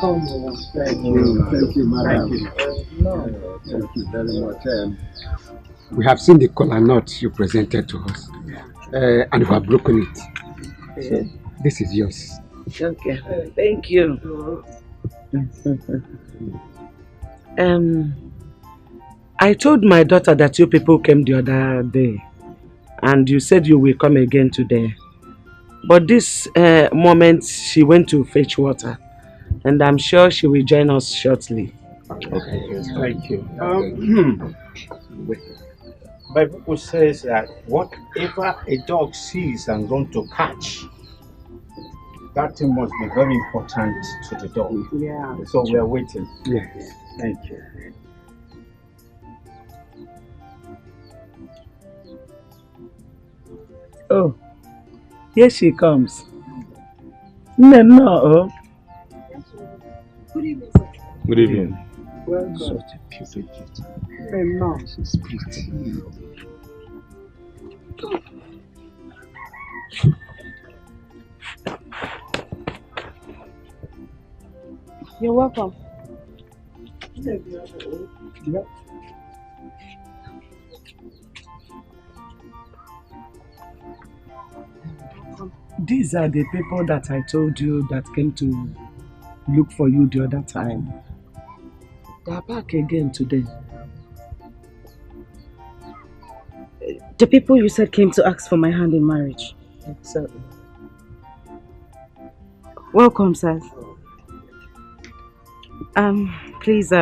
welcome. Thank you, madam. Thank you very much. We have seen the collar nut you presented to us, and we have broken it. So, this is yours. Okay, thank you. I told my daughter that you people came the other day, and you said you will come again today. But this moment, she went to fetch water, and I'm sure she will join us shortly. Okay, thank you. Bible says that whatever a dog sees and runs to catch, that thing must be very important to the dog. Yeah. So we are waiting. Yes. Thank you. Oh, here she comes. No. Good evening, sir. Good evening. Well, Such a beautiful gift. no. She's pretty. You're welcome. Yep. These are the people that I told you that came to look for you the other time. They are back again today. The people you said came to ask for my hand in marriage. Exactly. Welcome, sir. Please,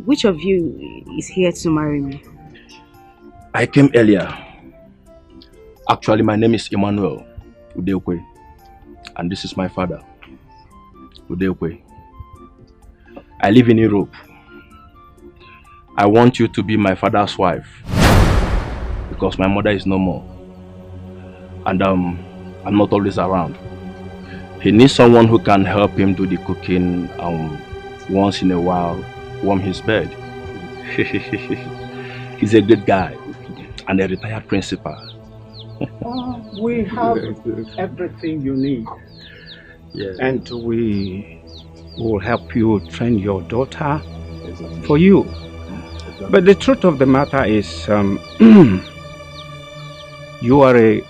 which of you is here to marry me? I came earlier. Actually, my name is Emmanuel Udekwe, and this is my father, Udekwe. I live in Europe. I want you to be my father's wife because my mother is no more, and I'm not always around. He needs someone who can help him do the cooking once in a while, warm his bed. He's a good guy and a retired principal. We have everything you need. Yes. And we will help you train your daughter for you. But the truth of the matter is, you are a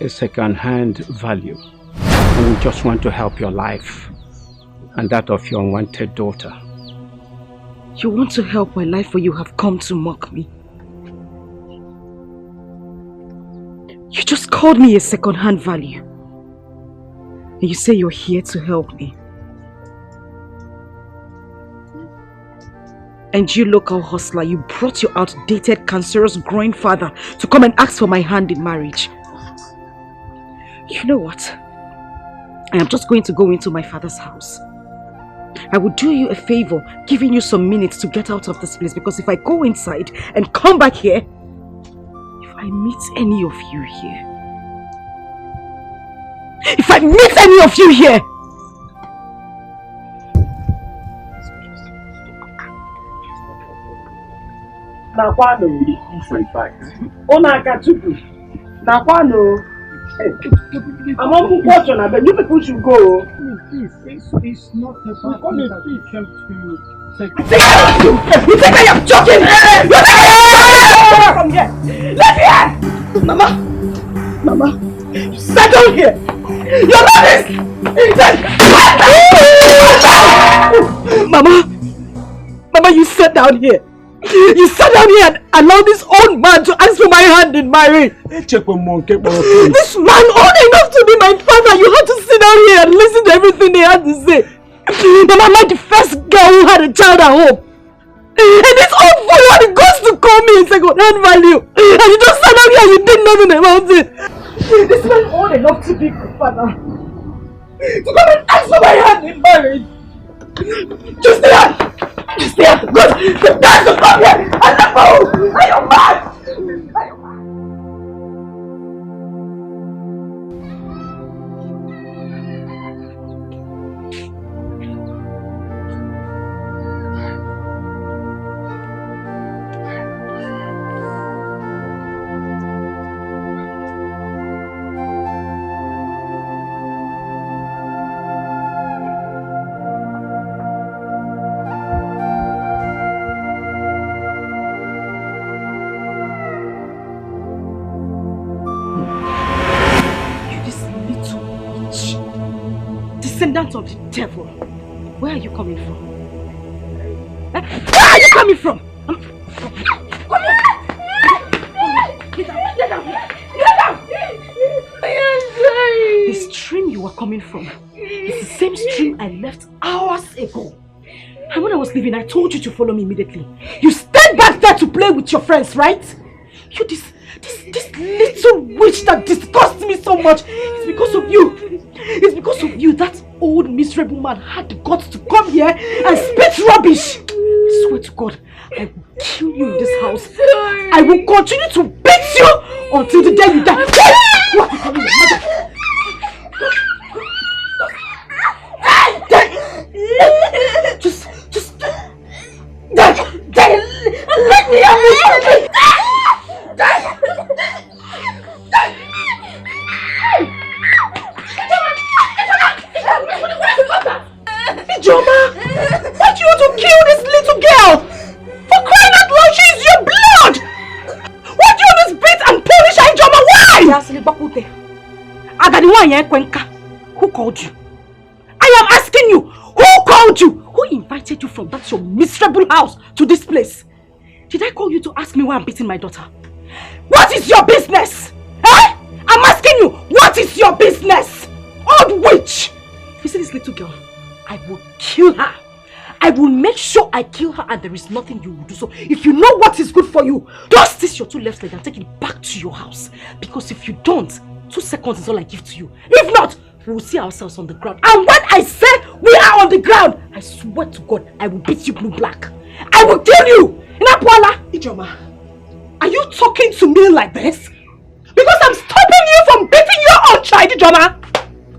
second-hand value. And we just want to help your life and that of your unwanted daughter. You want to help my life, or you have come to mock me? You just called me a second-hand value. And you say you're here to help me. And you, local hustler, you brought your outdated, cancerous grandfather to come and ask for my hand in marriage. You know what? I am just going to go into my father's house. I will do you a favor, giving you some minutes to get out of this place, because if I go inside and come back here, if I meet any of you here, You people should go. It's not about that we came to take. You think I am joking? From here! Let me here! Mama! Settle here! You're not this! Mama, you sat down here. You sat down here and allowed this old man to ask for my hand in marriage. This man old enough to be my father. You had to sit down here and listen to everything they had to say. Mama, I'm like the first girl who had a child at home. And this old fool had the guts to call me a second-hand value. And you just sat down here and you did nothing about it. This man old enough to be my father. To come and ask for my hand in marriage. Just stay out! Just stay out! Good! The guys will come here! And the fool! Are you mad? Descendant of the devil. Where are you coming from? Where are you coming from? Come here! Get down! Get down! Get down! I am sorry. The stream you were coming from is the same stream I left hours ago. And when I was leaving, I told you to follow me immediately. You stayed back there to play with your friends, right? You this little witch that disgusts me so much. It's because of you. It's because of you that old miserable man had the guts to come here and spit rubbish. I swear to God, I will kill you in this house. I will continue to beat you until the day you die. What are you calling your mother? Just let me have it. Ijoma, why do you want to kill this little girl? For crying out loud, she is your blood. Why do you always beat and punish her, Ijoma? Why? Who called you? I am asking you, who called you? Who invited you from that your miserable house to this place? Did I call you to ask me why I'm beating my daughter? What is your business? Eh? I'm asking you, what is your business? Old witch! You see this little girl? I will kill her. I will make sure I kill her and there is nothing you will do. So if you know what is good for you, don't stitch your two left legs and take it back to your house. Because if you don't, 2 seconds is all I give to you. If not, we will see ourselves on the ground. And when I say we are on the ground, I swear to God, I will beat you blue black. I will kill you! Inapuala! Ijoma, are you talking to me like this? Because I'm stopping you from beating your own child, Ijoma!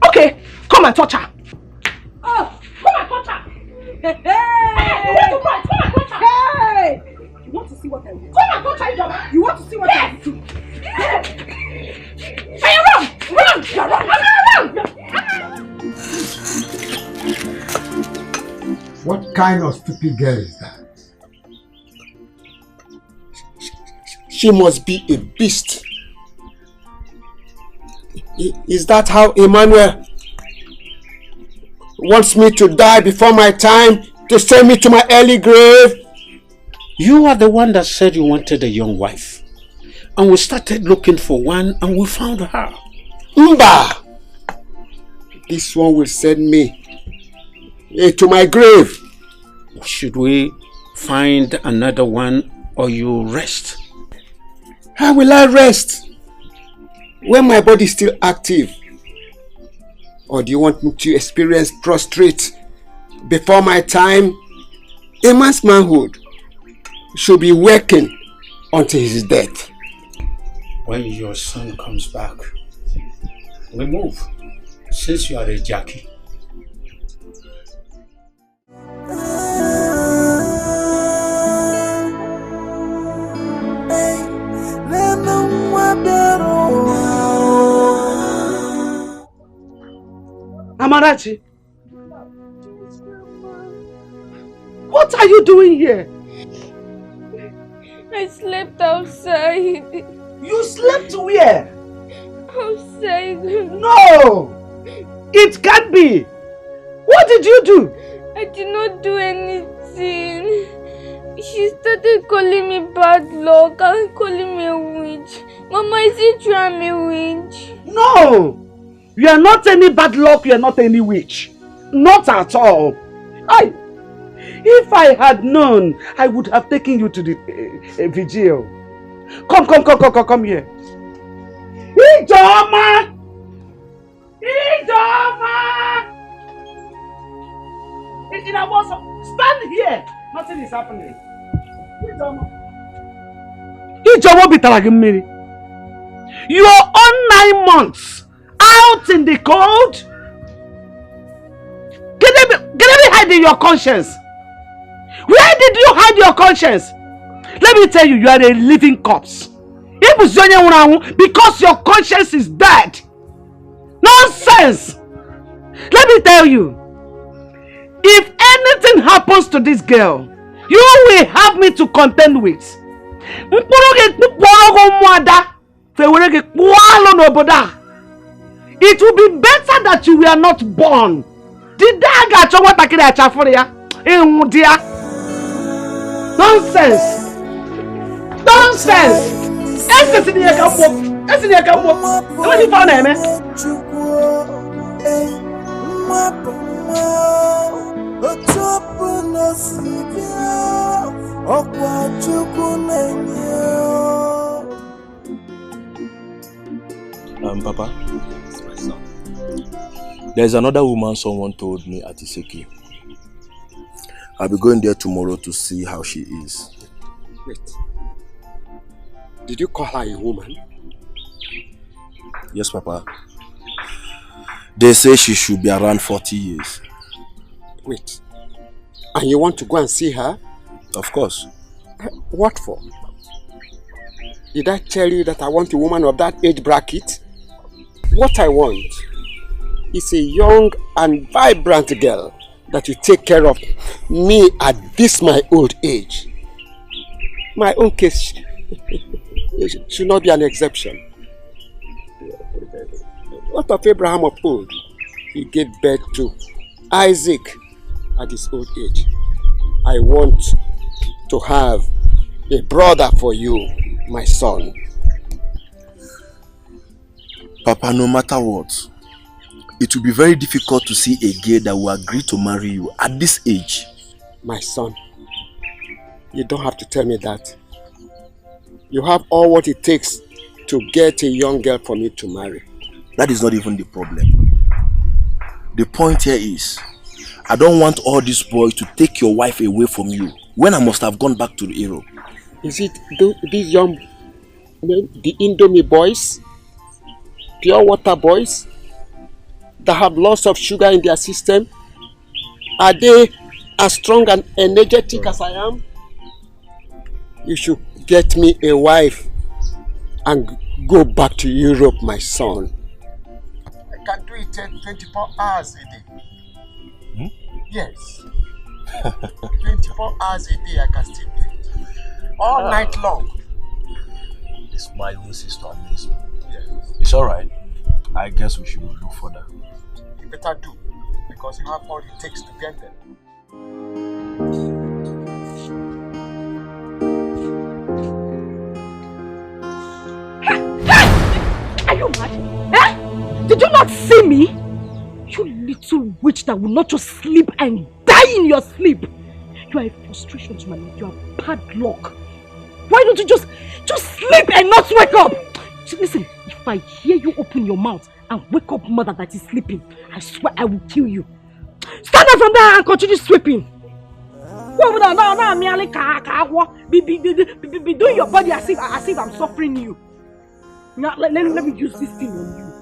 Okay, come and touch her. Oh, come and touch her! Hey! Come and touch her! Hey! You want to see what I will do? Come and touch her, Ijoma! You want to see what I will do? Hey, run! Run! Run! What kind of stupid girl is that? She must be a beast. Is that how Emmanuel wants me to die before my time, to send me to my early grave? You are the one that said you wanted a young wife. And we started looking for one and we found her. Mba! This one will send me to my grave. Should we find another one or you rest? How will I rest when my body is still active? Or do you want me to experience prostrate before my time? A man's manhood should be working until his death. When your son comes back, we move, since you are a Jackie. Amarachi, what are you doing here? I slept outside. You slept where? Outside. No! It can't be! What did you do? I did not do anything. She started calling me bad luck and calling me a witch. Mama, is it true I'm a witch? No! You are not any bad luck, you are not any witch. Not at all. If I had known, I would have taken you to the vigil. Come here. Ijoma! Stand here. Nothing is happening. Ijoma bitaragimiri. You are on 9 months. Out in the cold. Get me hiding your conscience. Where did you hide your conscience? Let me tell you, you are a living corpse. Because your conscience is dead. Nonsense! Let me tell you, if anything happens to this girl, you will have me to contend with. It will be better that you were not born Did I got you what I can at for ya? Dear. Nonsense! Nonsense! That's in here come. That's in here come. What you found him, Papa, there's another woman someone told me at Iseki. I'll be going there tomorrow to see how she is. Wait. Did you call her a woman? Yes, Papa. They say she should be around 40 years. Wait. And you want to go and see her? Of course. What for? Did I tell you that I want a woman of that age bracket? What I want is a young and vibrant girl that will take care of me at this my old age. My own case should not be an exception. What of Abraham of old? He gave birth to Isaac at his old age. I want to have a brother for you, my son. Papa, no matter what, it will be very difficult to see a girl that will agree to marry you at this age. My son, you don't have to tell me that. You have all what it takes to get a young girl for me to marry. That is not even the problem. The point here is, I don't want all these boys to take your wife away from you when I must have gone back to Europe. Is it these young men, the Indomie boys, pure water boys, that have lots of sugar in their system? Are they as strong and energetic as I am? You should get me a wife and go back to Europe, my son. I can do it 24 hours a day. Yes. 24 hours a day I can still do it. All night long. This my own sister amaze me. Yes. It's alright. I guess we should look further. You better do, because you have all it takes to get them. Are you mad? Eh? Did you not see me? You little witch that will not just sleep and die in your sleep. You are a frustration to my life. You are bad luck. Why don't you just sleep and not wake up? Listen, if I hear you open your mouth and wake up mother that is sleeping, I swear I will kill you. Stand up from there and continue sweeping. Be doing your body as if I'm suffering you. Now, let me use this thing on you.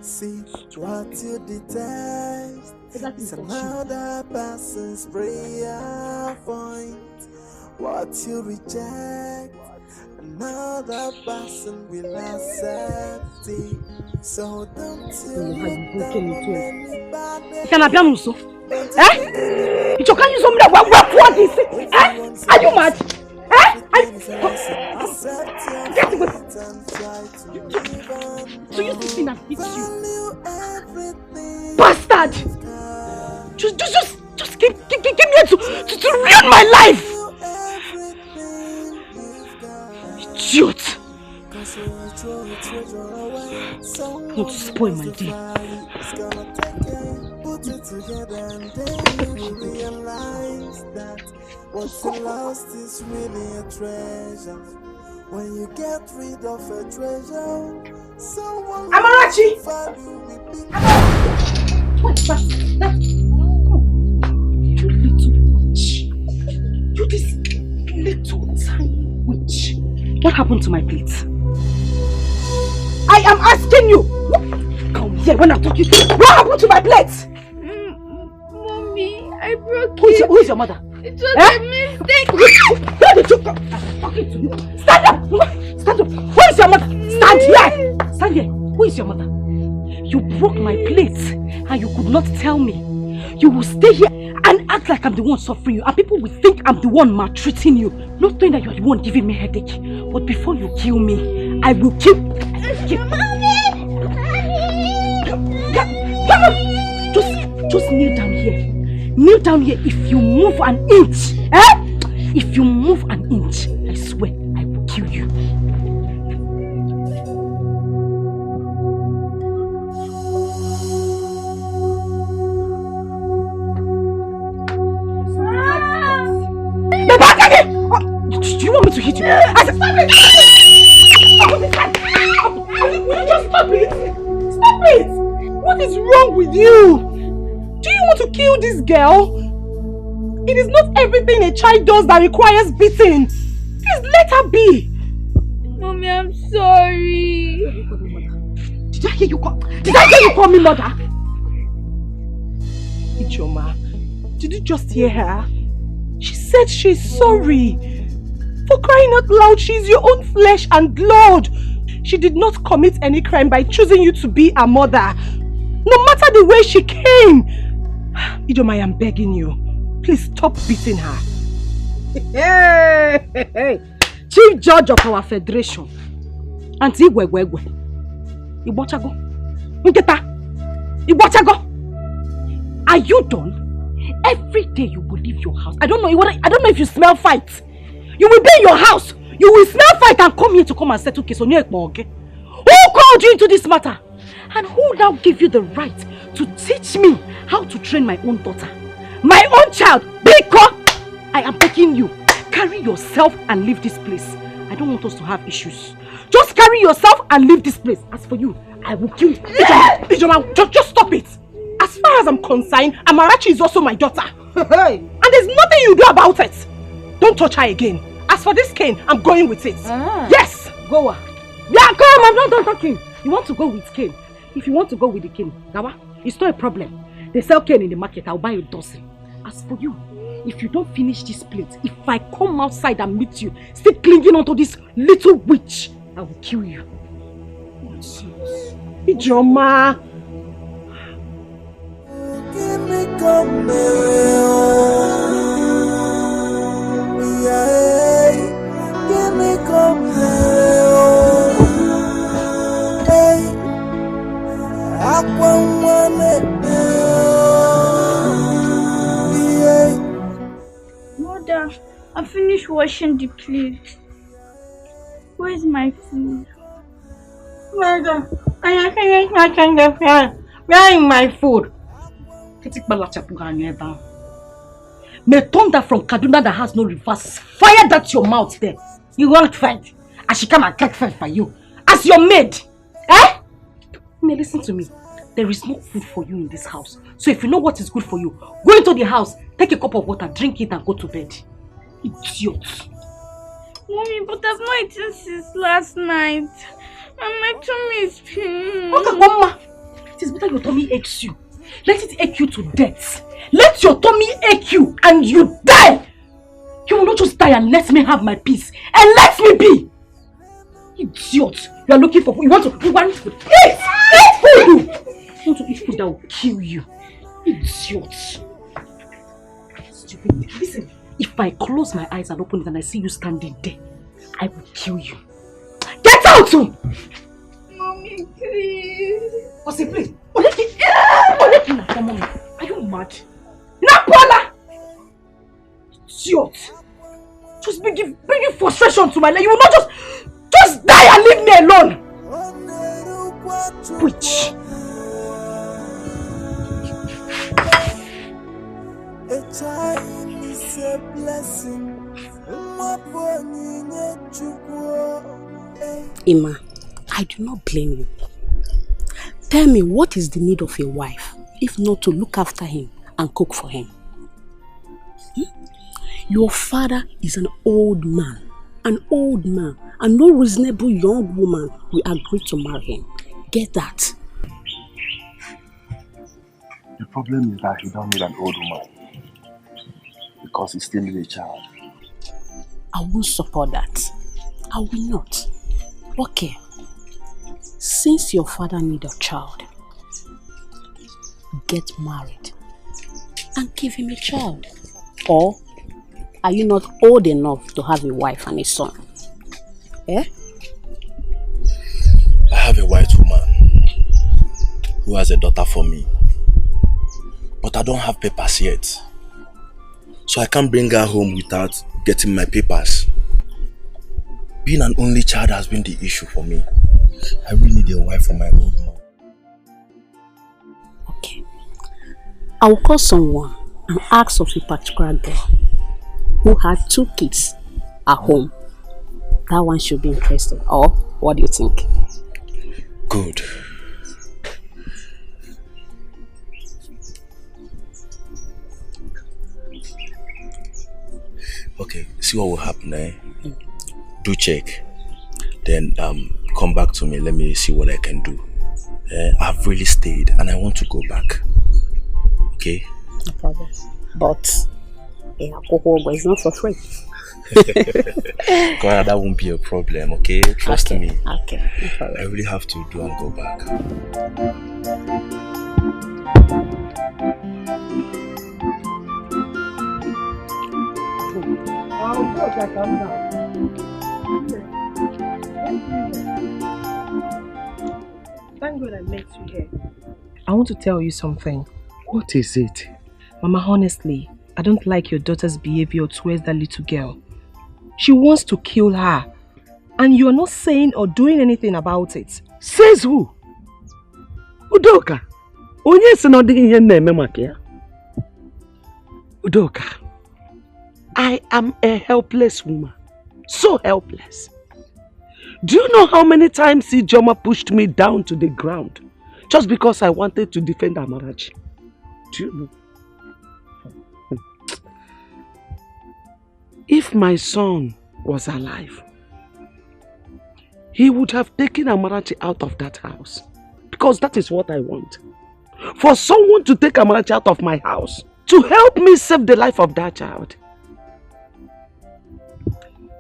See what you detest. It's another person's prayer point. What you reject, another person will accept it. So don't you look at anybody. Can I be also? Eh? You can't use something that what is it? Eh? Are you mad? Eh? So you think I've hit you? Bastard! Just give me to ruin my life! Idiot! Want to spoil my day. Put it together and then you realize that what you lost is really a treasure. When you get rid of a treasure, someone Amarachi! What's that? You little witch. You this little tiny witch. What happened to my plate? I am asking you! Come here when I'm talking to you. What happened to my plate? Mommy, I broke it. Who is your mother? It was a mistake. Where did you come? I'm talking to you. Stand up! Stand up! Who is your mother? Stand here! Stand here! Who is your mother? You broke my plate and you could not tell me. You will stay here and act like I'm the one suffering you, and people will think I'm the one maltreating you, not knowing that you're the one giving me headache. But before you kill me, I will kill. Come on! Just Just kneel down here. Kneel down here. If you move an inch, if you move an inch, I swear I will kill you. Do you want me to hit you? I said, stop it! Will you just stop it? Stop it! What is wrong with you? Do you want to kill this girl? It is not everything a child does that requires beating. Please let her be. Mommy, I'm sorry. Did I hear you call me mother? Ichoma, did you just hear her? She said she's sorry. For crying out loud, she's your own flesh and blood. She did not commit any crime by choosing you to be a mother. No matter the way she came. Idoma, I am begging you. Please stop beating her. Hey. Chief Judge of our Federation. Auntie Igwegwegwe. Ibochago. Nketa. Ibochago. Are you done? Every day you will leave your house. I don't know if you smell fight. You will be in your house. You will smell fight and come here to come and settle case on your okay? Who called you into this matter? And who now gave you the right to teach me how to train my own daughter? My own child, Biko! I am begging you. Carry yourself and leave this place. I don't want us to have issues. Just carry yourself and leave this place. As for you, I will kill you. Ijoma, just stop it. As far as I'm concerned, Amarachi is also my daughter. And there's nothing you do about it. Don't touch her again. As for this cane, I'm going with it. Yes! Go. Yeah, come, I'm not done talking. You want to go with cane? If you want to go with the cane, Gawa, it's not a problem. They sell cane in the market, I'll buy a dozen. As for you, if you don't finish this plate, if I come outside and meet you, still clinging onto this little witch, I will kill you. Ijoma! Give me come give me come Mother, I finished washing the plate. Where's my food? Mother, I finished watching the film. Where is my food? May thunder from Kaduna that has no reverse fire that your mouth there. You won't fight. I should come and crack fight for you. As your maid. May listen to me. There is no food for you in this house. So if you know what is good for you, go into the house, take a cup of water, drink it and go to bed. Idiot. Mommy, but I've not eaten since last night. And my tummy is paining. Okay, Mama. It is better your tummy aches you. Let it ache you to death. Let your tummy ache you and you die. You will not just die and let me have my peace. And let me be. Idiot. You are looking for food. You want food. Eat food. You want to eat food that will kill you. Idiot. Stupid. Listen, if I close my eyes and open it and I see you standing there, I will kill you. Get out! Mommy, please. What's it, please? Are you mad? Napola! Idiot! Just bringing frustration to my life. You will not just die and leave me alone! Witch! A child is a blessing. Emma, I do not blame you. Tell me, what is the need of a wife, if not to look after him and cook for him? Your father is an old man, and no reasonable young woman will agree to marry him. Get that? The problem is that he don't need an old woman, because he still needs a child. I won't support that. I will not. Okay. Since your father needs a child, get married and give him a child. Or are you not old enough to have a wife and a son? Eh? I have a white woman who has a daughter for me. but I don't have papers yet. So I can't bring her home without getting my papers. Being an only child has been the issue for me. I really need a wife for my old mom. Okay. I will call someone and ask of a particular girl who had 2 kids at home. That one should be interested. Or what do you think? Good. Okay, see what will happen, eh? Do check. Then come back to me. Let me see what I can do. I've really stayed and I want to go back. Okay? No problem. But alcohol is not for free. God, that won't be a problem, okay? Trust me. Okay. No problem. I really have to do and go back. Thank God I met you here. I want to tell you something. What is it? Mama, honestly, I don't like your daughter's behavior towards that little girl. She wants to kill her. And you are not saying or doing anything about it. Says who? Udoka. Onye si no di ihe na-eme maka ya. Udoka. I am a helpless woman. So helpless. Do you know how many times Ijoma pushed me down to the ground just because I wanted to defend Amarachi? Do you know? If my son was alive, he would have taken Amarachi out of that house. Because that is what I want. For someone to take Amarachi out of my house to help me save the life of that child.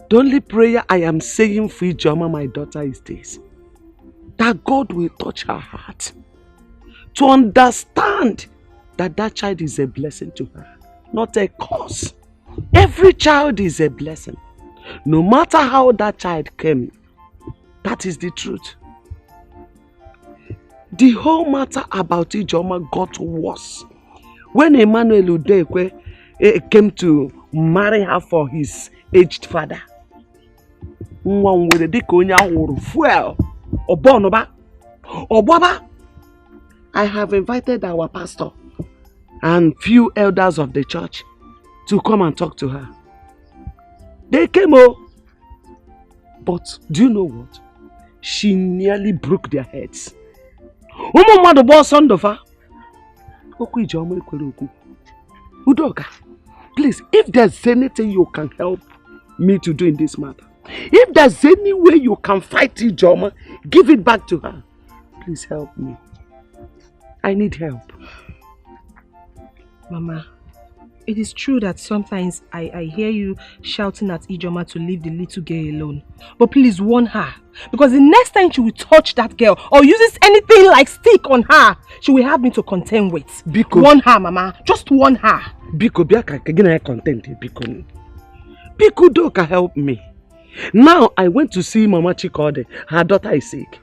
The only prayer I am saying for Ijoma, my daughter, is this: that God will touch her heart to understand that that child is a blessing to her, not a curse. Every child is a blessing. No matter how that child came, that is the truth. The whole matter about Ijoma got worse when Emmanuel Udekwe came to marry her for his aged father. I have invited our pastor and few elders of the church to come and talk to her. They came but do you know what? She nearly broke their heads. Udoka, please, if there's anything you can help me to do in this matter, if there's any way you can fight Ijoma, give it back to her. Please help me. I need help. Mama, it is true that sometimes I hear you shouting at Ijoma to leave the little girl alone. But please warn her. Because the next time she will touch that girl or uses anything like stick on her, she will have me to contend with. Biko. Warn her, Mama. Just warn her. Biko, Biko Doka, help me. Now I went to see Mama Chikode. Her daughter is sick.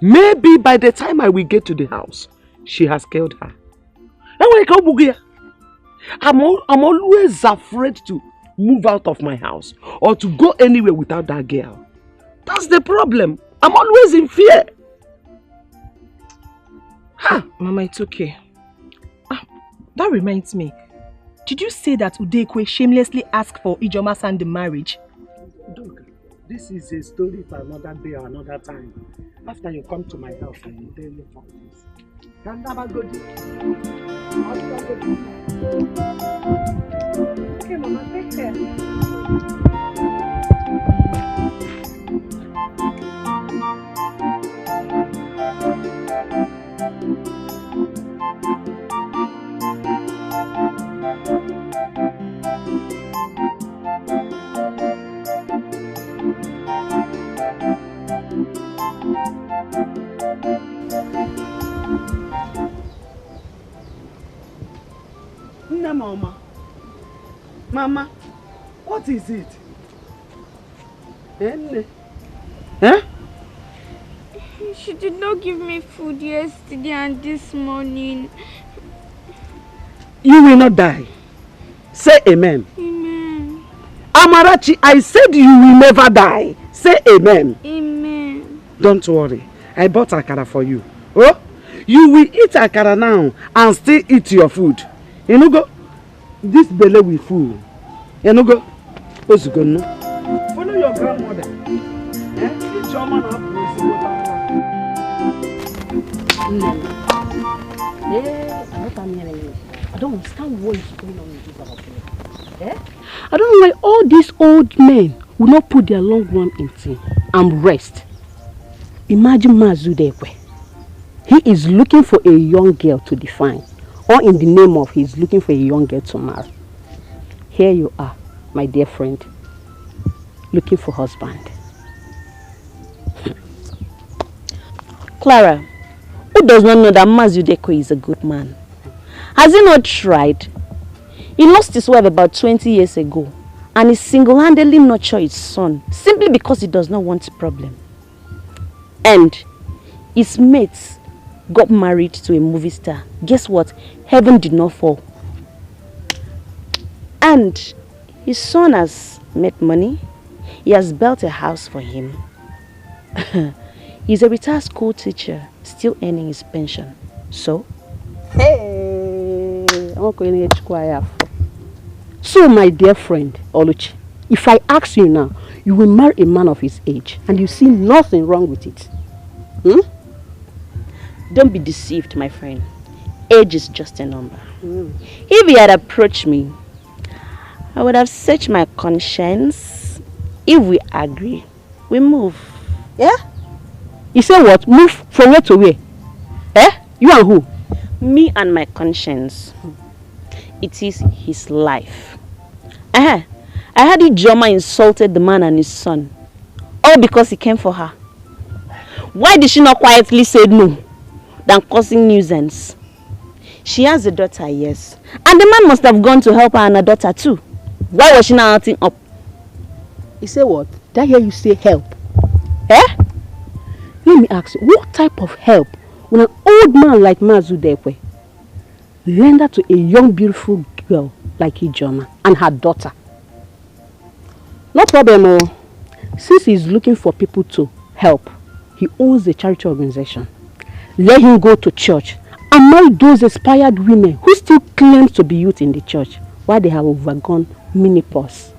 Maybe by the time I will get to the house, she has killed her. I'm always afraid to move out of my house or to go anywhere without that girl. That's the problem. I'm always in fear. Huh. Mama, it's okay. That reminds me. Did you say that Udekwe shamelessly asked for Ijoma's hand in marriage? Look, this is a story for another day or another time. After you come to my house, I will tell you about this. Okay, Mama, take care. Mama. Mama, what is it? Eh? She did not give me food yesterday and this morning. You will not die. Say amen. Amen. Amarachi, I said you will never die. Say amen. Amen. Don't worry. I bought akara for you. Oh? You will eat akara now and still eat your food. You know go? This belly will full. You know go? Osugo no. Follow your grandmother. Eat your man up. I don't understand what is going on with this about eh? I don't know why all these old men will not put their long one in tea and rest. Imagine Mazudekwe. He is looking for a young girl to define, or in the name of he's looking for a young girl to marry. Here you are, my dear friend, looking for husband. Clara, who does not know that Mazudekwe is a good man? Has he not tried? He lost his wife about 20 years ago, and he single-handedly nurtured his son simply because he does not want a problem. And his mates got married to a movie star. Guess what? Heaven did not fall. And his son has made money. He has built a house for him. He's a retired school teacher, still earning his pension. So? Hey, so my dear friend, Oluchi, if I ask you now, you will marry a man of his age and you see nothing wrong with it. Don't be deceived, my friend. Age is just a number. If he had approached me, I would have searched my conscience. If we agree, we move. Yeah? You say what? Move from where to where? Eh? You and who? Me and my conscience. It is his life. I heard Ijoma insulted the man and his son. All because he came for her. Why did she not quietly say no than causing nuisance? She has a daughter, yes. And the man must have gone to help her and her daughter too. Why was she not acting up? You say what? Did I hear you say help? Eh? Let me ask you, what type of help will an old man like Mazudekwe render to a young beautiful girl like Ijoma and her daughter? No problem, since he's looking for people to help, he owns a charity organization. Let him go to church and marry those inspired women who still claim to be youth in the church while they have overgone menopause.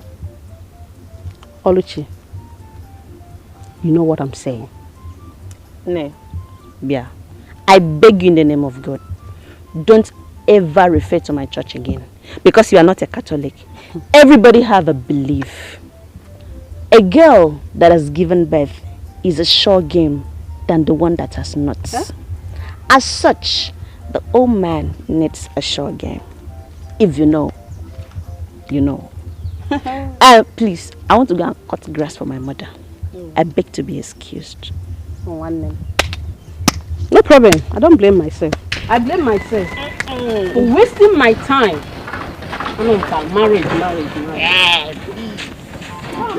Oluchi, you know what I'm saying? No, Bia, I beg you in the name of God, don't ever refer to my church again, because you are not a Catholic. Everybody have a belief. A girl that has given birth is a sure game than the one that has not. Huh? As such, the old man needs a sure game. If you know, you know. Please, I want to go and cut grass for my mother. I beg to be excused. No problem. I don't blame myself. I blame myself for wasting my time. I know about marriage. Yeah, please. Oh,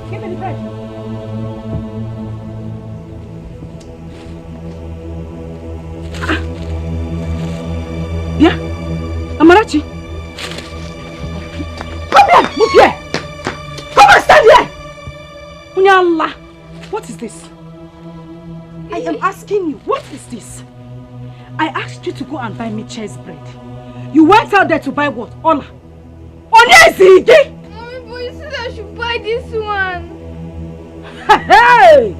give me the bread. Yeah, Amarachi. Come here, move here. Come and stand here. Unyallah, what is this? I am asking you, what is this? I asked you to go and buy me cheese bread. You went out there to buy what? Ola. Onyezigi! Mommy, but you said I should buy this one. Hey!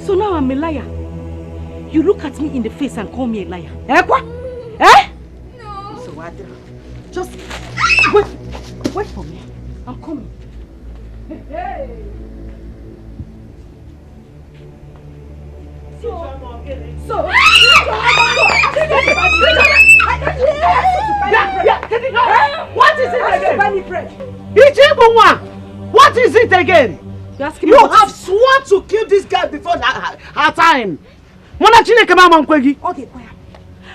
So now I'm a liar. You look at me in the face and call me a liar. Eh, what? Eh? No. So what? Just wait for me. I'm coming. Hey! What is it again? What is it again? You have sworn to kill this girl before her time. Okay,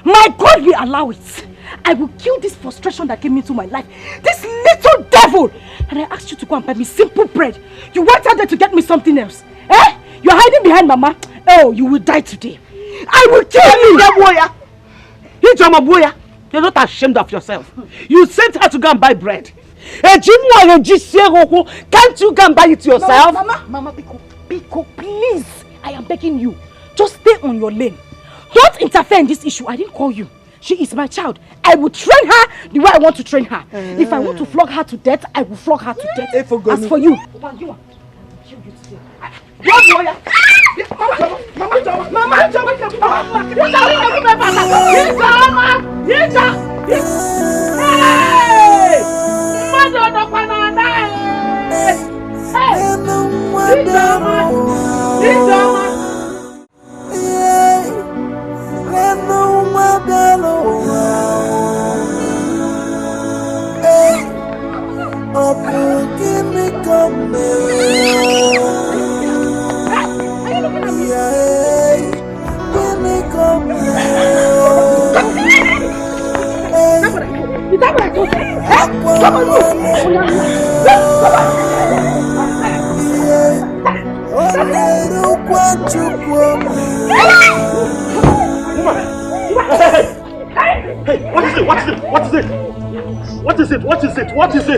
my God will allow it. I will kill this frustration that came into my life. This little devil! And I asked you to go and buy me simple bread. You went out there to get me something else. Eh? You're hiding behind Mama. Oh, you will die today. I will kill you! You're not ashamed of yourself. You sent her to go and buy bread. Can't you go and buy it yourself? Mama, Biko, please. I am begging you. Just stay on your lane. Don't interfere in this issue. I didn't call you. She is my child. I will train her the way I want to train her. If I want to flog her to death, I will flog her to death. As for you, I will kill you today.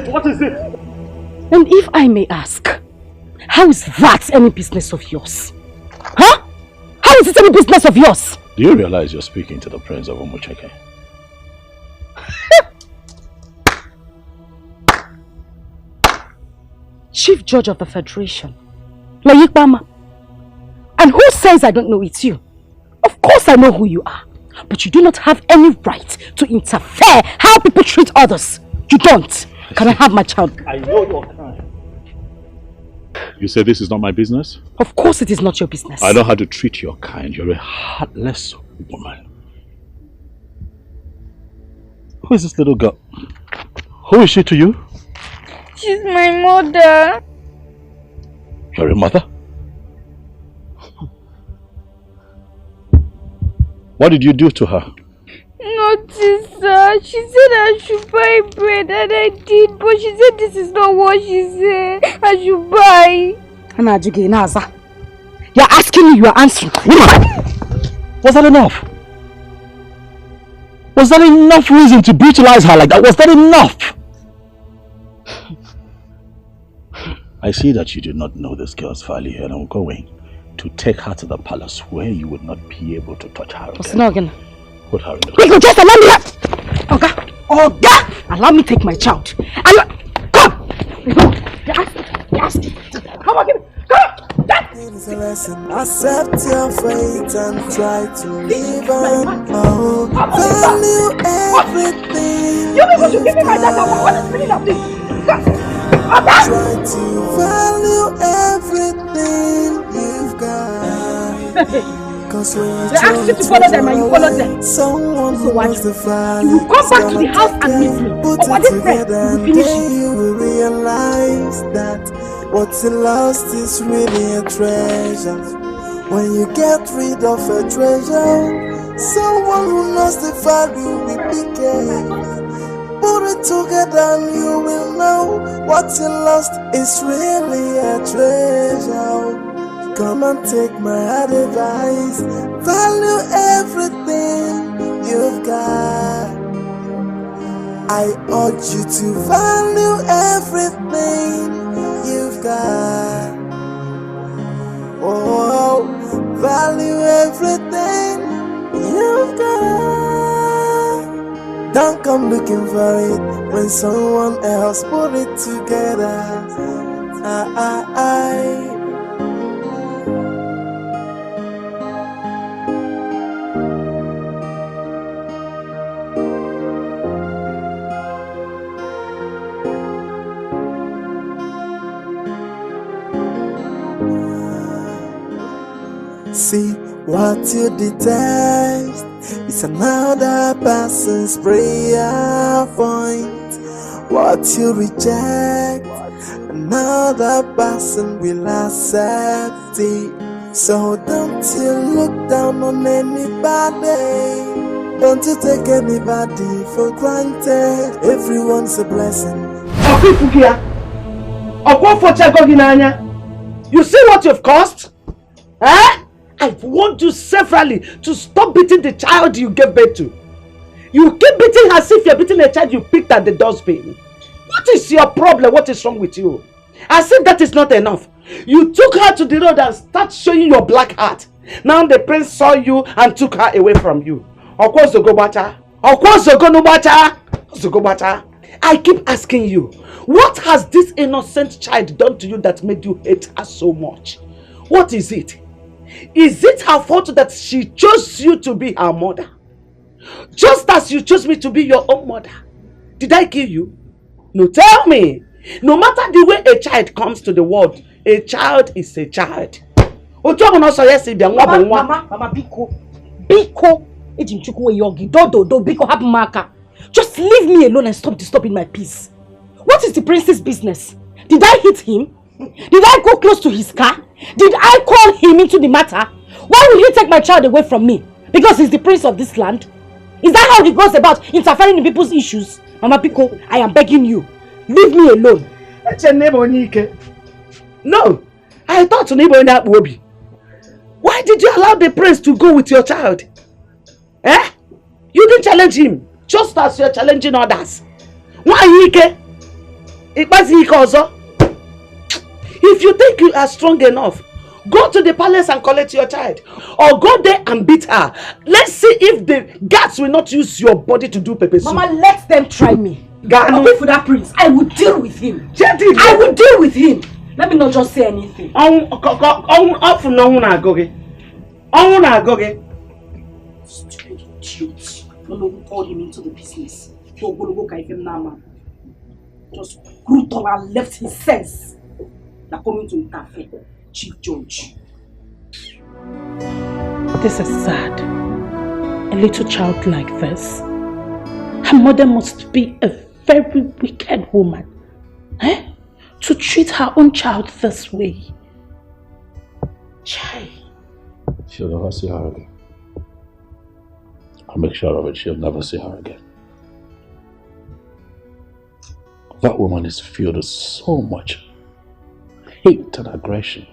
What is it? And if I may ask, how is that any business of yours? Huh? How is it any business of yours? Do you realize you're speaking to the Prince of Umucheke? Chief Judge of the Federation, Layikbama. And who says I don't know it's you? Of course I know who you are. But you do not have any right to interfere how people treat others. You don't. Can I have my child? I know your kind. You say this is not my business? Of course it is not your business. I know how to treat your kind. You're a heartless woman. Who is this little girl? Who is she to you? She's my mother. You're a mother? What did you do to her? Nothing, sir. She said I should buy bread and I did, but she said this is not what she said. I should buy. You're asking me, you are answering. Was that enough? Was that enough reason to brutalize her like that? Was that enough? I see that you do not know this girl's value and I'm going to take her to the palace where you would not be able to touch her again. Put her in the Wait, just allow me. Oga, allow me take my child. Come. Yes. Come on, give me. Come. It's a lesson. Accept your fate and try to live on. Oh, value everything. You people should give me my data. What is the meaning of this? Try to value everything you've got. Cause when they ask you to follow them and you follow them. Someone who wants to value, you will come back to the house and meet me. Put it together and then you will realize that what's lost is really a treasure. When you get rid of a treasure, someone who knows the value will be careful. Put it together and you will know what's lost is really a treasure. Come and take my advice. Value everything you've got. I urge you to value everything you've got. Oh, value everything you've got. Don't come looking for it when someone else put it together. See what you detest is another person's prayer point. What you reject, another person will accept it. So don't you look down on anybody. Don't you take anybody for granted. Everyone's a blessing. You see what you've caused? Eh? I've warned you severally to stop beating the child you gave birth to. You keep beating her as if you're beating a child you picked at the dustbin. What is your problem? What is wrong with you? As if that is not enough. You took her to the road and started showing your black heart. Now the prince saw you and took her away from you. I keep asking you, what has this innocent child done to you that made you hate her so much? What is it? Is it her fault that she chose you to be her mother? Just as you chose me to be your own mother. Did I kill you? No, tell me. No matter the way a child comes to the world, a child is a child. Mama, Biko. Just leave me alone and stop disturbing my peace. What is the prince's business? Did I hit him? Did I go close to his car? Did I call him into the matter? Why will he take my child away from me? Because he's the prince of this land? Is that how he goes about interfering in people's issues? Mama Biko, I am begging you. Leave me alone. No, I thought Obi. Why did you allow the prince to go with your child? Eh? You didn't challenge him, just as you're challenging others. Why Ike? It was Ike also. If you think you are strong enough, go to the palace and collect your child. Or go there and beat her. Let's see if the guards will not use your body to do pepper soup. Mama, let them try me. I'll wait for that prince. I will deal with him. I will deal with him. Let me not just say anything. Stupid idiot. No one called him into the business. Just brutal and left his sense. They're coming to interfere. Chief Judge. This is sad. A little child like this. Her mother must be a very wicked woman. Eh? To treat her own child this way. Chai. She'll never see her again. I'll make sure of it. She'll never see her again. That woman is filled with so much hate and aggression.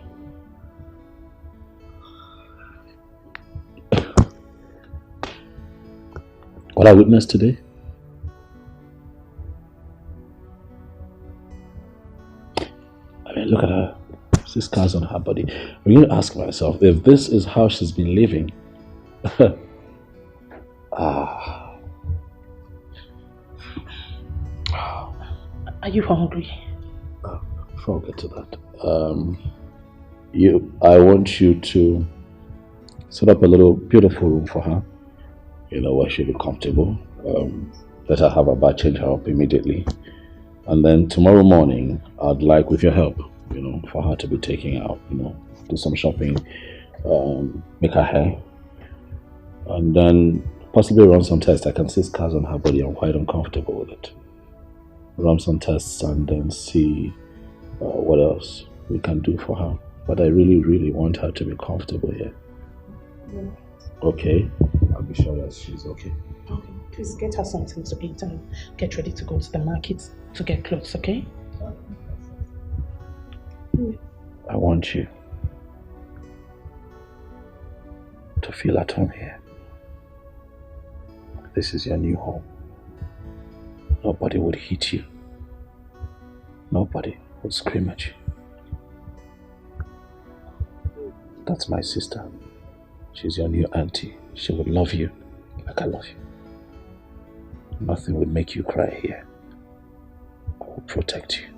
What I witnessed today, I mean, look at her. See scars on her body. I'm going to ask myself, if this is how she's been living, Are you hungry? Before I get to that, I want you to set up a little beautiful room for her, where she'll be comfortable. Let her have a bath, change her up immediately. And then tomorrow morning, I'd like, with your help, for her to be taking out, do some shopping, make her hair, and then possibly run some tests. I can see scars on her body. I'm quite uncomfortable with it. Run some tests and then see what else we can do for her. But I really, really want her to be comfortable here. Yeah. Okay? I'll be sure that she's okay. Okay. Please get her something to eat and get ready to go to the market to get clothes, okay? I want you to feel at home here. This is your new home. Nobody would hit you. Nobody would scream at you. That's my sister. She's your new auntie. She would love you like I love you. Nothing would make you cry here. I will protect you.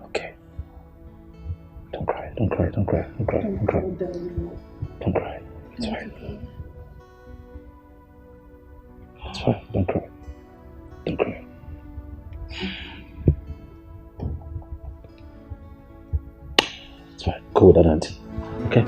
Okay. Don't cry, don't cry, don't cry, don't cry, don't cry. Don't cry. It's fine. It's fine, don't cry. Don't cry. It's fine. Go with that auntie. Okay?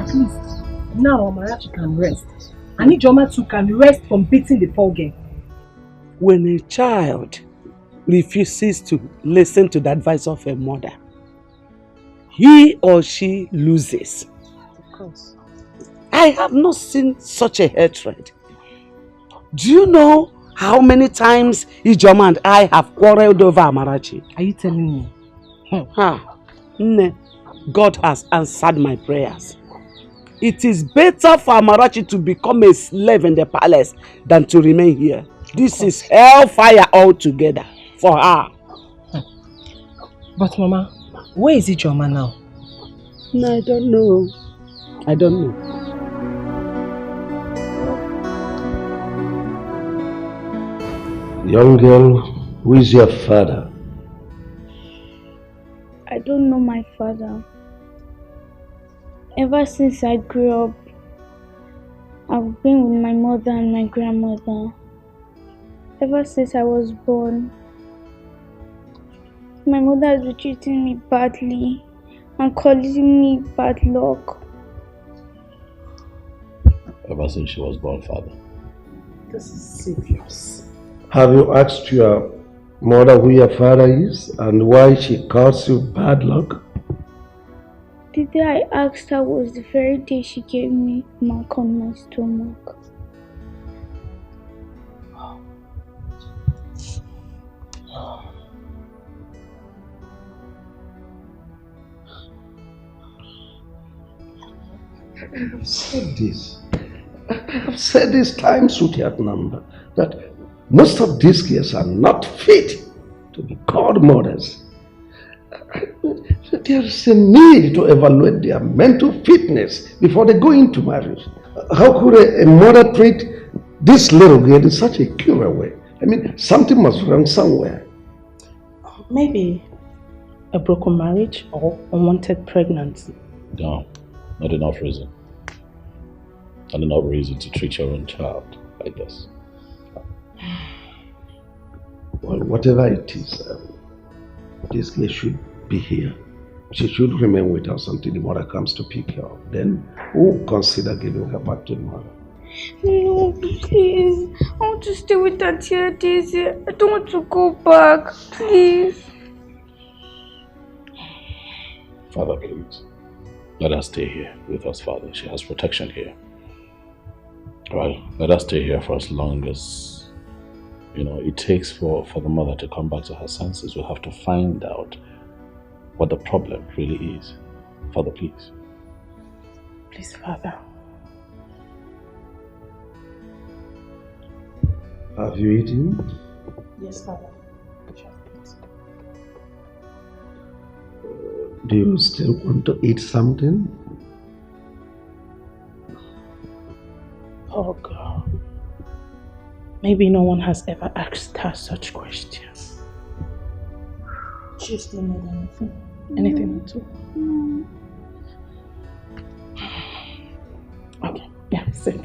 At least now Amarachi can rest. And Ijoma too can rest from beating the poor girl. When a child refuses to listen to the advice of a mother, he or she loses. Of course. I have not seen such a hatred. Do you know how many times Ijoma and I have quarreled over Amarachi? Are you telling me? God has answered my prayers. It is better for Amarachi to become a slave in the palace than to remain here. This is hellfire altogether for her. But Mama, where is Ijoma now? No, I don't know. I don't know. Young girl, who is your father? I don't know my father. Ever since I grew up, I've been with my mother and my grandmother. Ever since I was born, my mother has been treating me badly and calling me bad luck. Ever since she was born, father. This is serious. Have you asked your mother who your father is and why she calls you bad luck? The day I asked her was the very day she gave me a mark on my stomach. I have said this. I have said this times without number that most of these girls are not fit to be called mothers. There is a need to evaluate their mental fitness before they go into marriage. How could a mother treat this little girl in such a cruel way? I mean, something must be wrong somewhere. Maybe a broken marriage or unwanted pregnancy. No, not enough reason. Not enough reason to treat your own child like this. Well, whatever it is, this girl should be here. She should remain with us until the mother comes to pick her up. Then we'll consider giving her back to the mother. No, please. I want to stay with Auntie Daisy. I don't want to go back. Please. Father, please. Let us stay here with us, Father. She has protection here. Well, let us stay here for as long as, it takes for the mother to come back to her senses. We'll have to find out what the problem really is. Father, please. Please, Father. Have you eaten? Yes, Father. Do you still want to eat something? Oh God. Maybe no one has ever asked her such questions. She still need anything? Anything at all? Okay, yeah, sit.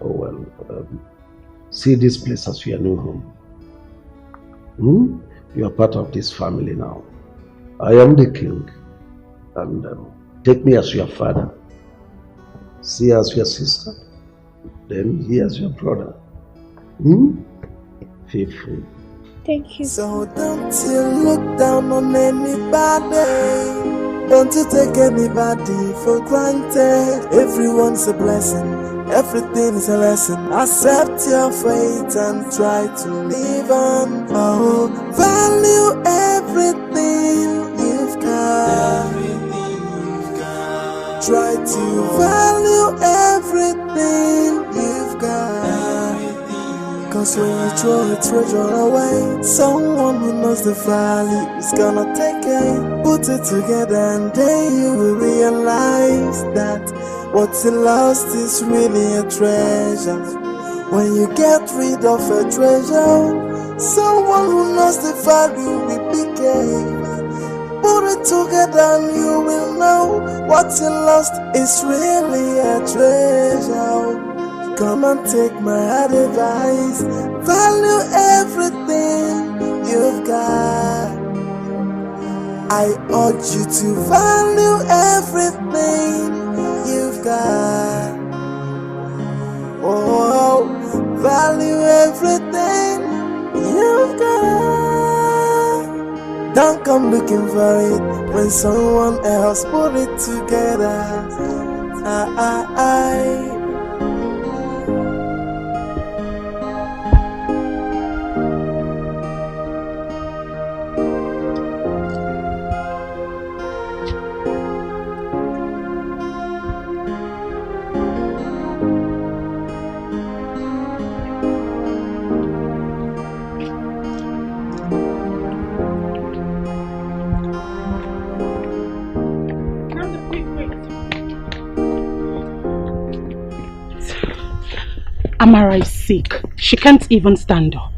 Oh well, see this place as your new home. You are part of this family now. I am the king, and take me as your father. See as your sister, then he as your brother. Feel free. Thank you. So don't you look down on anybody. Don't you take anybody for granted. Everyone's a blessing, everything is a lesson. Accept your fate and try to live on. Oh, value everything you've got. Try to value everything you've got. Cause when you throw a treasure away, someone who knows the value is gonna take it. Put it together and then you will realize that what's lost is really a treasure. When you get rid of a treasure, someone who knows the value will pick it. Put it together and you will know what's lost is really a treasure. Come and take my advice. Value everything you've got. I urge you to value everything you've got. Oh, value everything you've got. Don't come looking for it when someone else put it together. Amara is sick. She can't even stand up.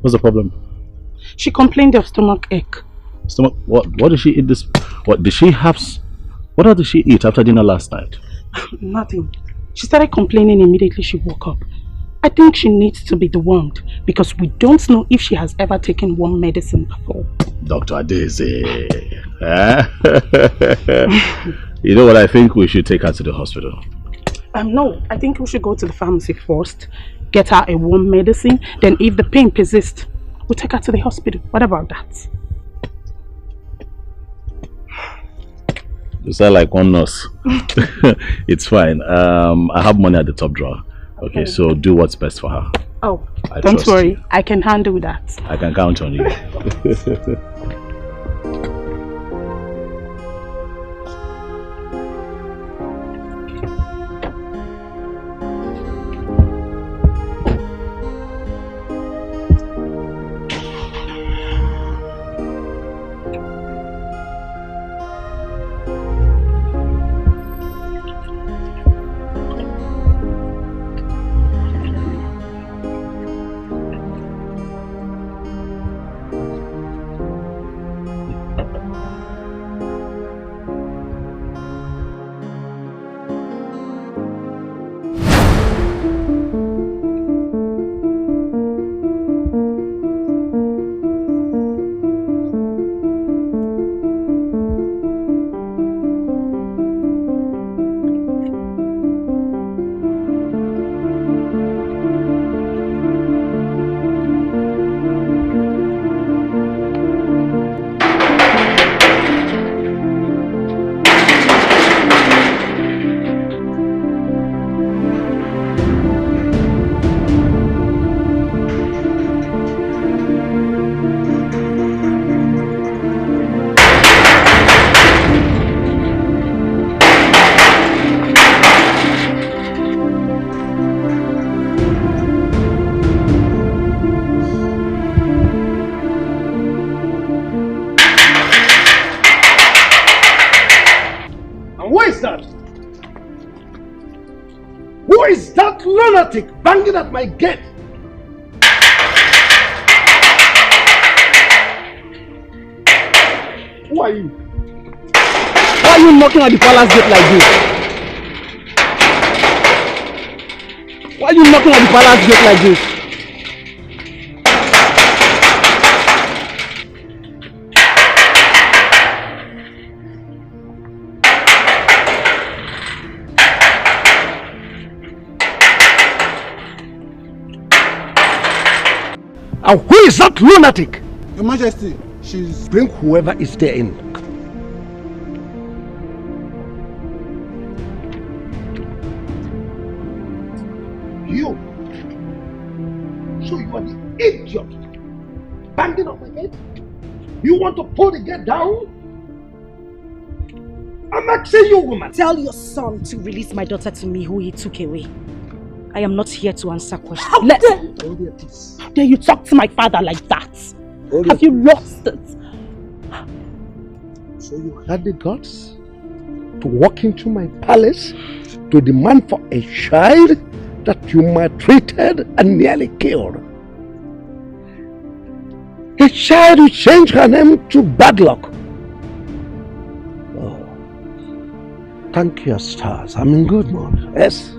What's the problem? She complained of stomach ache. Stomach? What did she eat this? What did she have? What did she eat after dinner last night? Nothing. She started complaining immediately she woke up. I think she needs to be dewormed because we don't know if she has ever taken worm medicine before. Dr. Adeze. You know what? I think we should take her to the hospital. No, I think we should go to the pharmacy first, get her a worm medicine, then if the pain persists, we'll take her to the hospital. What about that? You sound like one nurse. It's fine. I have money at the top drawer. Okay, so do what's best for her. Oh, don't worry. You. I can handle that. I can count on you. Banging at my gate. Who are you? Why are you knocking at the palace gate like this? Why are you knocking at the palace gate like this? And who is that lunatic? Your Majesty, she's... Bring whoever is there in. You. So you are the idiot. Banging on my gate? You want to pull the gate down? I'm asking you, woman. Tell your son to release my daughter to me who he took away. I am not here to answer questions. How dare you talk to my father like that? Have you lost it? So you had the guts to walk into my palace to demand for a child that you maltreated and nearly killed. A child who changed her name to Wedlock. Oh, thank your stars. I'm in good mood. Yes.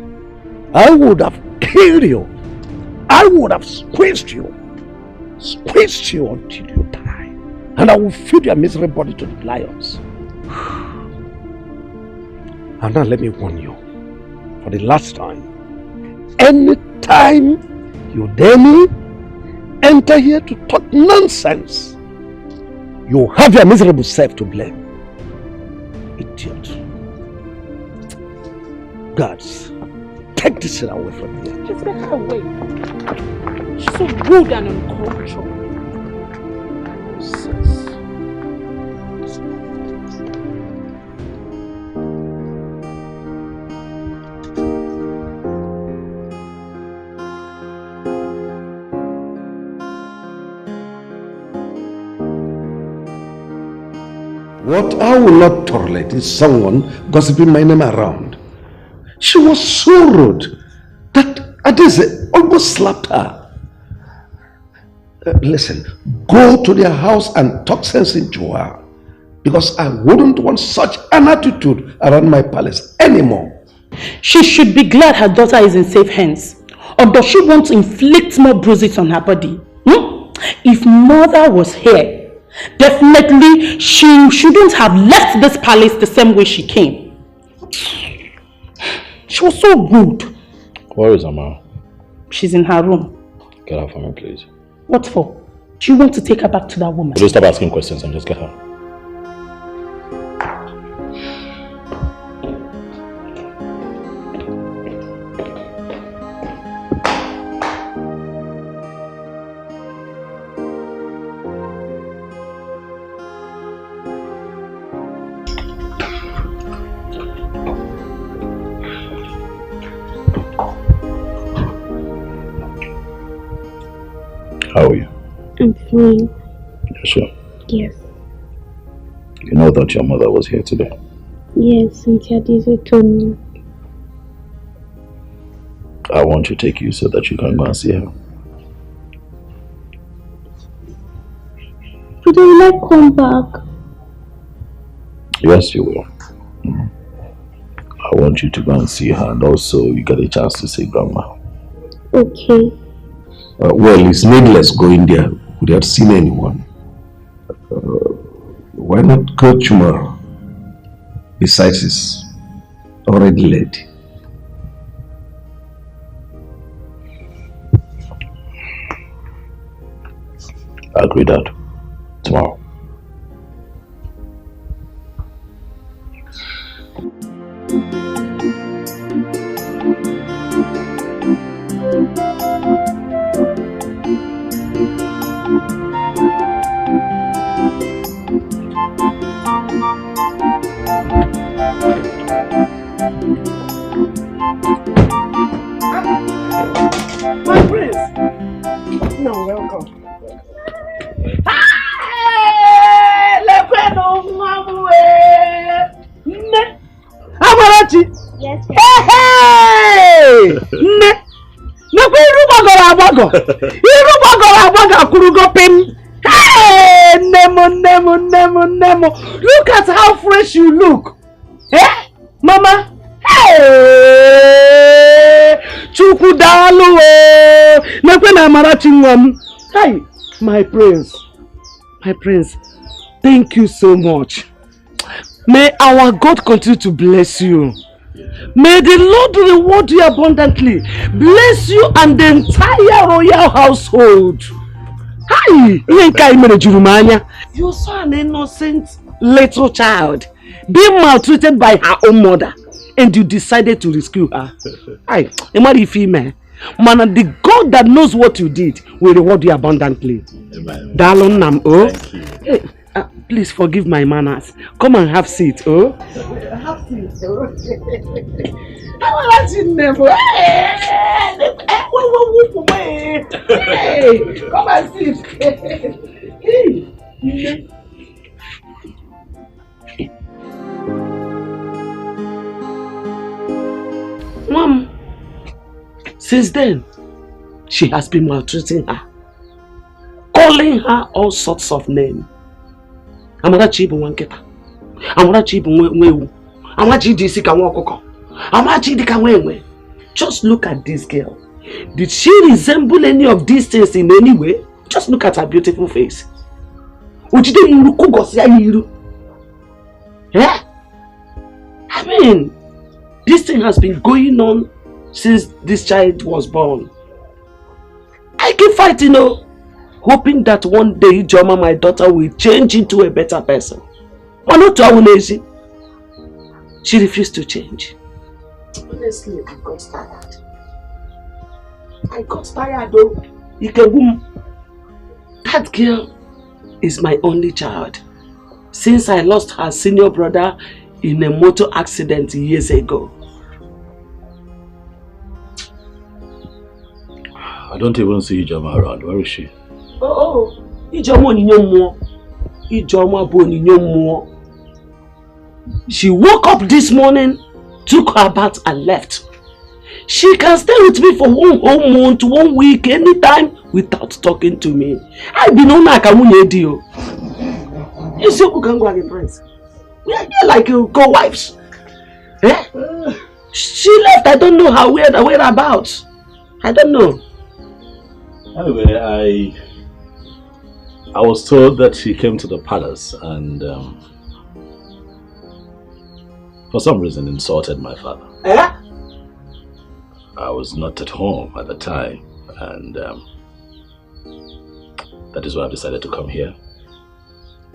I would have killed you. I would have squeezed you until you die. and I will feed your miserable body to the lions. And now let me warn you, for the last time, anytime you dare me, enter here to talk nonsense, you have your miserable self to blame. Idiot. Guards, take this thing away from here. Just get her away. She's so rude and uncultured. What I will not tolerate is someone gossiping my name around. She was so rude that Adeze almost slapped her. Listen, go to their house and talk sense into her, because I wouldn't want such an attitude around my palace anymore. She should be glad her daughter is in safe hands. Or does she want to inflict more bruises on her body? If mother was here, definitely she shouldn't have left this palace the same way she came. She was so rude. Where is Amara? She's in her room. Get her for me, please. What for? Do you want to take her back to that woman? Please stop asking questions and just get her. How are you? I'm fine. You're sure? Yes. You know that your mother was here today? Yes, Cynthia Dizzy told me. I want to take you so that you can go and see her. But will I come back? Yes, you will. I want you to go and see her, and also you get a chance to see Grandma. Okay. Well, it's needless going there without seeing anyone. Why not go tomorrow? Besides, it's already late. I agree, Dad. Tomorrow. My prince! No, welcome. Amarachi! Yes, sir. Hey! Nakwa iru gbagoro agbago! Iru gbagoro agbago akurugo pim! Hey! Nemo! Look at how fresh you look! Eh? Mama? Hey! Chukwu dalu o! Nakwa na Amarachi nwam! Hey! My prince! Thank you so much. May our God continue to bless you. May the Lord reward you abundantly. Bless you and the entire royal household. Hi! You're so an innocent little child, being maltreated by her own mother, and you decided to rescue her. Hi, man, the God that knows what you did will reward you abundantly. Darling Nam, oh. Hey, please forgive my manners. Come and have seat, oh. Have seat, oh. Hey, come and sit. Mom, since then, she has been maltreating her, calling her all sorts of names. Amarachi ibu wanketa. Amarachi ibu nwewu. Amarachi disi ka nwokoko. Amarachi dika nwenwe. Just look at this girl. Did she resemble any of these things in any way? Just look at her beautiful face. Eh? I mean, this thing has been going on since this child was born. I keep fighting, hoping that one day Joma, my daughter, will change into a better person. But not to lazy. She refused to change. Honestly, I got tired. I got tired though. That girl is my only child. Since I lost her senior brother in a motor accident years ago. I don't even see Ijoma around. Where is she? Ijoma Onyinyo Ijoma bu Onyinyo. She woke up this morning, took her bath and left. She can stay with me for one whole month, 1 week, anytime without talking to me. I be no like a deal. You see who can go against friends? We are here like co-wives. Eh? She left. I don't know how whereabouts. I don't know. Anyway, I was told that she came to the palace and for some reason insulted my father. Eh? I was not at home at the time, and that is why I've decided to come here,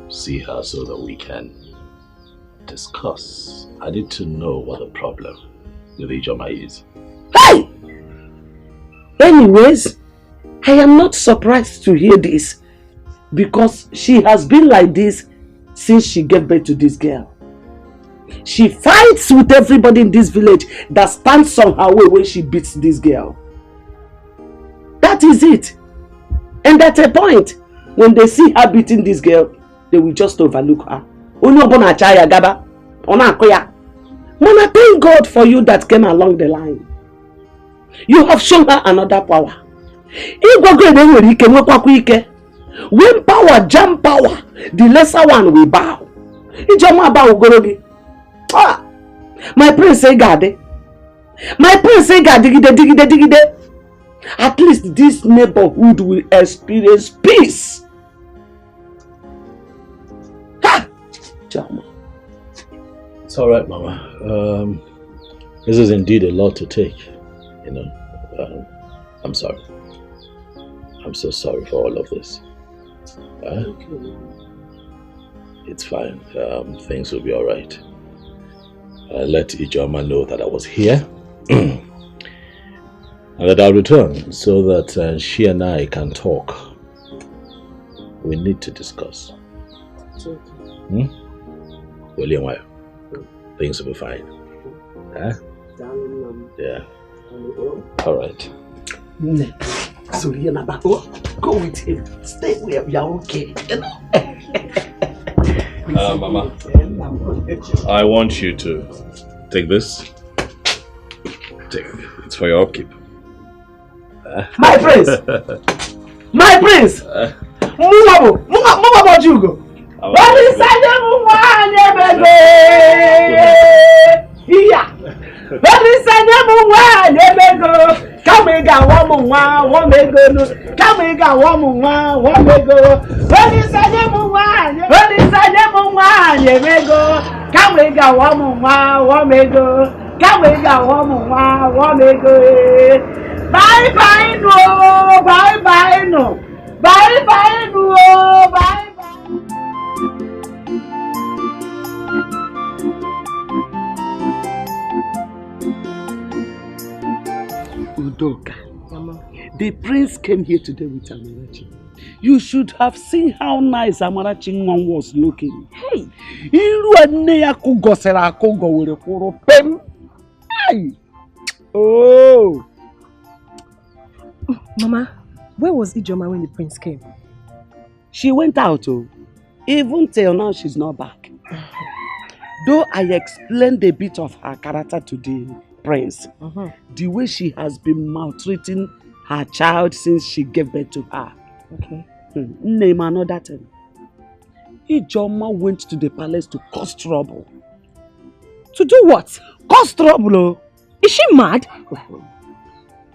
see her so that we can discuss. I need to know what the problem with Ijoma is. Hey! Anyways, I am not surprised to hear this because she has been like this since she gave birth to this girl. She fights with everybody in this village that stands on her way when she beats this girl. That is it. And at a point, when they see her beating this girl, they will just overlook her. Mona, thank God for you that came along the line. You have shown her another power. When power jam power, the lesser one will bow. My prince say God. My prince say God digide. At least this neighborhood will experience peace. Ha! Jama. It's alright, Mama. This is indeed a lot to take, you know. I'm sorry. I'm so sorry for all of this. It's fine. Things will be alright. Let Ijoma know that I was here and that I'll return so that she and I can talk. We need to discuss. William, why? Things will be fine. Huh? Yeah. Alright. So go with him. Stay where we are okay. Mama, I want you to take this. Take it. It's for your upkeep. My prince! My prince! Move Jugo! What is that? What is that? Come and go, one may go. Come and go, one may go. What is that? What is that? You may go. Come and go, one may go. Come and go, one may go. Bye bye no, bye bye no, bye bye no, bye bye. Udoka, Mama. The prince came here today with Amarachi. You should have seen how nice Amarachi was looking. Hey, oh. Mama, where was Ijoma when the prince came? She went out. Even till now, she's not back. Though I explained a bit of her character to the prince, the way she has been maltreating her child since she gave birth to her. Okay. Name another thing. Ijoma went to the palace to cause trouble. To do what? Cause trouble. Is she mad?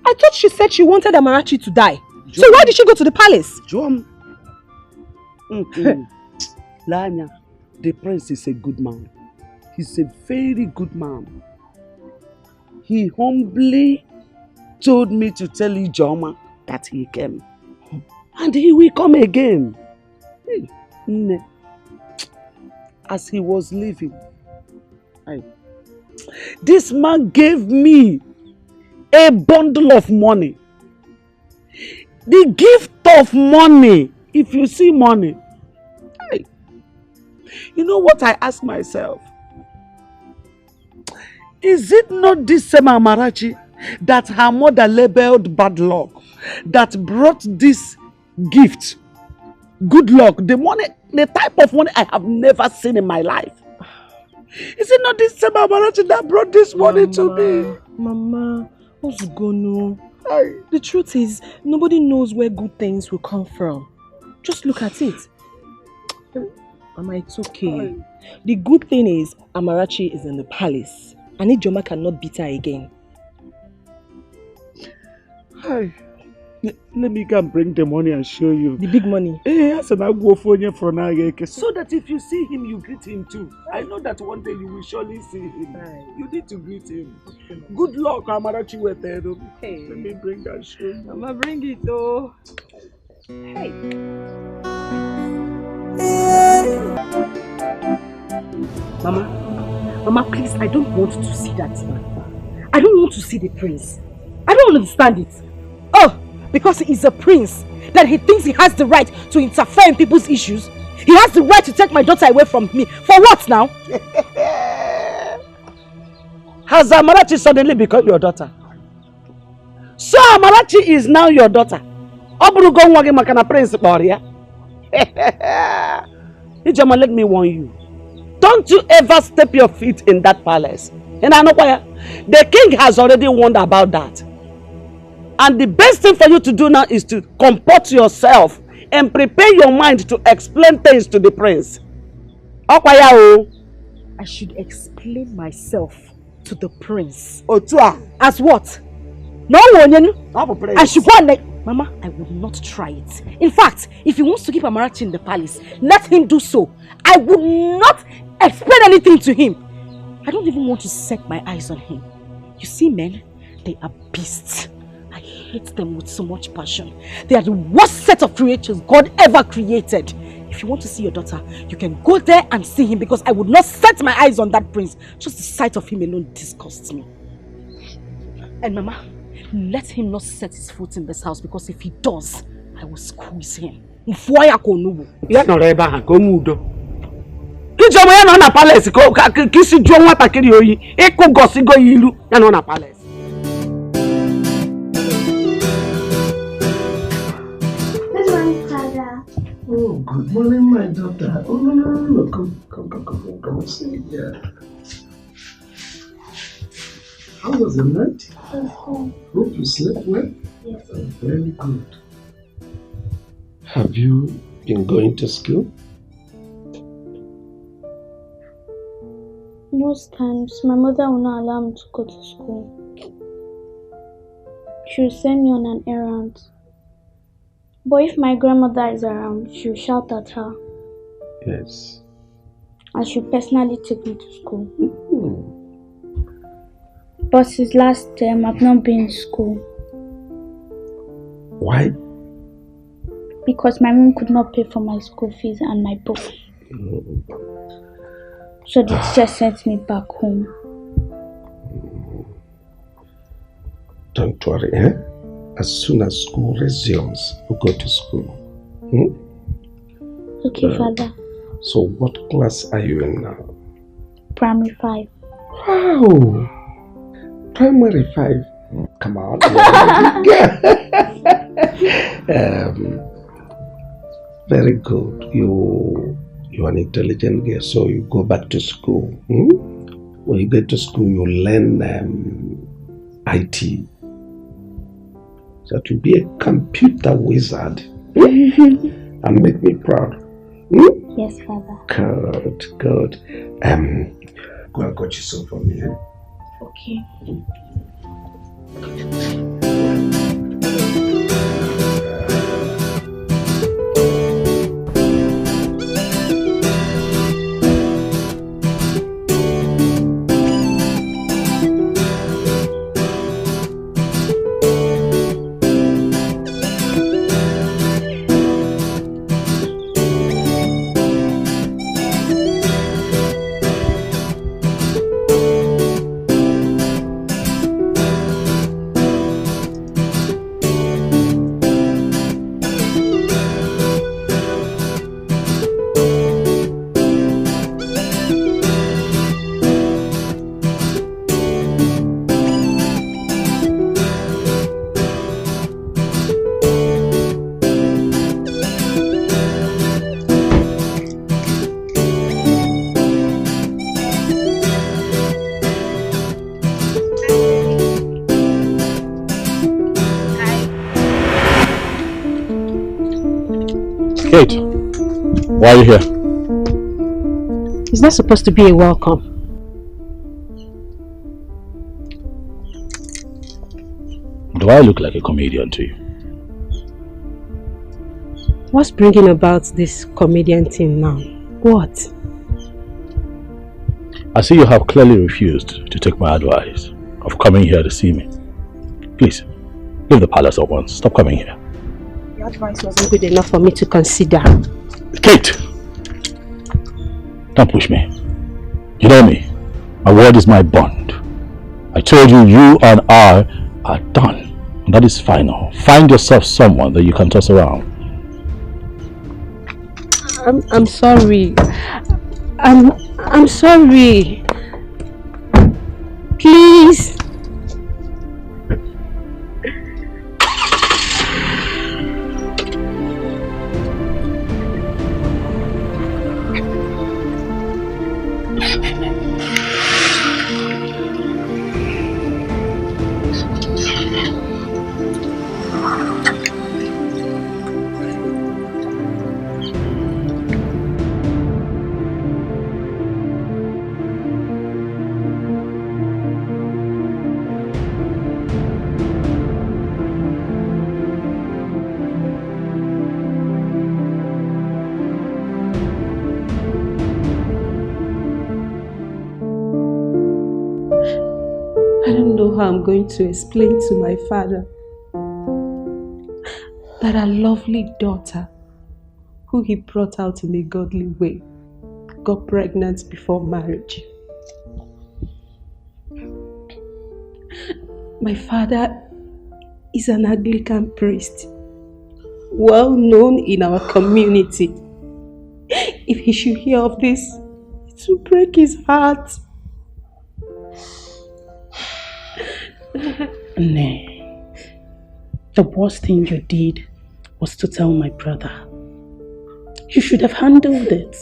I thought she said she wanted Amarachi to die. So why did she go to the palace? Lanya, the prince is a good man. He's a very good man. He humbly told me to tell Ijoma that he came. And he will come again. Hey, as he was leaving, this man gave me a bundle of money. The gift of money. If you see money, you know what I ask myself? Is it not this same Amarachi that her mother labeled bad luck that brought this gift? Good luck, the money, the type of money I have never seen in my life. Is it not this same Amarachi that brought this money to me? Mama, what's going on? The truth is, nobody knows where good things will come from. Just look at it. Mama, it's okay. The good thing is, Amarachi is in the palace. And Ijoma cannot beat her again. Let me go and bring the money and show you. The big money? Yes, and I'll go for you for now. So that if you see him, you greet him too. I know that one day you will surely see him. You need to greet him. Okay. Good luck, Amarachi. Hey. Let me bring that show you. Mama, bring it though. Hey. Mama, please, I don't want to see that man. I don't want to see the prince. I don't understand it. Oh, because he is a prince, that he thinks he has the right to interfere in people's issues. He has the right to take my daughter away from me. For what now? Has Amarachi suddenly become your daughter? So Amarachi is now your daughter. Prince Ijoma, let me warn you. Don't you ever step your feet in that palace. And I know why. The king has already warned about that. And the best thing for you to do now is to comport yourself and prepare your mind to explain things to the prince. I should explain myself to the prince. As what? No one. I should go and Mama, I will not try it. In fact, if he wants to keep Amarachi in the palace, let him do so. I will not explain anything to him. I don't even want to set my eyes on him. You see, men, they are beasts. I hate them with so much passion. They are the worst set of creatures God ever created. If you want to see your daughter, you can go there and see him, because I would not set my eyes on that prince. Just the sight of him alone disgusts me. And Mama, let him not set his foot in this house, because if he does, I will squeeze him. Ijoma ya no na palace ko kisi jo nwata kiri oyi iku gosi go ilu ya no na palace. Good morning, Father. Oh, good morning, my daughter. Oh, no. Come sit here. How was the night? Hope you slept well? Yes. Oh, very good. Have you been going to school? Most times, my mother will not allow me to go to school. She will send me on an errand. But if my grandmother is around, she will shout at her. Yes. And she will personally take me to school. But since last term, I've not been in school. Why? Because my mom could not pay for my school fees and my books. So the teacher sent me back home. Don't worry, eh? As soon as school resumes, we'll go to school. Okay, Father. So what class are you in now? Primary 5. Wow! Primary 5. Come on. Very good. You're an intelligent girl, so you go back to school. When you get to school, you learn IT. So to be a computer wizard and make me proud. Yes, Father. Good. Go and got you some for me. Okay. Why are you here? Is that supposed to be a welcome? Do I look like a comedian to you? What's bringing about this comedian thing now? What? I see you have clearly refused to take my advice of coming here to see me. Please, leave the palace at once. Stop coming here. Your advice wasn't good enough for me to consider. Kate! Don't push me. You know me. My word is my bond. I told you, you and I are done. And that is final. Find yourself someone that you can toss around. I'm sorry. I'm sorry. Please. How I'm going to explain to my father that our lovely daughter, who he brought out in a godly way, got pregnant before marriage. My father is an Anglican priest, well known in our community. If he should hear of this, it will break his heart. Nay, the worst thing you did was to tell my brother. You should have handled it.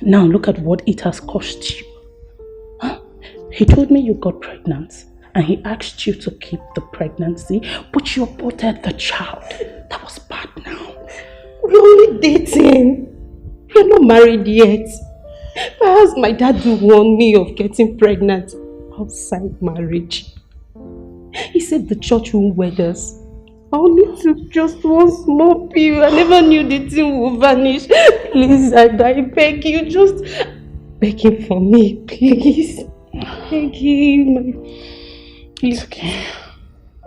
Now look at what it has cost you. Huh? He told me you got pregnant and he asked you to keep the pregnancy, but you aborted the child. That was bad now. We're only dating. We're not married yet. Perhaps my dad will warn me of getting pregnant outside marriage. He said the church won't wed us. I only took just one small pill. I never knew the thing would vanish. Please, I beg you, just beg him for me, please. Beg him. It's okay.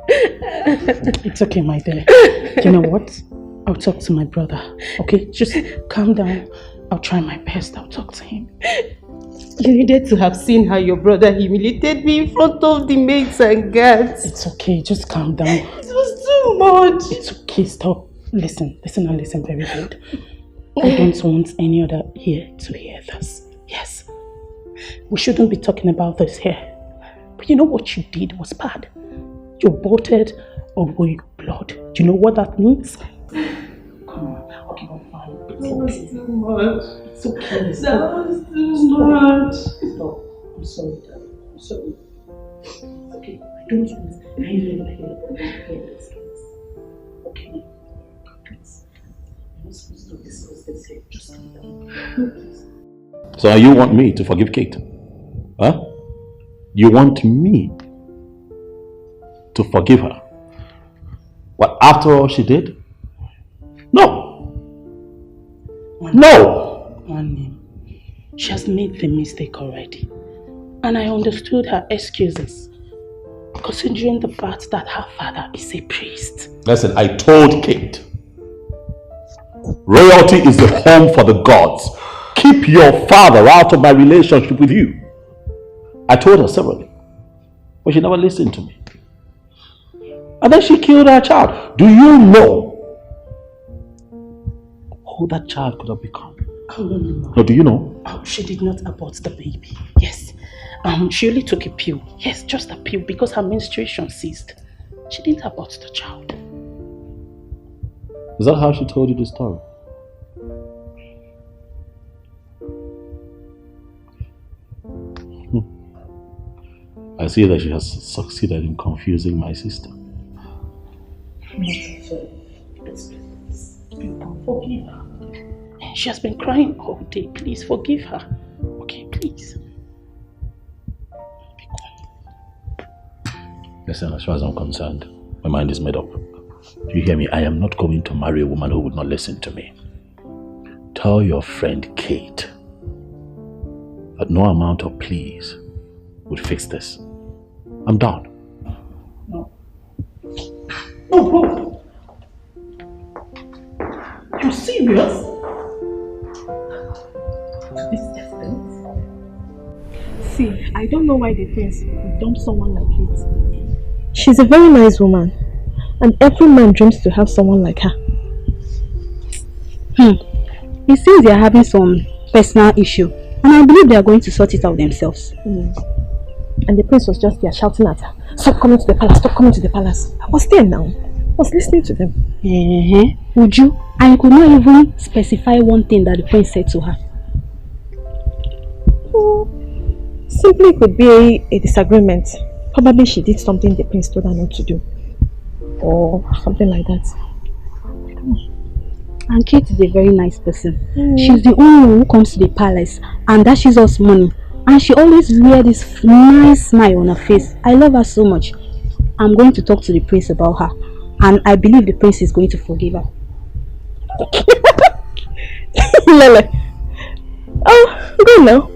It's okay, my dear. You know what? I'll talk to my brother. Okay, just calm down. I'll try my best. I'll talk to him. You needed to have seen how your brother humiliated me in front of the maids and guards. It's okay, just calm down. It was too much. It's okay, stop. Listen and listen very good. I don't want any other here to hear this. Yes, we shouldn't be talking about this here. But you know what you did was bad. You aborted a royal blood. Do you know what that means? Come on. Okay, I'm fine. That was too much. It's okay. That was too much. Stop. I'm sorry, Dad. I'm sorry. It's okay. I don't want any other here. Okay? Please. You're not supposed to discuss this here. Just calm down. So you want me to forgive Kate? Huh? You want me to forgive her? What, after all she did? No! No! One, she has made the mistake already. And I understood her excuses. Considering the fact that her father is a priest. Listen, I told Kate. Royalty is the home for the gods. Keep your father out of my relationship with you. I told her severally. But she never listened to me. And then she killed her child. Do you know who that child could have become? Oh, no. No, do you know? Oh, she did not abort the baby. Yes. She only took a pill. Yes, just a pill because her menstruation ceased. She didn't abort the child. Is that how she told you the story? I see that she has succeeded in confusing my sister. She has been crying all day. Please forgive her. Okay, please. Listen, as far as I'm concerned, my mind is made up. Do you hear me? I am not going to marry a woman who would not listen to me. Tell your friend Kate that no amount of pleas would fix this. I'm done. No. Oh. You're serious? See, I don't know why the prince would dump someone like Kate. She's a very nice woman, and every man dreams to have someone like her. It seems they are having some personal issue, and I believe they are going to sort it out themselves. And the prince was just there shouting at her, "Stop coming to the palace, stop coming to the palace." I was there now. I was listening to them. Would you? I could not even specify one thing that the prince said to her. Simply could be a disagreement. Probably she did something the prince told her not to do. Or something like that. I don't know. And Kate is a very nice person. She's the only one who comes to the palace and dashes us money. And she always wears this nice smile on her face. I love her so much. I'm going to talk to the prince about her. And I believe the prince is going to forgive her. Lele. Oh, go now.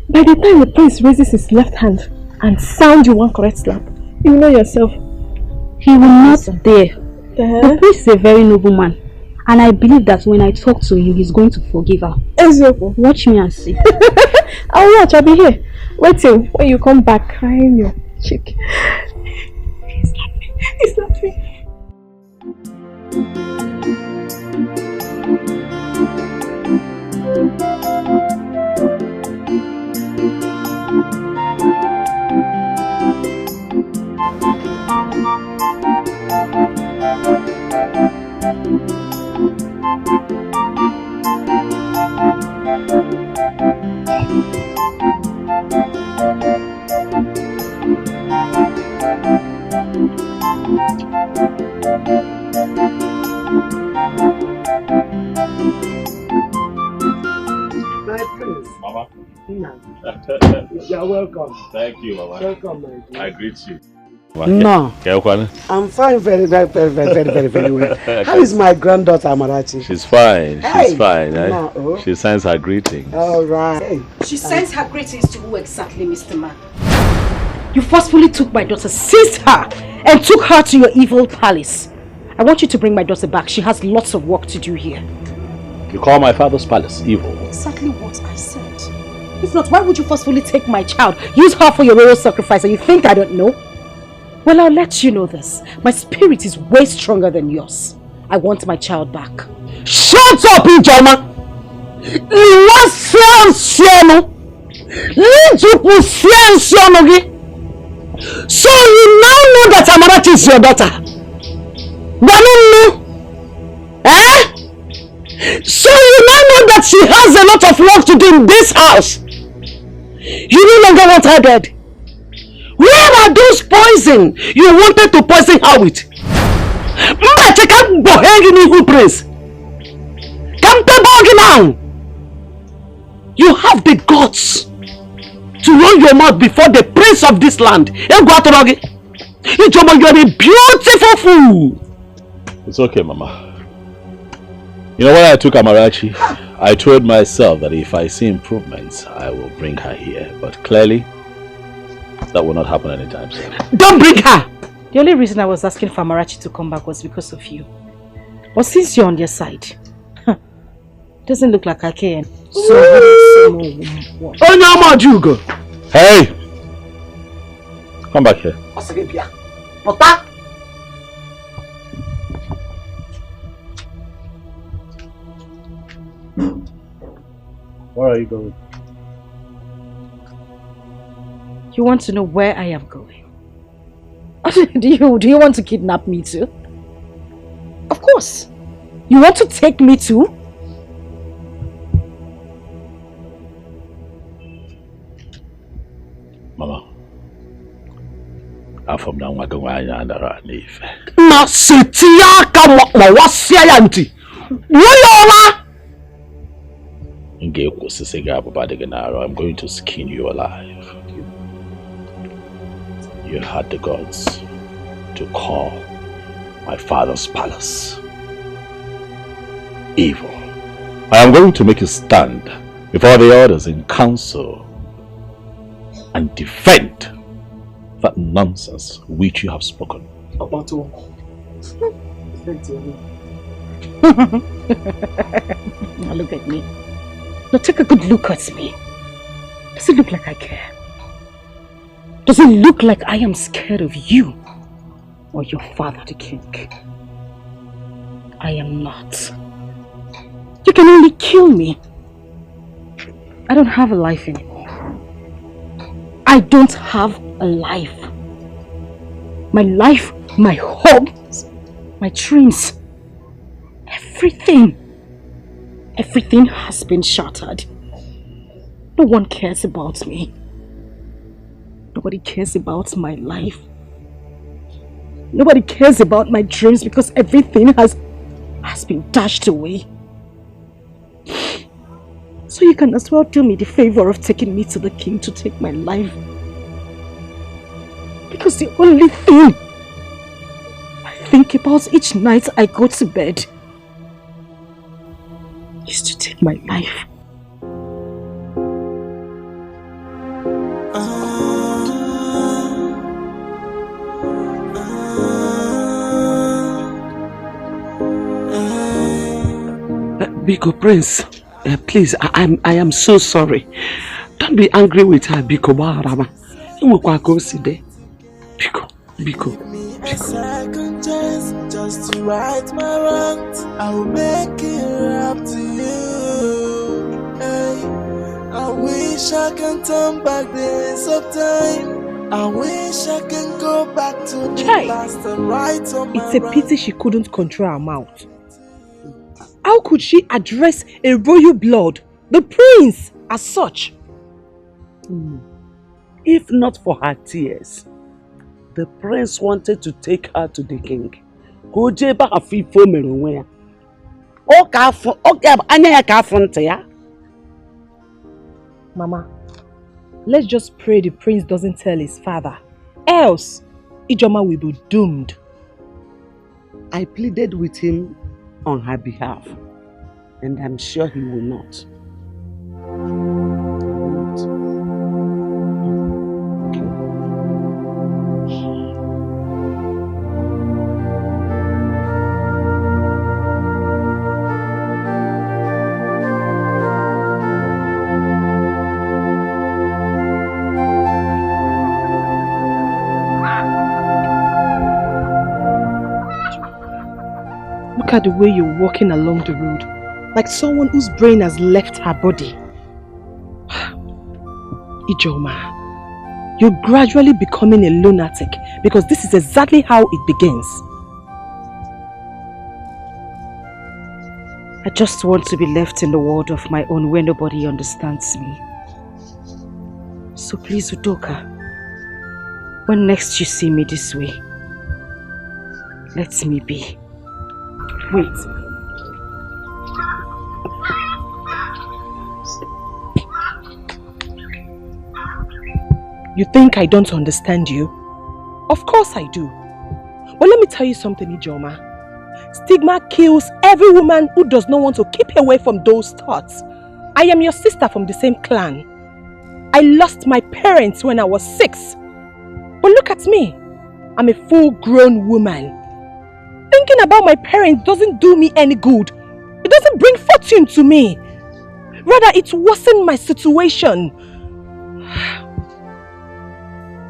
By the time the prince raises his left hand and sound you one correct slap, you know yourself. He will not dare. The prince is a very noble man. And I believe that when I talk to him, he's going to forgive her. Watch me and see. I'll watch, I'll be here. Wait till when you come back crying your cheek. He's laughing. He's laughing. Mama. You're welcome. Thank you, Mama. Welcome, my dear. I greet you. No. I'm fine, very well. How is my granddaughter Amarachi? She's fine. She's fine. No, oh. She sends her greetings. All right. She sends her greetings to who exactly, Mr. Man? You forcefully took my daughter, seized her, and took her to your evil palace. I want you to bring my daughter back. She has lots of work to do here. You call my father's palace evil? Exactly what I said. If not, why would you forcefully take my child? Use her for your royal sacrifice, and you think I don't know? Well, I'll let you know this. My spirit is way stronger than yours. I want my child back. Shut up, Ijoma! So you now know that Amarachi is your daughter? Eh? So you now know that she has a lot of work to do in this house? You no longer want her dead? Where are those poison you wanted to poison her with? You have the guts to run your mouth before the prince of this land. You are a beautiful fool. It's okay, Mama. You know, when I took Amarachi, I told myself that if I see improvements, I will bring her here. But clearly, that will not happen anytime soon. Don't bring her! The only reason I was asking for Amarachi to come back was because of you. But since you're on their side, doesn't look like I can. So hey! Come back here. Where are you going? You want to know where I am going? Do you want to kidnap me too? Of course. You want to take me too? Mama, I'm from Namwagawaya and Aranife. Na sitiaka mwasia yanti. Woyola! I'm going to skin you alive. You had the gods to call my father's palace evil. I am going to make you stand before the others in council and defend that nonsense which you have spoken. Now look at me. Now take a good look at me. Does it look like I care? Does it look like I am scared of you or your father, the king? I am not. You can only kill me. I don't have a life anymore. I don't have a life. My life, my hopes, my dreams, everything has been shattered. No one cares about me. Nobody cares about my life. Nobody cares about my dreams because everything has been dashed away. So you can as well do me the favor of taking me to the king to take my life. Because the only thing I think about each night I go to bed is to take my life. Biko Prince, please, I am so sorry. Don't be angry with her, Biko Baharama. Biko. A second chance just to right my wrongs. I will make it up to you. Hey, I wish I can turn back days of time. I wish I can go back to the past and right on my It's a pity she couldn't control her mouth. How could she address a royal blood, the prince, as such? If not for her tears, the prince wanted to take her to the king. Mama, let's just pray the prince doesn't tell his father. Else, Ijoma will be doomed. I pleaded with him on her behalf, and I'm sure he will not. Look at the way you're walking along the road, like someone whose brain has left her body. Ijoma, you're gradually becoming a lunatic because this is exactly how it begins. I just want to be left in the world of my own where nobody understands me. So please, Udoka, when next you see me this way, let me be. Wait. You think I don't understand you? Of course I do. But let me tell you something, Ijoma. Stigma kills every woman who does not want to keep away from those thoughts. I am your sister from the same clan. I lost my parents when I was 6. But look at me. I'm a full-grown woman. Thinking about my parents doesn't do me any good. It doesn't bring fortune to me. Rather, it worsens my situation.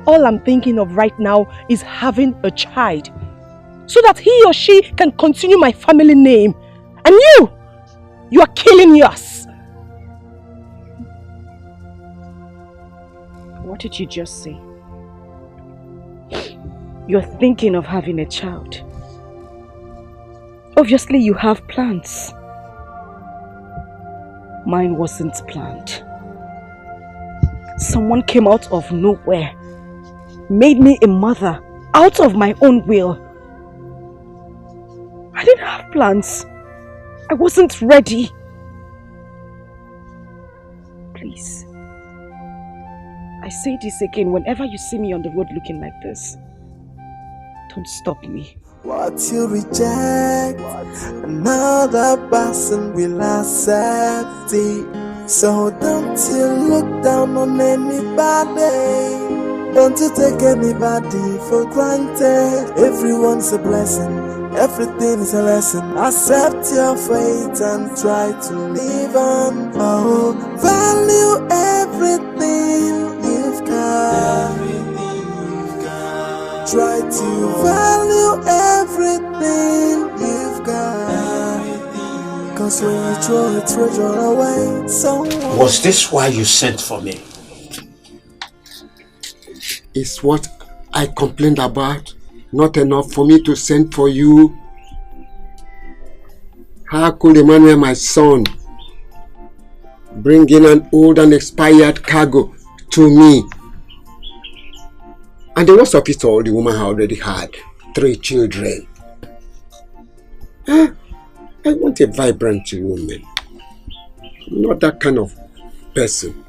All I'm thinking of right now is having a child, so that he or she can continue my family name. And you are killing yours. What did you just say? You're thinking of having a child. Obviously, you have plans. Mine wasn't planned. Someone came out of nowhere, made me a mother out of my own will. I didn't have plans. I wasn't ready. Please. I say this again, whenever you see me on the road looking like this, don't stop me. What you reject, another person will accept it. So don't you look down on anybody. Don't you take anybody for granted. Everyone's a blessing, everything is a lesson. Accept your fate and try to live on. Oh, value everything you've got. Try to value everything you've got. Cause when you throw a treasure away, someone... Was this why you sent for me? Is what I complained about not enough for me to send for you? How could Emmanuel, my son, bring in an old and expired cargo to me? And the worst of it all, the woman already had 3 children. I want a vibrant woman, not that kind of person.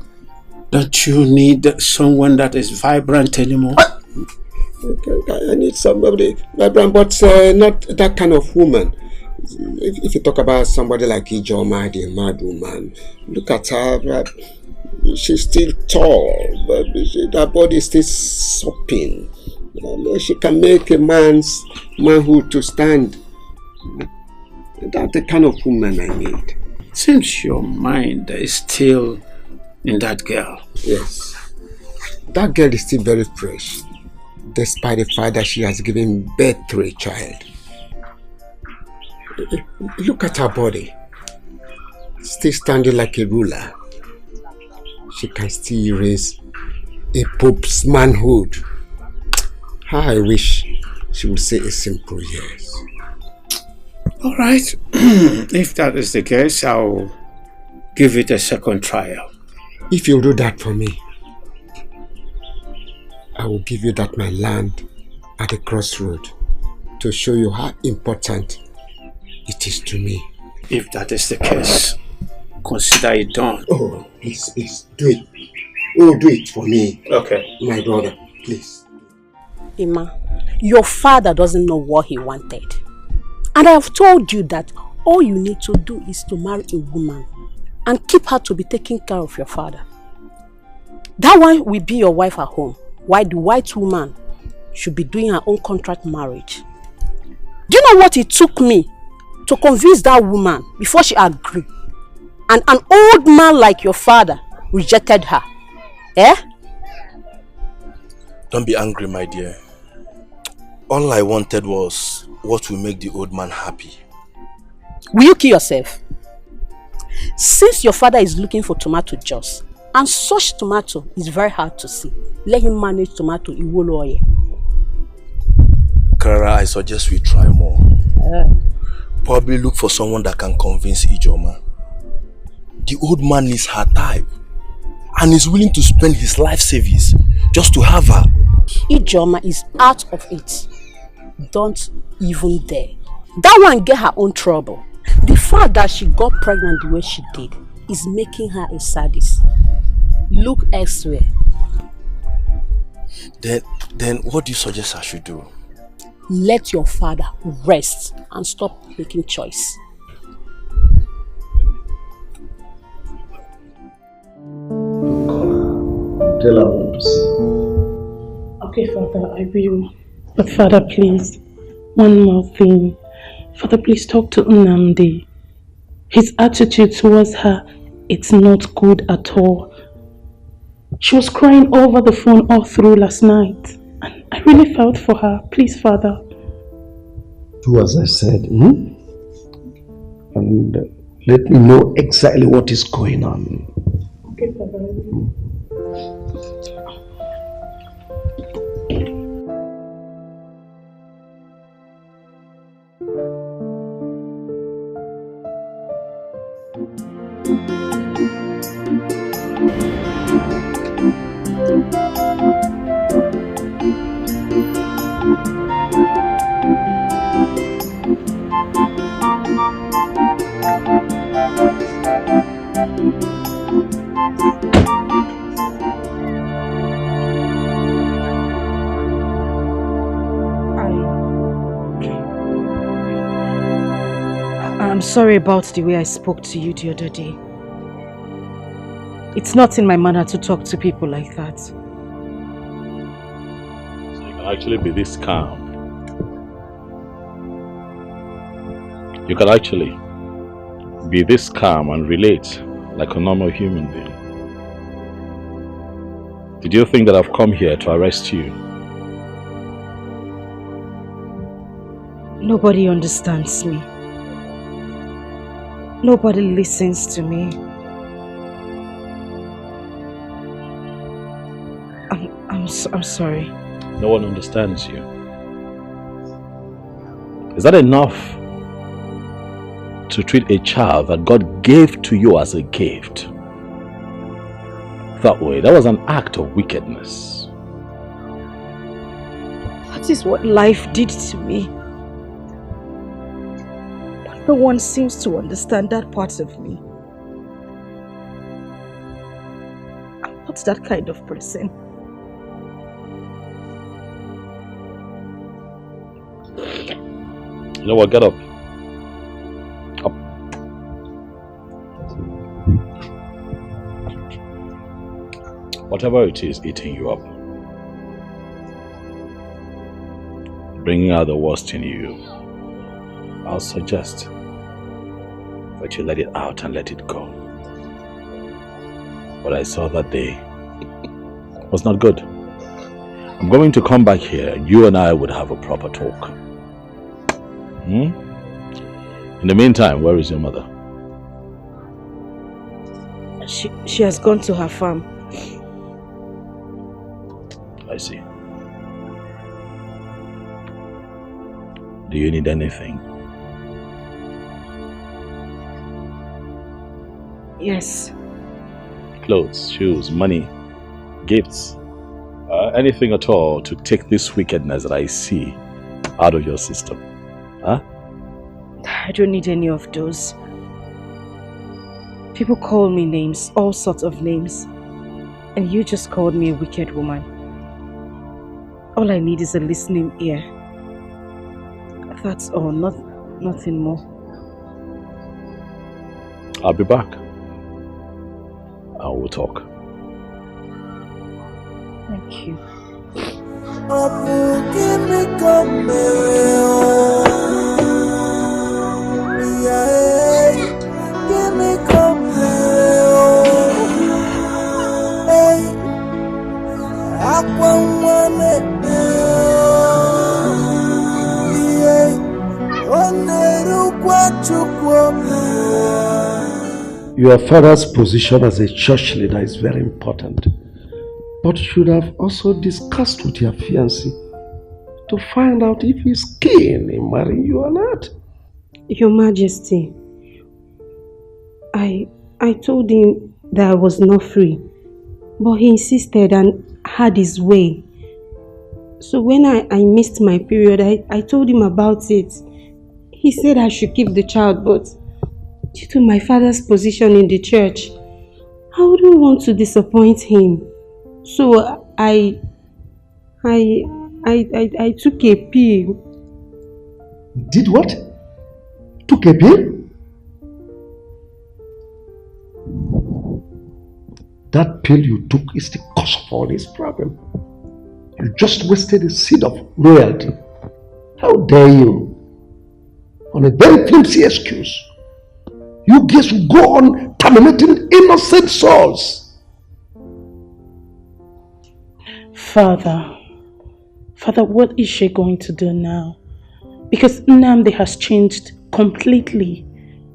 Don't you need someone that is vibrant anymore? I need somebody vibrant, but not that kind of woman. If you talk about somebody like Ijoma, the mad woman, look at her. She's still tall, but her body is still sopping. She can make a man's manhood to stand. That's the kind of woman I need. Seems your mind is still in that girl. Yes. That girl is still very fresh, despite the fact that she has given birth to a child. Look at her body. Still standing like a ruler. She can still raise a pope's manhood. How I wish she would say a simple yes. Alright, if that is the case, I'll give it a second trial. If you do that for me, I will give you that my land at the crossroad to show you how important it is to me. If that is the case, consider it done. Oh, please, do it. Oh, do it for me. Okay. My brother, please. Ima, your father doesn't know what he wanted. And I have told you that all you need to do is to marry a woman and keep her to be taking care of your father. That one will be your wife at home, while the white woman should be doing her own contract marriage. Do you know what it took me to convince that woman before she agreed? And an old man like your father rejected her. Eh? Don't be angry, my dear. All I wanted was what will make the old man happy. Will you kill yourself? Since your father is looking for tomato juice, and such tomato is very hard to see, let him manage tomato iwolo. Clara, I suggest we try more. Probably look for someone that can convince Ijoma. The old man is her type and is willing to spend his life savings just to have her. Ijoma is out of it. Don't even dare. That one get her own trouble. The fact that she got pregnant the way she did is making her a sadist. Look elsewhere. Then what do you suggest I should do? Let your father rest and stop making choice. Tell her what to say. Okay, Father, I will. But Father, please, one more thing. Father, please talk to Nnamdi. His attitude towards her, it's not good at all. She was crying over the phone all through last night. And I really felt for her. Please, Father. Do as I said, and let me know exactly what is going on. Okay, Father. I'm sorry about the way I spoke to you the other day. It's not in my manner to talk to people like that. So you can actually be this calm. You can actually be this calm and relate like a normal human being. Did you think that I've come here to arrest you? Nobody understands me. Nobody listens to me. I'm sorry. No one understands you. Is that enough to treat a child that God gave to you as a gift that way? That was an act of wickedness. That is what life did to me. But no one seems to understand that part of me. I'm not that kind of person. You know what? Get up. Up. Whatever it is eating you up, bringing out the worst in you, I'll suggest that you let it out and let it go. What I saw that day was not good. I'm going to come back here and you and I would have a proper talk. In the meantime, where is your mother? She has gone to her farm. I see. Do you need anything? Yes. Clothes, shoes, money, gifts, anything at all to take this wickedness that I see out of your system. Huh? I don't need any of those. People call me names, all sorts of names. And you just called me a wicked woman. All I need is a listening ear. That's all, nothing more. I'll be back. I will talk. Thank you. Your father's position as a church leader is very important. But you should have also discussed with your fiancé to find out if he's keen in marrying you or not. Your Majesty, I told him that I was not free, but he insisted and had his way. So when I missed my period, I told him about it. He said I should keep the child, but due to my father's position in the church, I wouldn't want to disappoint him. So I took a pill. Did what? Took a pill? That pill you took is the cause of all this problem. You just wasted a seed of royalty. How dare you? On a very flimsy excuse, you guys will go on terminating innocent souls. Father, what is she going to do now? Because Nnamdi has changed completely.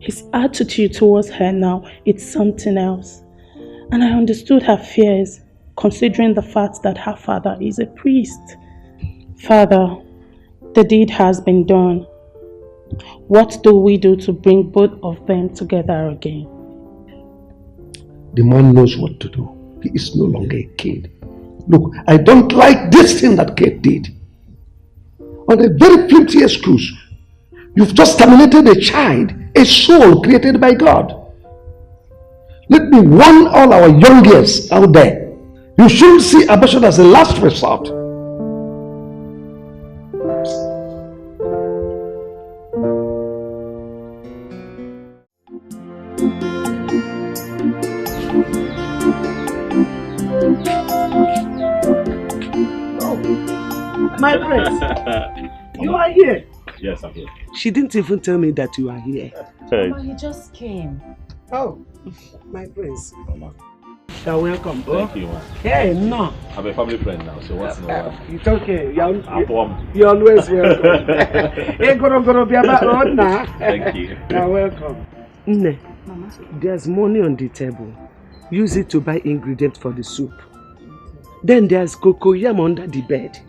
His attitude towards her now, it's something else. And I understood her fears, considering the fact that her father is a priest. Father, the deed has been done. What do we do to bring both of them together again? The man knows what to do. He is no longer a kid. Look, I don't like this thing that Kate did. On a very flimsy excuse, you've just terminated a child, a soul created by God. Let me warn all our young girls out there. You shouldn't see abortion as a last resort. My friends, you are here. Yes, I'm here. She didn't even tell me that you are here. Mama, he just came. Oh, my friends. Mama. You're welcome. Thank you, man. Hey, no. I'm a family friend now, so once in a while. It's okay. You're always welcome. Hey, go be about road now. Thank you. You're welcome. Nne, there's money on the table. Use it to buy ingredients for the soup. Then there's cocoyam under the bed.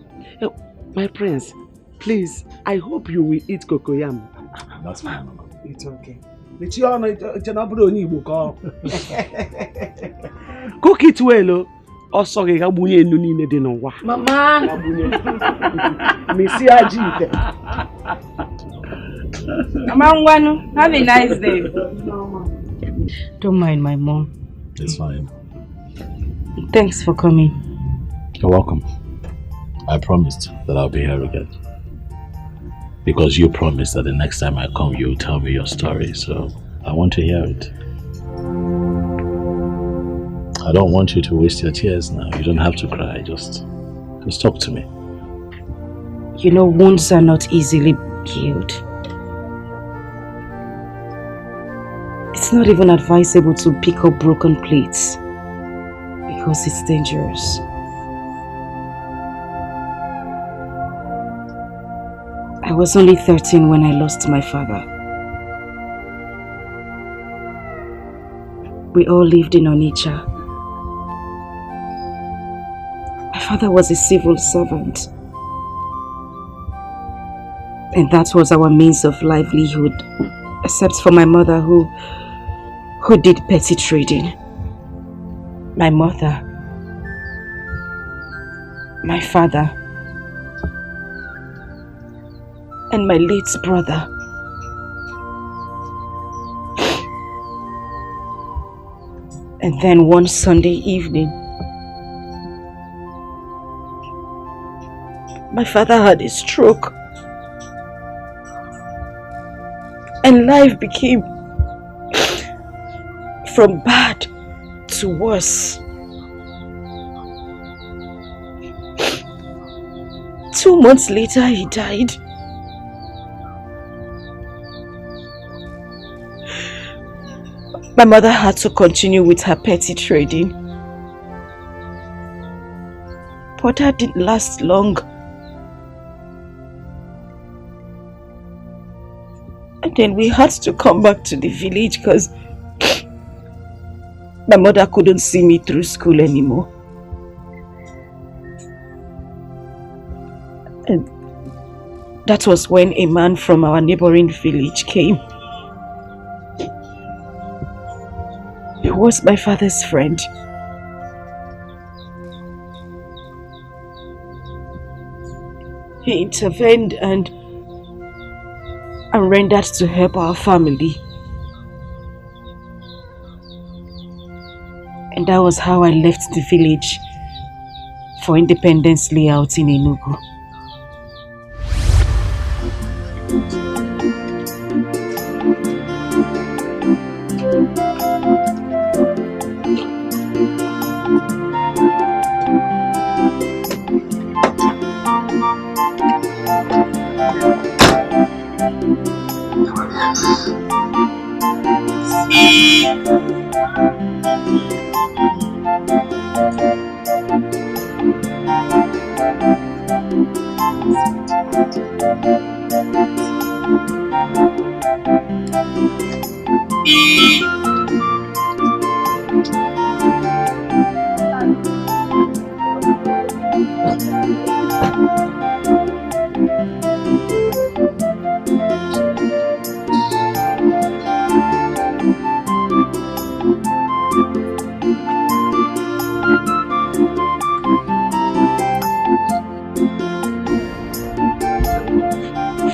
My friends, please, I hope you will eat cocoyam. That's fine, Mama. It's okay. Cook it well, oh. Sorry, Rabunye no need de no wa. Mama. Missy Ajite. Mama Wanu, have a nice day. Don't mind my mom. It's fine. Thanks for coming. You're welcome. I promised that I'll be here again. Because you promised that the next time I come, you'll tell me your story, so I want to hear it. I don't want you to waste your tears now. You don't have to cry, just talk to me. You know, wounds are not easily healed. It's not even advisable to pick up broken plates because it's dangerous. I was only 13 when I lost my father. We all lived in Onitsha. My father was a civil servant. And that was our means of livelihood, except for my mother who did petty trading. My mother, my father, and my late brother. And then one Sunday evening, my father had a stroke. And life became from bad to worse. 2 months later, he died. My mother had to continue with her petty trading. But that didn't last long. And then we had to come back to the village because my mother couldn't see me through school anymore. And that was when a man from our neighboring village came. He was my father's friend. He intervened and rendered to help our family. And that was how I left the village for Independence Layout in Enugu.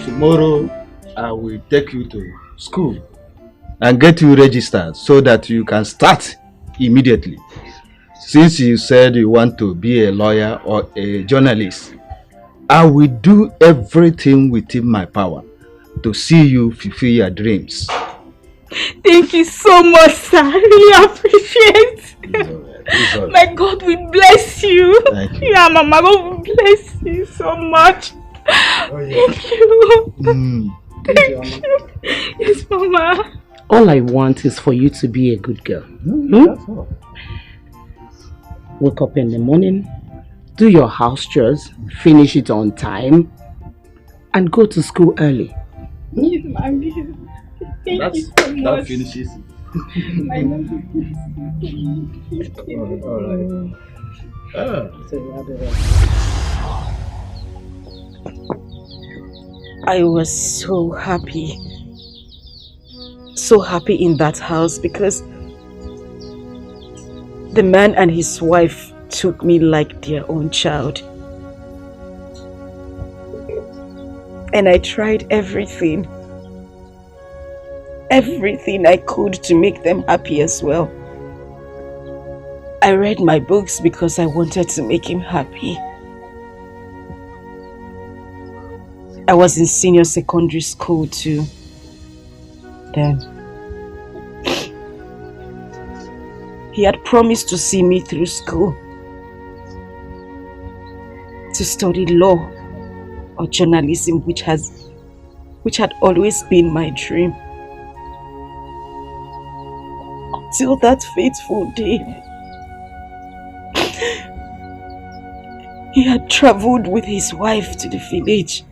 Tomorrow, I will take you to school and get you registered so that you can start immediately. Since you said you want to be a lawyer or a journalist, I will do everything within my power to see you fulfill your dreams. Thank you so much, sir. I really appreciate it. It's all right. My God will bless you. Thank you. Yeah, Mama, God will bless you so much. Oh, yeah. Thank you. Thank you. Yes, Mama. All I want is for you to be a good girl. That's all. Wake up in the morning, do your house chores, finish it on time, and go to school early. Yes, Mommy. Thank you so much. That finishes it. I love you. All right. I was so happy in that house because the man and his wife took me like their own child. And I tried everything I could to make them happy as well. I read my books because I wanted to make him happy. I was in senior secondary school too. Then he had promised to see me through school, to study law or journalism, which had always been my dream. Till that fateful day, he had traveled with his wife to the village.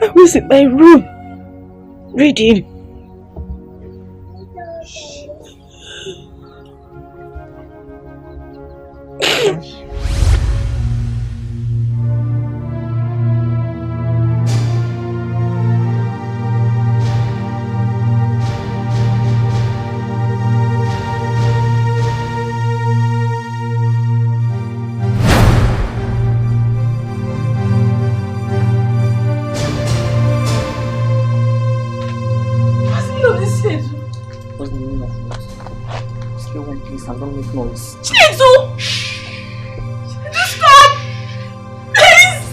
I was in my room reading. And don't make noise. Chintu! Chintu, stop! Please!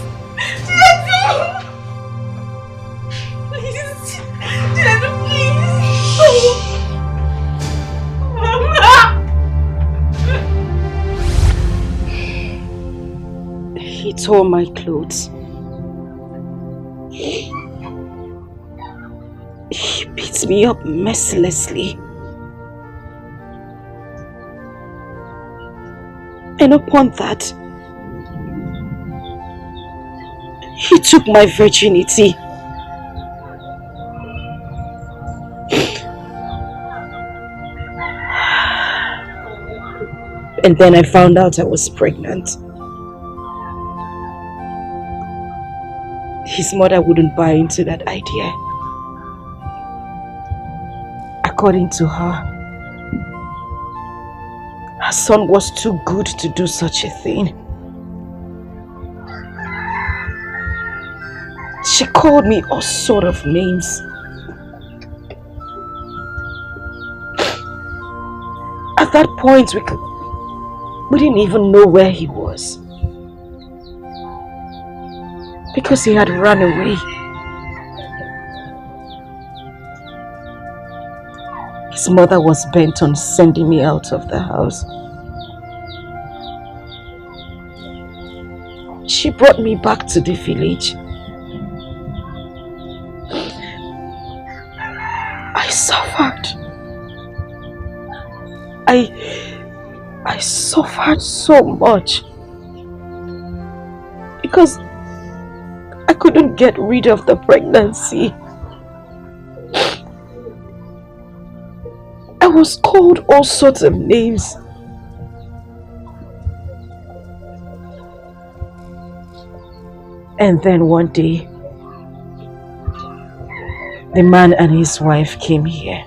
Chintu! Please! Chintu, please! Mama! He tore my clothes. He beat me up mercilessly. And upon that, he took my virginity. And then I found out I was pregnant. His mother wouldn't buy into that idea. According to her, her son was too good to do such a thing. She called me all sort of names. At that point, we didn't even know where he was, because he had run away. His mother was bent on sending me out of the house. She brought me back to the village. I suffered. I suffered so much because I couldn't get rid of the pregnancy. I was called all sorts of names. And then one day, the man and his wife came here.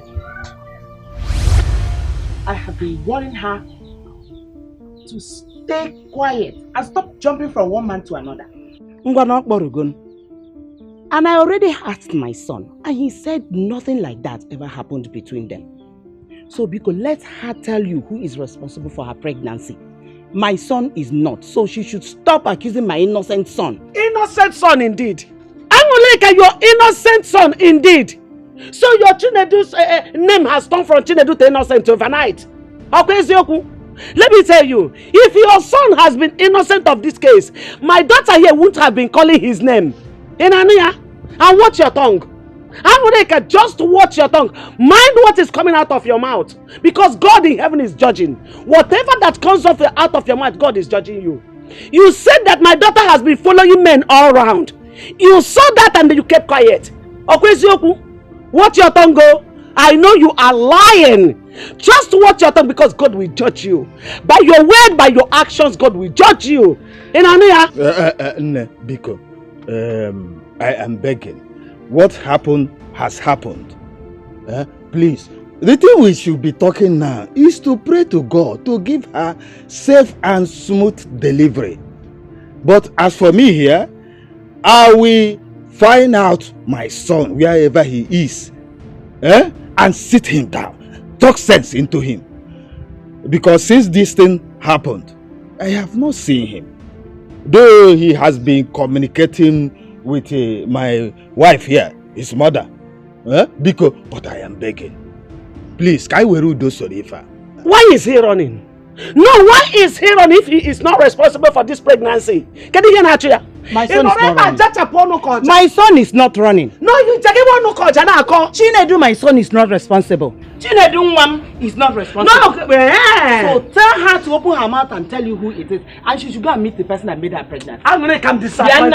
I have been warning her to stay quiet and stop jumping from one man to another. And I already asked my son, and he said nothing like that ever happened between them. So Biko, let her tell you who is responsible for her pregnancy. My son is not, so she should stop accusing my innocent son. Innocent son indeed. Angoleka, your innocent son indeed. So your Chinedu's name has turned from Chinedu to innocent overnight. Let me tell you, if your son has been innocent of this case, my daughter here wouldn't have been calling his name. Inania, and watch your tongue. Amuneka, just watch your tongue. Mind what is coming out of your mouth. Because God in heaven is judging. Whatever that comes out of your mouth, God is judging you. You said that my daughter has been following men all around. You saw that and you kept quiet. Watch your tongue go. I know you are lying. Just watch your tongue because God will judge you. By your word, by your actions, God will judge you. Biko, I am begging. What happened has happened. Please, the thing we should be talking now is to pray to God to give her safe and smooth delivery. But as for me here, I will find out my son wherever he is, and sit him down, talk sense into him. Because since this thing happened, I have not seen him. Though he has been communicating with my wife here, his mother. But I am begging. Please, why is he running? No, why is he running if he is not responsible for this pregnancy? My son is not running. My son is not running. No, you Chinedu, my son is not responsible. Chinedu mom is not responsible. No, so tell her to open her mouth and tell you who it is, and she should go and meet the person that made her pregnant. I'm gonna come disappointed.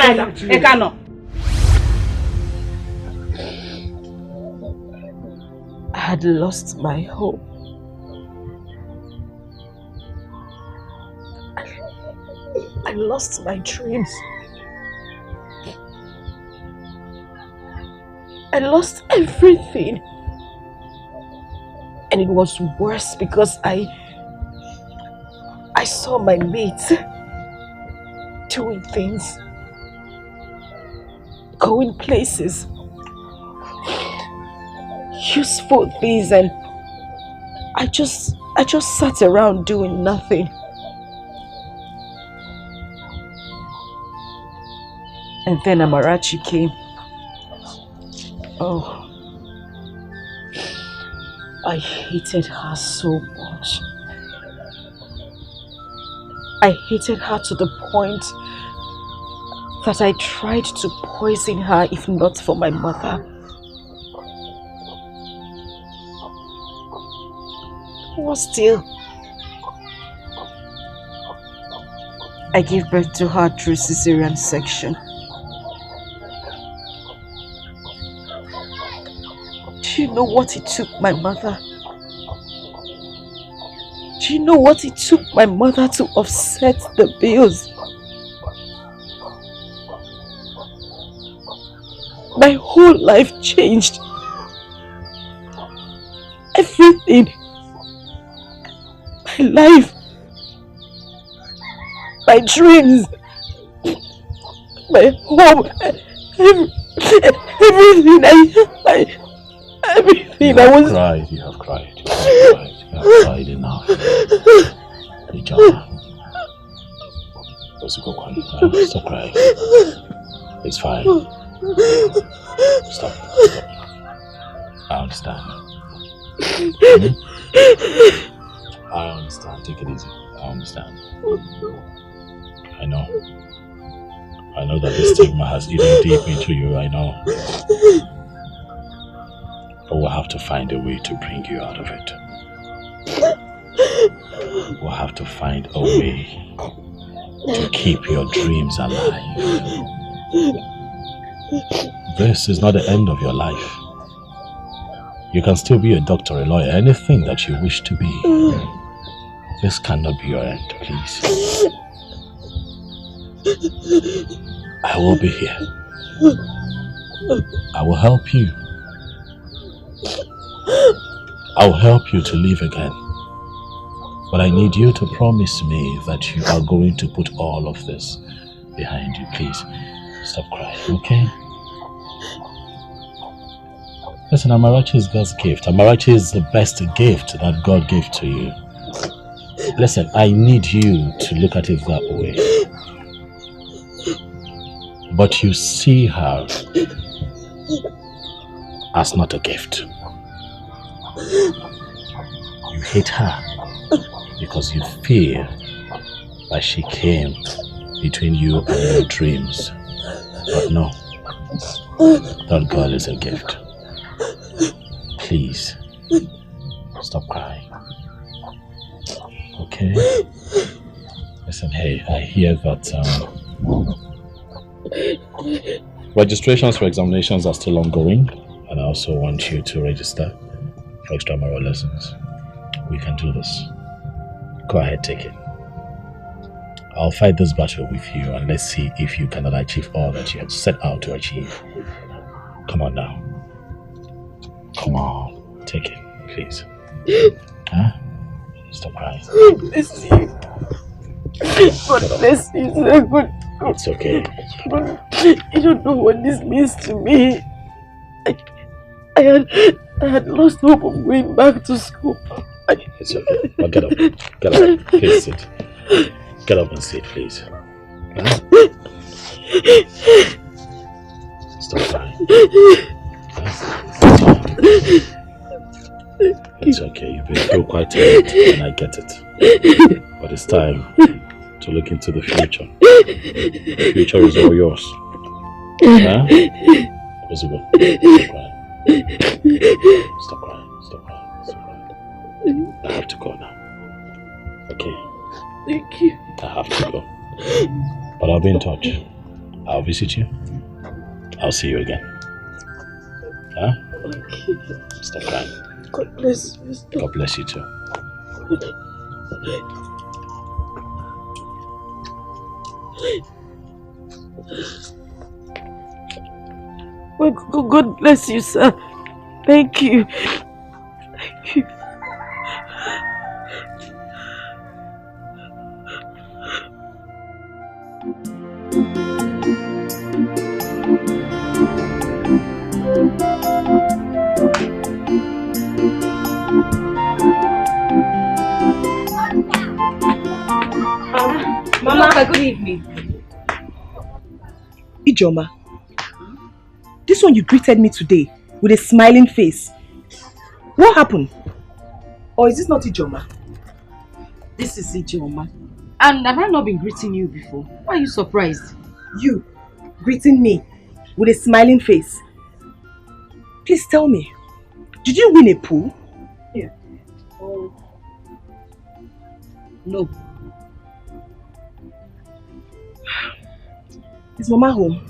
I had lost my hope. I lost my dreams. I lost everything. And it was worse because I saw my mates doing things, going places, useful things, and I just sat around doing nothing. And then Amarachi came. Oh, I hated her so much. I hated her to the point that I tried to poison her if not for my mother. But still, I gave birth to her through cesarean section. Do you know what it took my mother? Do you know what it took my mother to offset the bills? My whole life changed. Everything. My life. My dreams. My home. Everything everything I was... You have cried. You have cried enough. Stop crying. It's fine. Stop. I understand. I understand. Take it easy. I understand. I know that this stigma has eaten deep into you. I know. But we'll have to find a way to bring you out of it. We'll have to find a way to keep your dreams alive. This is not the end of your life. You can still be a doctor, a lawyer, anything that you wish to be. This cannot be your end, please. I will be here. I will help you. I will help you to live again. But I need you to promise me that you are going to put all of this behind you. Please, stop crying, okay? Listen, Amarachi is God's gift. Amarachi is the best gift that God gave to you. Listen, I need you to look at it that way. But you see her as not a gift. You hate her because you fear that she came between you and your dreams. But no, that girl is a gift. Please, stop crying. Okay? Listen, hey, I hear that registrations for examinations are still ongoing, and I also want you to register for extramural lessons. We can do this. Go ahead, take it. I'll fight this battle with you, and let's see if you cannot achieve all that you have set out to achieve. Come on now. Come on, take it, please. Huh? Stop crying. Bless you. God bless you, sir. God. It's okay. You don't know what this means to me. I had lost hope of going back to school. It's okay. Well, get up. Get up. Please sit. Get up and sit, please. Huh? Stop crying. It's okay. You've been through quite a lot, and I get it. But it's time to look into the future. The future is all yours. Huh? Possible. Stop crying. Stop crying. Stop crying. I have to go now. Okay. Thank you. I have to go. But I'll be in touch. I'll visit you. I'll see you again. Huh? Thank you. Stop crying. God bless you. God bless you too. God bless you, sir. Thank you. Thank you. Mama, good evening. Ijoma, this one you greeted me today with a smiling face. What happened? Or is this not Ijoma? This is Ijoma. And have I not been greeting you before? Why are you surprised? You greeting me with a smiling face. Please tell me, did you win a pool? Yeah. Oh. No. Is Mama home?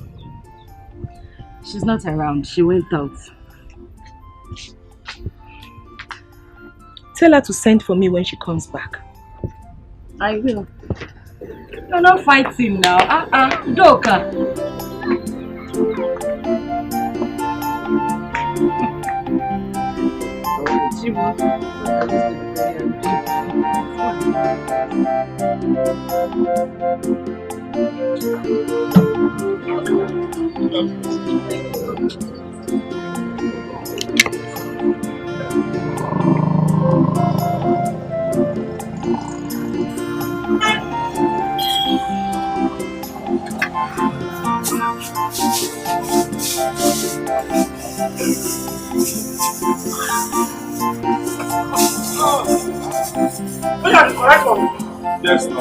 She's not around. She went out. Tell her to send for me when she comes back. I will. You're not fighting now. Doka. Yes, ma'am.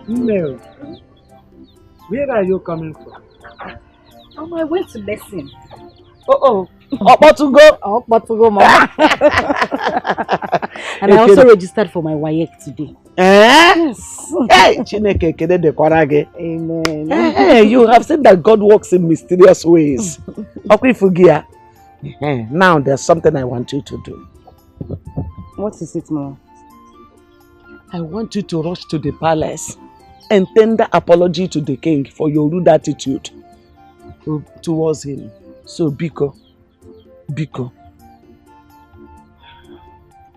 Mel, where are you coming from? I went to lesson. Oh, Mama. And I also registered for my WAEC today. Yes. Hey, Chineke kede de kwarage. Amen. Hey, you have seen that God works in mysterious ways. Okwifugia. Now there's something I want you to do. What is it, Mama? I want you to rush to the palace and tender apology to the king for your rude attitude towards him. So, Biko.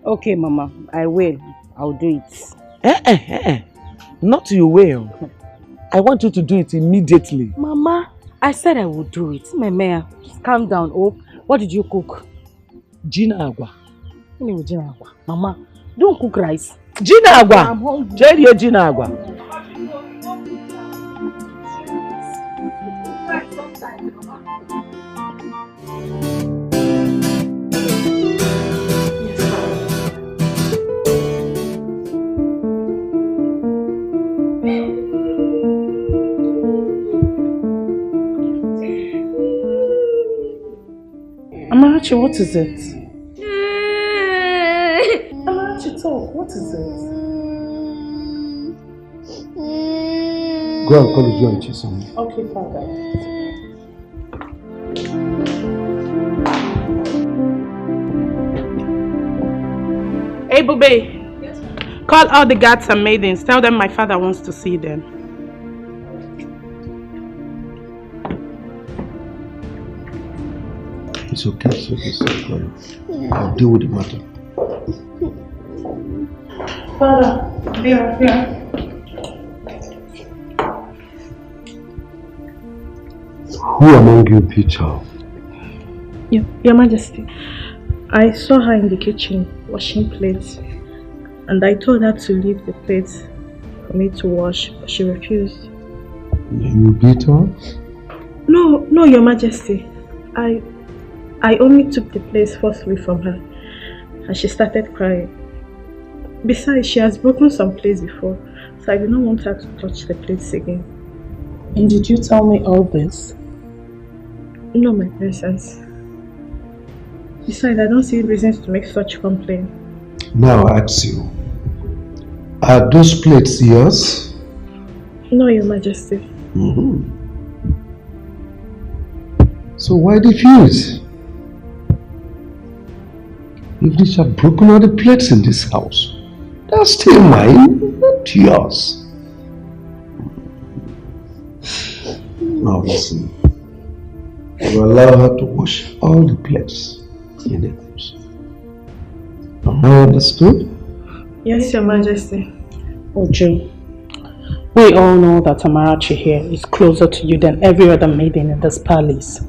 Okay, Mama, I will. I'll do it. Not you will. I want you to do it immediately. Mama, I said I would do it. Mama, just calm down. Oh, what did you cook? Gina agwa. Gina agwa. Mama, don't cook rice. Gina agwa. I'm hungry. Jerry Gina agwa. Amarachi, what is it? Amarachi, talk. What is it? Go and call you and Chisom. Okay, Father. Hey, Bube. Yes, call all the guards and maidens. Tell them my father wants to see them. It's okay, so it's okay. I'll deal with the matter. Father, here. Who among you beat Child? Your Majesty, I saw her in the kitchen washing plates, and I told her to leave the plates for me to wash, but she refused. You beat her? No, Your Majesty. I only took the plates forcefully from her, and she started crying. Besides, she has broken some plates before, so I did not want her to touch the plates again. And did you tell me all this? No, my princess. Besides, I don't see reasons to make such complaint. Now I ask you, are those plates yours? No, Your Majesty. So why refuse? If these are broken all the plates in this house, they're still mine, not yours. Now listen, you allow her to wash all the plates in the house. Am I understood? Yes, Your Majesty. Oju, we all know that Amarachi here is closer to you than every other maiden in this palace.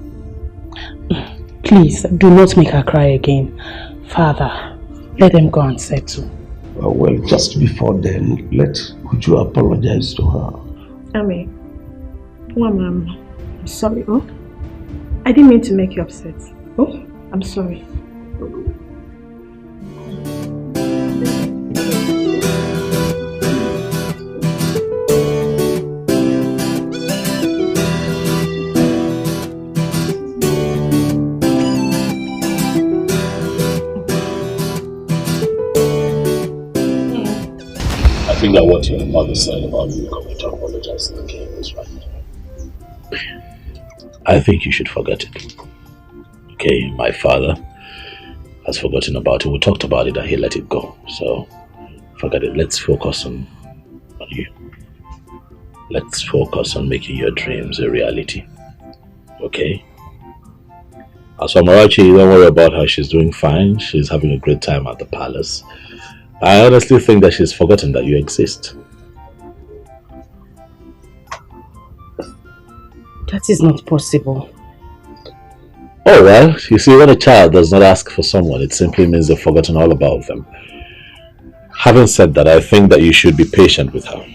Please, do not make her cry again. Father, let them go and settle. Well, just before then, let Uju apologize to her. Ami, Mama, I'm sorry, oh? I didn't mean to make you upset. Oh, I'm sorry. I think that what your mother said about you coming to apologize to the king is right. I think you should forget it. Okay, my father has forgotten about it. We talked about it and he let it go. So, forget it. Let's focus on you. Let's focus on making your dreams a reality. Okay? As for Amarachi, don't worry about her. She's doing fine. She's having a great time at the palace. I honestly think that she's forgotten that you exist. That is not possible. Oh well, you see, when a child does not ask for someone, it simply means they've forgotten all about them. Having said that, I think that you should be patient with her.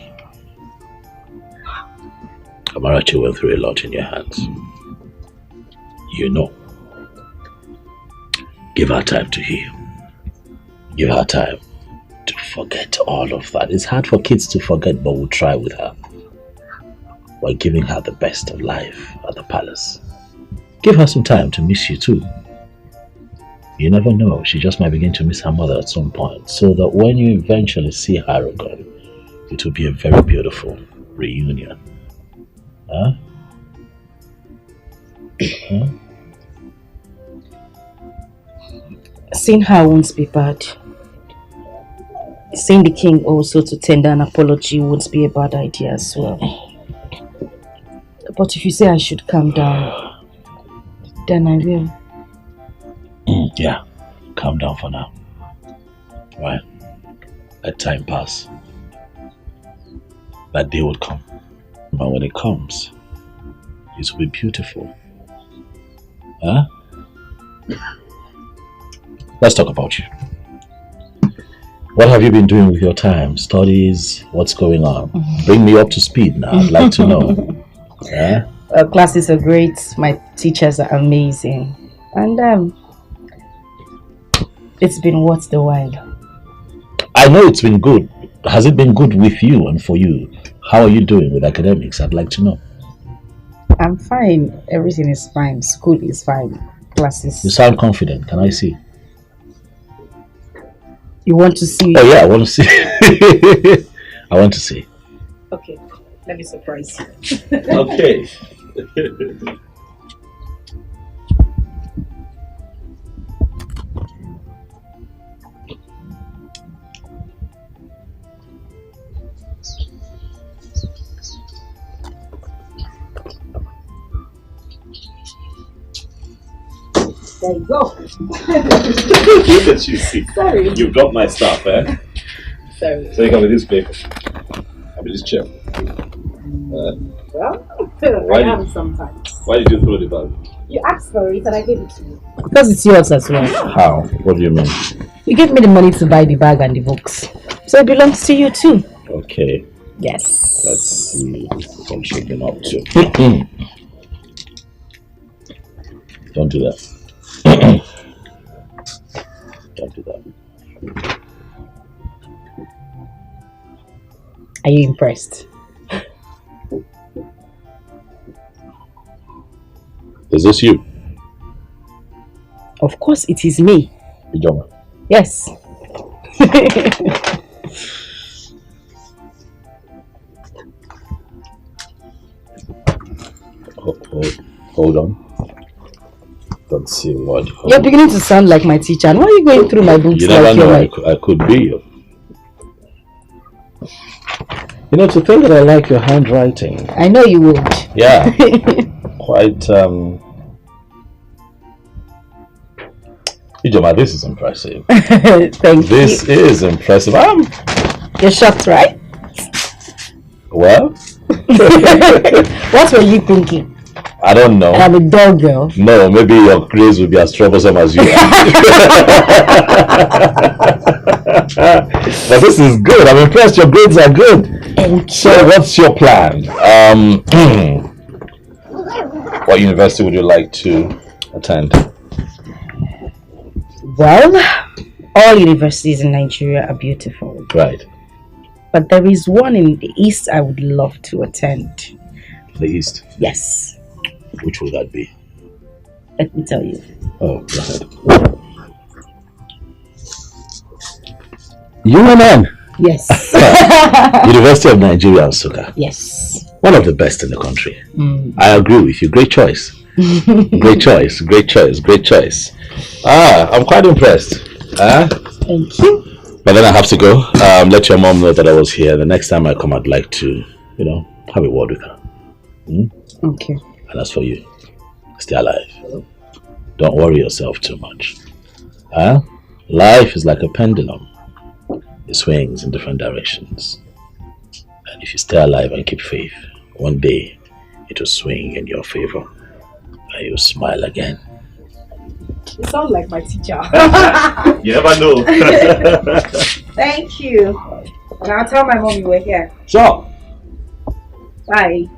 Amarachi went through a lot in your hands. You know. Give her time to heal. Give her time to forget all of that. It's hard for kids to forget, but we'll try with her. We're giving her the best of life at the palace. Give her some time to miss you too. You never know, she just might begin to miss her mother at some point, so that when you eventually see her again, it will be a very beautiful reunion. Huh? Huh? Seeing her won't be bad. seeing the king also to tender an apology would be a bad idea as well. But if you say I should calm down, then I will. Yeah, calm down for now. Right? Let time pass. That day will come. But when it comes, it will be beautiful. Huh? Let's talk about you. What have you been doing with your time? Studies? What's going on? Bring me up to speed now. I'd like to know. Yeah? Classes are great. My teachers are amazing. And it's been worth the while. I know it's been good. Has it been good with you and for you? How are you doing with academics? I'd like to know. I'm fine. Everything is fine. School is fine. Classes. You sound confident. Can I see? You want to see? Oh yeah, I want to see. I want to see. Okay, let me surprise you. Okay. There you go. Look at you. Sorry. You've got my stuff, eh? Sorry. So you come with this paper. I mean this chair. Well, Why I did- am sometimes. Why did you throw the bag? You asked for it and I gave it to you. Because it's yours as well. How? What do you mean? You gave me the money to buy the bag and the books. So it belongs to you too. Okay. Yes. Let's see what you've been up to. Don't do that. Don't do that. Are you impressed? Is this you? Of course it is me. Ijoma. Yes. Hold on. Let's see what. You're beginning to sound like my teacher. And why are you going through my books You never like know. you're I could be you. You know, to think that I like your handwriting. I know you would. Yeah. Quite. Ijoma, this is impressive. Thank you. This is impressive. You're shocked, right? Well. What were you thinking? I don't know. I'm a dog girl. No, maybe your grades will be as troublesome as you are. But this is good. I'm impressed. Your grades are good. So, what's your plan? What university would you like to attend? Well, all universities in Nigeria are beautiful. Right. But there is one in the East I would love to attend. The East? Yes. Which will that be? Let me tell you. Oh, go ahead. UNN? Yes. University of Nigeria, Nsukka. Yes. One of the best in the country. Mm. I agree with you. Great choice. Great choice. Great choice. Great choice. I'm quite impressed. Thank you. But then I have to go. Let your mom know that I was here. The next time I come, I'd like to, have a word with her. Okay. And as for you, stay alive. Don't worry yourself too much. Life is like a pendulum. It swings in different directions. And if you stay alive and keep faith, one day it will swing in your favor. And you'll smile again. You sound like my teacher. You never know. Thank you. And I'll tell my mom you were here. Sure. Bye.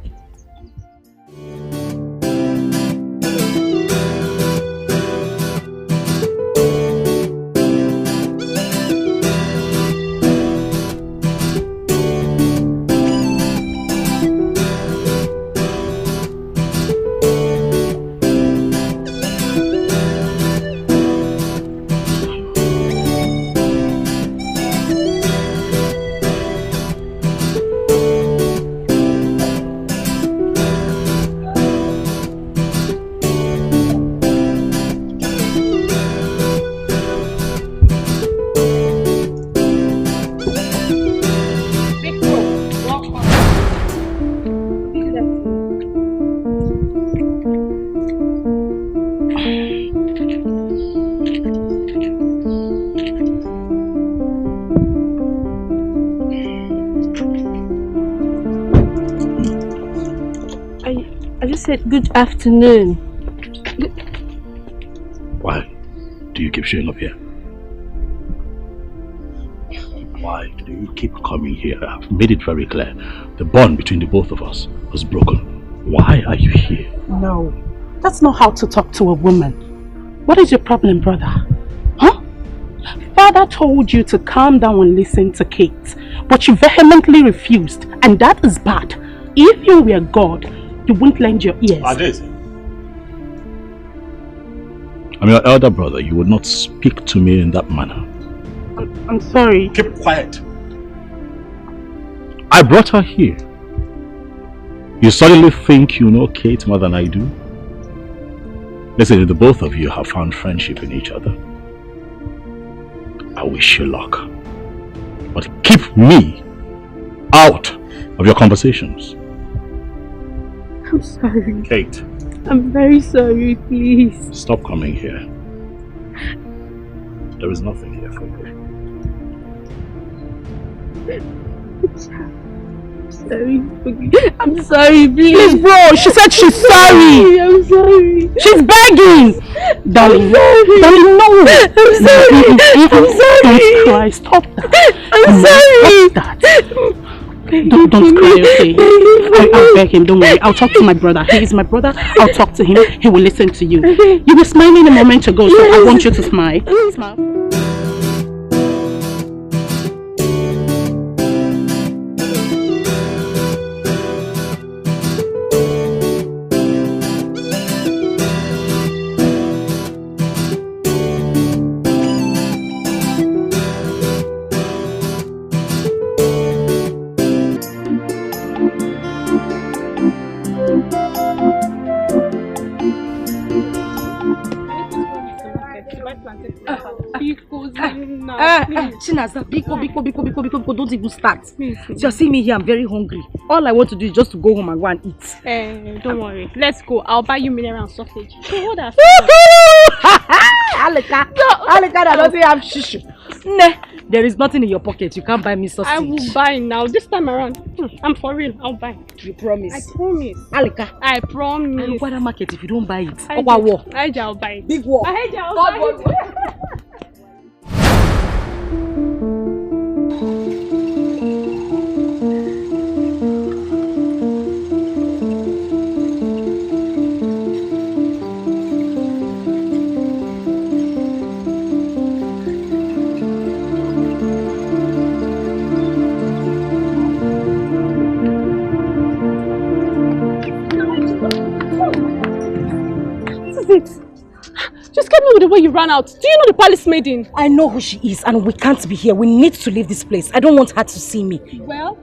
said good afternoon. Why do you keep showing up here? Why do you keep coming here? I've made it very clear. The bond between the both of us was broken. Why are you here? No, that's not how to talk to a woman. What is your problem, brother? Huh? Father told you to calm down and listen to Kate, but you vehemently refused, and that is bad. If you were God, you wouldn't lend your ears. I'm your elder brother. You would not speak to me in that manner. I'm sorry. Keep quiet. I brought her here. You suddenly think you know Kate more than I do? Listen, the both of you have found friendship in each other. I wish you luck. But keep me out of your conversations. I'm sorry. Kate. I'm very sorry, please. Stop coming here. There is nothing here for you. I'm sorry, please. Please, bro, she said she's sorry. I'm sorry. She's begging. Darling, darling, no. I'm sorry. I'm sorry. Don't cry. Stop that. I'm sorry. Stop that. Don't cry, okay? I'll beg him, don't worry. I'll talk to my brother. He is my brother. I'll talk to him. He will listen to you. You were smiling a moment ago, so I want you to smile. Smile. Chinaza, biko, don't even start. You see me here, I'm very hungry. All I want to do is just to go home and go and eat. Don't worry. Let's go. I'll buy you mineral and sausage. Hold on. Aleka, I don't have shishu. Nah, there is nothing in your pocket. You can't buy me sausage. I will buy now. This time around. I'm for real. I'll buy. You promise? I promise. Aleka. I promise. I'll go to the market if you don't buy it. I'll buy it. Big war. I'll buy it. Just get me with the way you ran out. Do you know the palace maiden? I know who she is and we can't be here. We need to leave this place. I don't want her to see me. Well,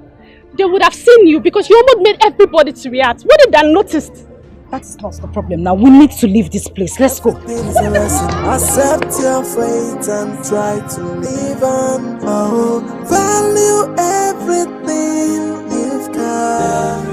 they would have seen you because you almost made everybody to react. What if they noticed? That's not the problem now. We need to leave this place. Let's go. Accept your fate and try to live on. Oh, value everything you've got.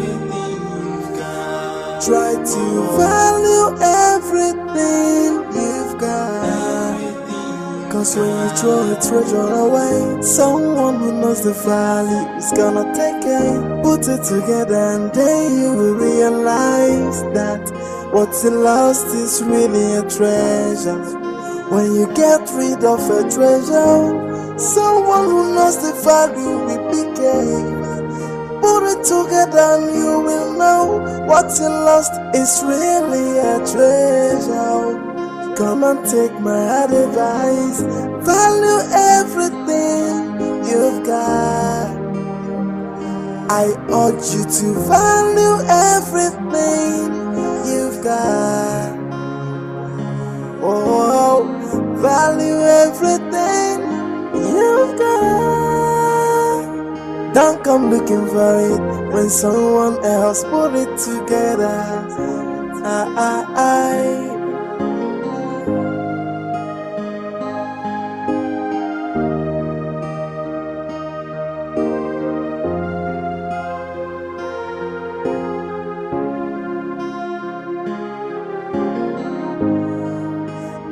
Try to value everything you've got. Cause when you throw a treasure away, someone who knows the value is gonna take it. Put it together and then you will realize that what you lost is really a treasure. When you get rid of a treasure, someone who knows the value will become. Put it together and you will know what you lost is really a treasure. Come and take my advice. Value everything you've got. I urge you to value everything you've got. Oh, value everything you've got. Don't come looking for it when someone else put it together.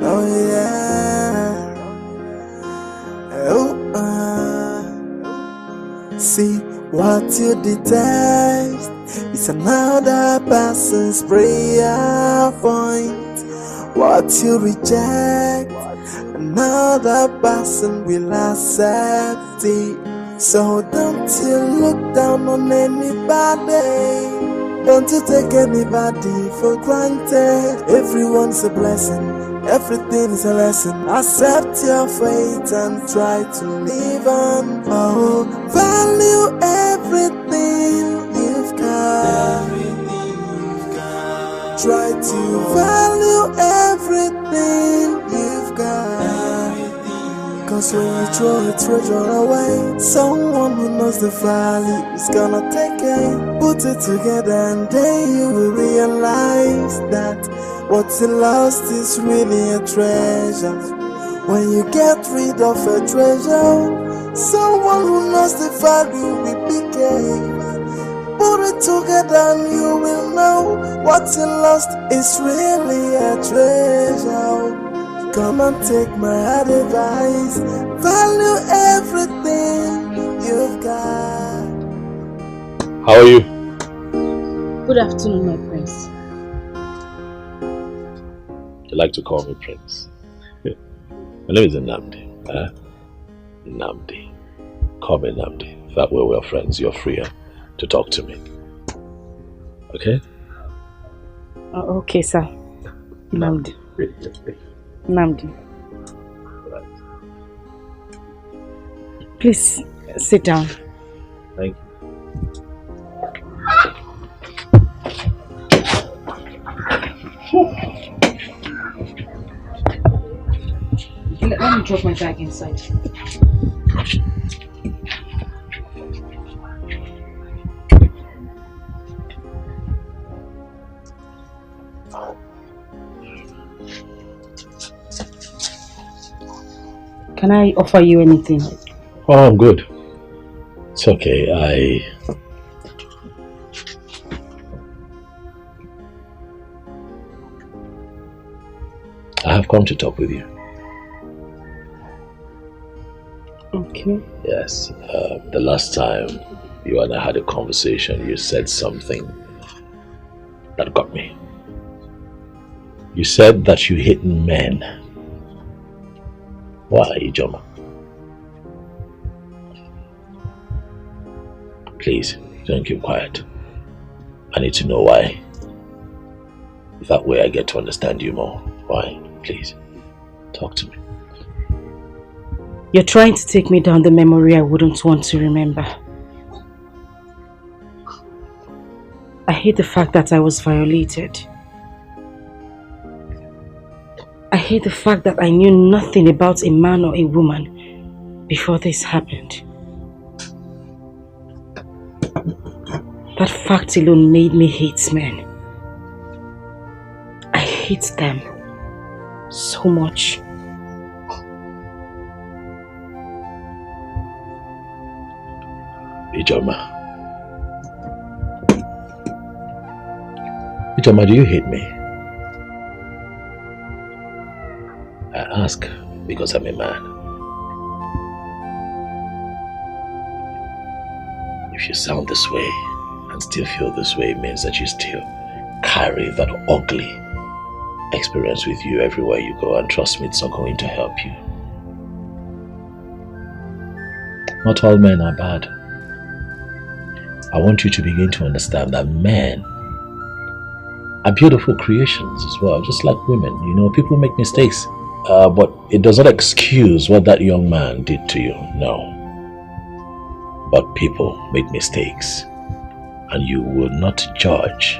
Oh yeah. Oh, see what you detest It's another person's prayer point. What you reject, another person will accept it. So don't you look down on anybody. Don't you take anybody for granted. Everyone's a blessing, everything is a lesson. Accept your fate and try to live on. Oh, value everything you've got. Try to value everything you've got. Cause when you throw a treasure away, someone who knows the value is gonna take it. Put it together and then you will realize that what's lost is really a treasure. When you get rid of a treasure, someone who knows the value will become. Put it together and you will know what's lost is really a treasure. Come and take my advice. Value everything you've got. How are you? Good afternoon, my prince. You like to call me Prince? My name is Nnamdi. Nnamdi. Call me Nnamdi. That way we're friends. You're freer to talk to me. Okay? Okay, sir. Nnamdi. Nnamdi. Please sit down. Thank you. Let me drop my bag inside. Can I offer you anything? Oh, I'm good. It's okay. I have come to talk with you. Okay. Yes. The last time you and I had a conversation, you said something that got me. You said that you hate men. Why, Ijoma? Please, don't keep quiet. I need to know why. That way I get to understand you more. Why? Please, talk to me. You're trying to take me down the memory I wouldn't want to remember. I hate the fact that I was violated. I hate the fact that I knew nothing about a man or a woman before this happened. That fact alone made me hate men. I hate them so much. Ijoma, do you hate me? I ask because I'm a man. If you sound this way and still feel this way, it means that you still carry that ugly experience with you everywhere you go, and trust me, it's not going to help you. Not all men are bad. I want you to begin to understand that men are beautiful creations as well, just like women. You know, people make mistakes. But it does not excuse what that young man did to you, no. But people make mistakes, and you will not judge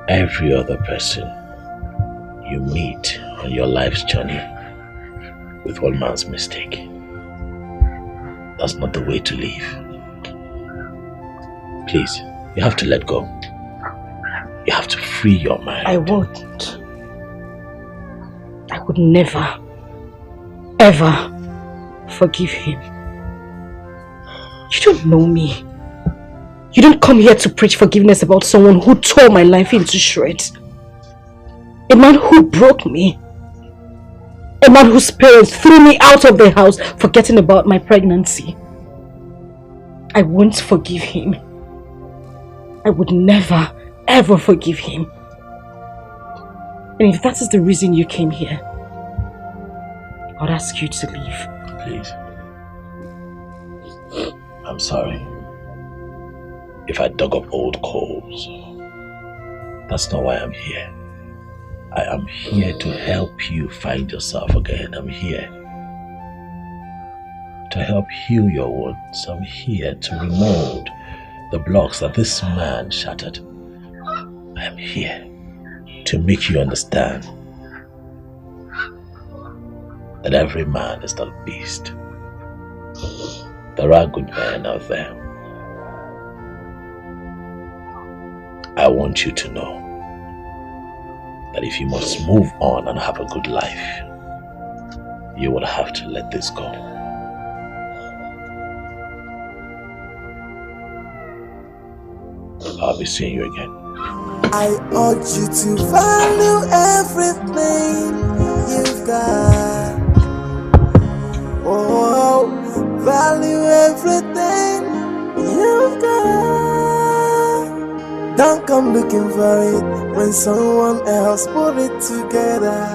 every other person you meet on your life's journey with one man's mistake. That's not the way to live. Please, you have to let go. You have to free your mind. I won't. I would never, ever forgive him. You don't know me. You don't come here to preach forgiveness about someone who tore my life into shreds. A man who broke me. A man whose parents threw me out of the house forgetting about my pregnancy. I won't forgive him. I would never, ever forgive him. And if that is the reason you came here, I'd ask you to leave. Please. I'm sorry. If I dug up old coals, that's not why I'm here. I am here to help you find yourself again. I'm here to help heal your wounds. I'm here to remove the blocks that this man shattered. I am here to make you understand that every man is not a beast. There are good men out there. I want you to know that if you must move on and have a good life, you will have to let this go. I'll be seeing you again. I urge you to value everything you've got. Oh, value everything you've got. Don't come looking for it when someone else put it together.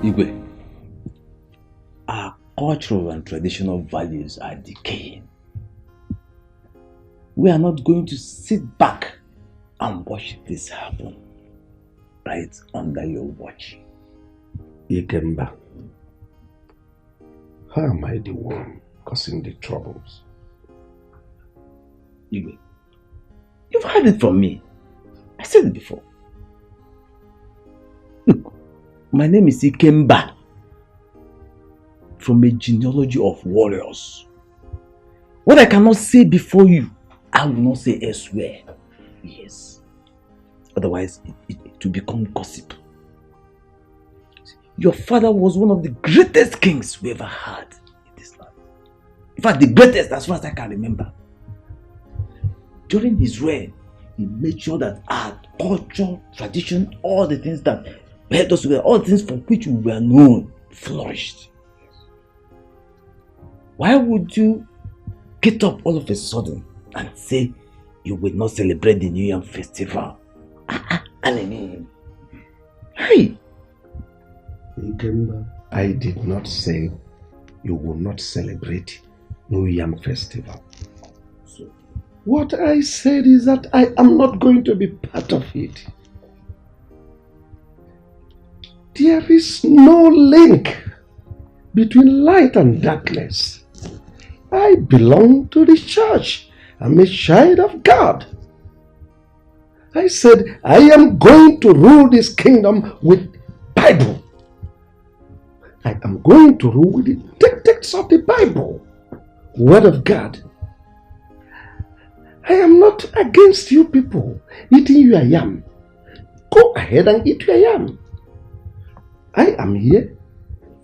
Igwe, our cultural and traditional values are decaying. We are not going to sit back and watch this happen right under your watch. Ikemba, how am I the one causing the troubles? Igwe, you've heard it from me. I said it before. Look, my name is Ikemba, from a genealogy of warriors. What I cannot say before you, I will not say elsewhere. Yes. Otherwise, it will become gossip. Your father was one of the greatest kings we ever had in this land. In fact, the greatest as far as I can remember. During his reign, he made sure that our culture, tradition, all the things that helped us together, all the things for which we were known, flourished. Why would you get up all of a sudden and say you will not celebrate the New Year festival? Hey! Ikemba, I did not say you will not celebrate New Yam Festival. What I said is that I am not going to be part of it. There is no link between light and darkness. I belong to the church. I'm a child of God. I said I am going to rule this kingdom with Bible. I am going to rule with the texts of the Bible, Word of God. I am not against you people eating your yam. Go ahead and eat your yam. I am here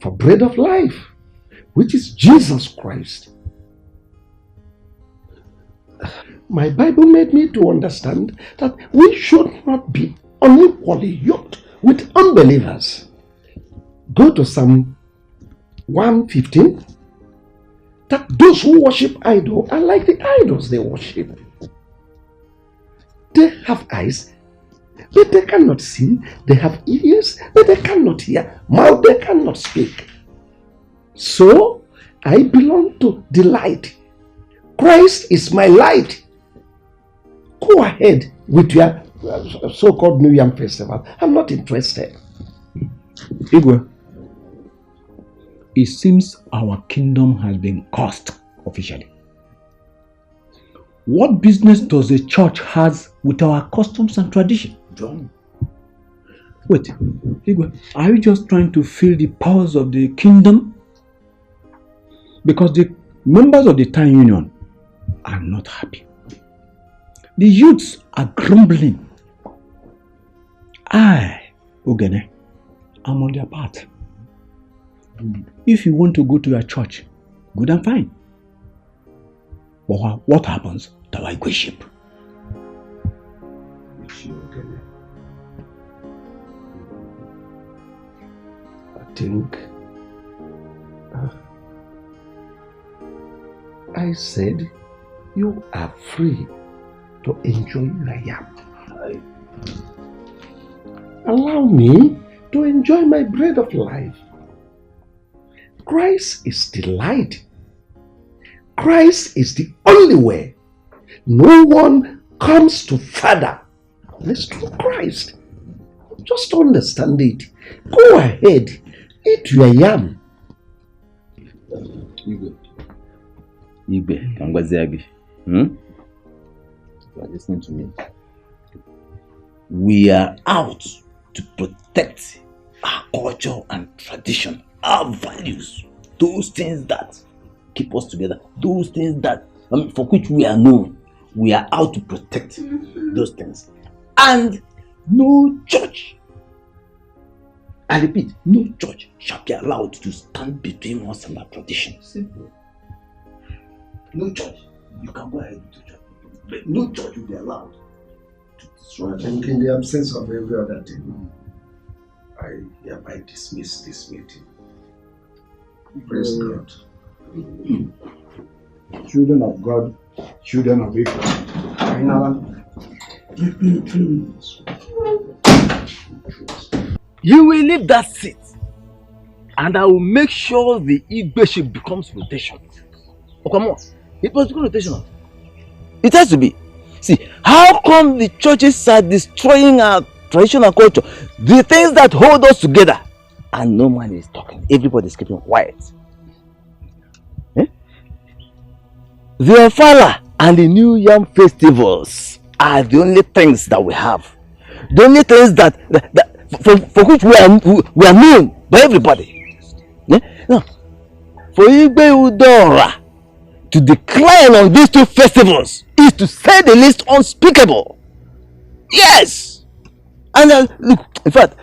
for bread of life, which is Jesus Christ. My Bible made me to understand that we should not be unequally yoked with unbelievers. Go to Psalm 115. That those who worship idols are like the idols they worship. They have eyes, but they cannot see. They have ears, but they cannot hear. Mouth, they cannot speak. So, I belong to the light. Christ is my light. Go ahead with your so-called New Yam Festival. I'm not interested. Igwe, it seems our kingdom has been cursed officially. What business does the church has with our customs and tradition? John. Wait, Igwe, are you just trying to feel the powers of the kingdom? Because the members of the town union are not happy. The youths are grumbling. I, Ogene, am on their part. If you want to go to your church, good and fine. But what happens to our Igwe ship? I think I said you are free to enjoy your yam. Allow me to enjoy my bread of life. Christ is the light. Christ is the only way. No one comes to Father unless through Christ. Just understand it. Go ahead, eat your yam. Igwe, Kangwaziagi. You are listening to me. We are out to protect our culture and tradition, our values, those things that keep us together, those things that for which we are known. We are out to protect those things. And no church, I repeat, no church shall be allowed to stand between us and our tradition. Simple. No church. You can go ahead to church, but no church will be allowed to destroy. I think in the absence of every other thing, I hereby dismiss this meeting. Praise God. Children of God, children of Israel. You will leave that seat, and I will make sure the Igwe ship becomes rotation. Oh, come on. It must become rotational. It has to be. See, how come the churches are destroying our traditional culture? The things that hold us together, and no man is talking. Everybody is keeping quiet. The Ofala and the New Yam festivals are the only things that we have. The only things that for which we are known by everybody. Now, for Igwe Udora to decline on these two festivals is to say the least unspeakable. Yes! And look, in fact,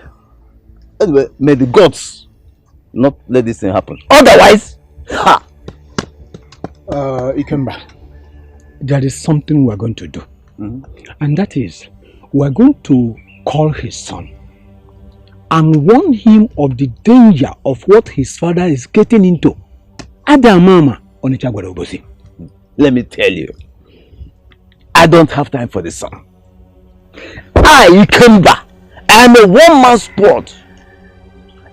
anyway, may the gods not let this thing happen. Otherwise, ha! Ikemba, there is something we are going to do. And that is, we are going to call his son and warn him of the danger of what his father is getting into. Adamama Onichagwarobosi. Let me tell you, I don't have time for this son. I, Ikemba, I am a one-man sport.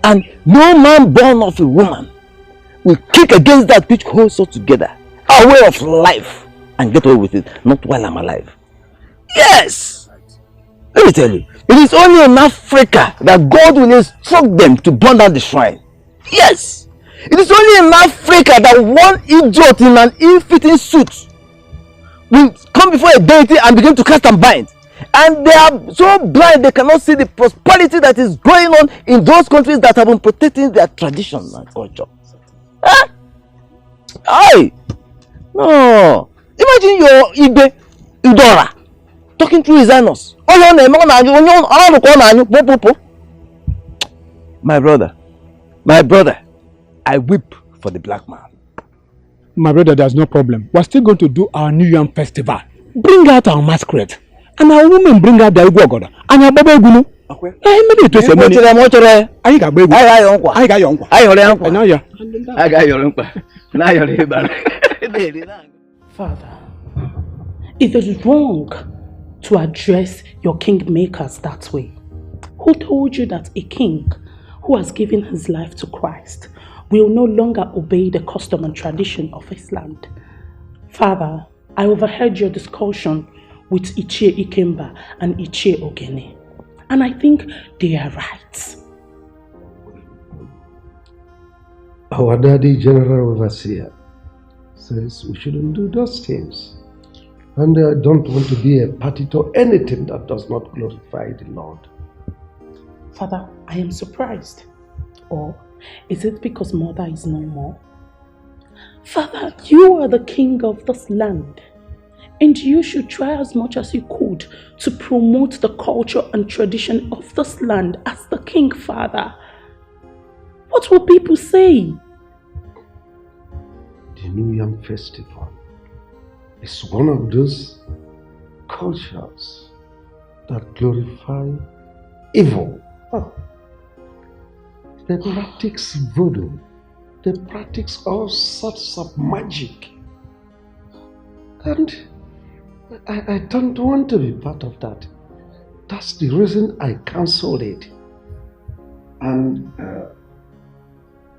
And no man born of a woman will kick against that which holds us together. Our way of life, and get away with it, not while I'm alive. Yes! Let me tell you, it is only in Africa that God will instruct them to burn down the shrine. Yes! It is only in Africa that one idiot in an ill-fitting suit will come before a deity and begin to cast and bind. And they are so blind they cannot see the prosperity that is going on in those countries that have been protecting their tradition and culture. Huh? Aye! No! Imagine your Igwe Udora talking through his anus. My brother, I weep for the black man. My brother, there's no problem. We're still going to do our New Yam festival. Bring out our masquerade. And our women bring out the Igwe Goda. And our Baba Egunu. Maybe it was a money. I got baby. I got your uncle. I got your uncle. Father, it is wrong to address your kingmakers that way. Who told you that a king who has given his life to Christ will no longer obey the custom and tradition of his land? Father, I overheard your discussion with Ichie Ikemba and Ichie Ogene, and I think they are right. Our daddy, General Overseer, says we shouldn't do those things. And I don't want to be a party to anything that does not glorify the Lord. Father, I am surprised. Or is it because mother is no more? Father, you are the king of this land, and you should try as much as you could to promote the culture and tradition of this land as the king, Father. What will people say? The New Yam Festival is one of those cultures that glorify evil. They practice voodoo. They practice all sorts of magic. And I don't want to be part of that. That's the reason I cancelled it. And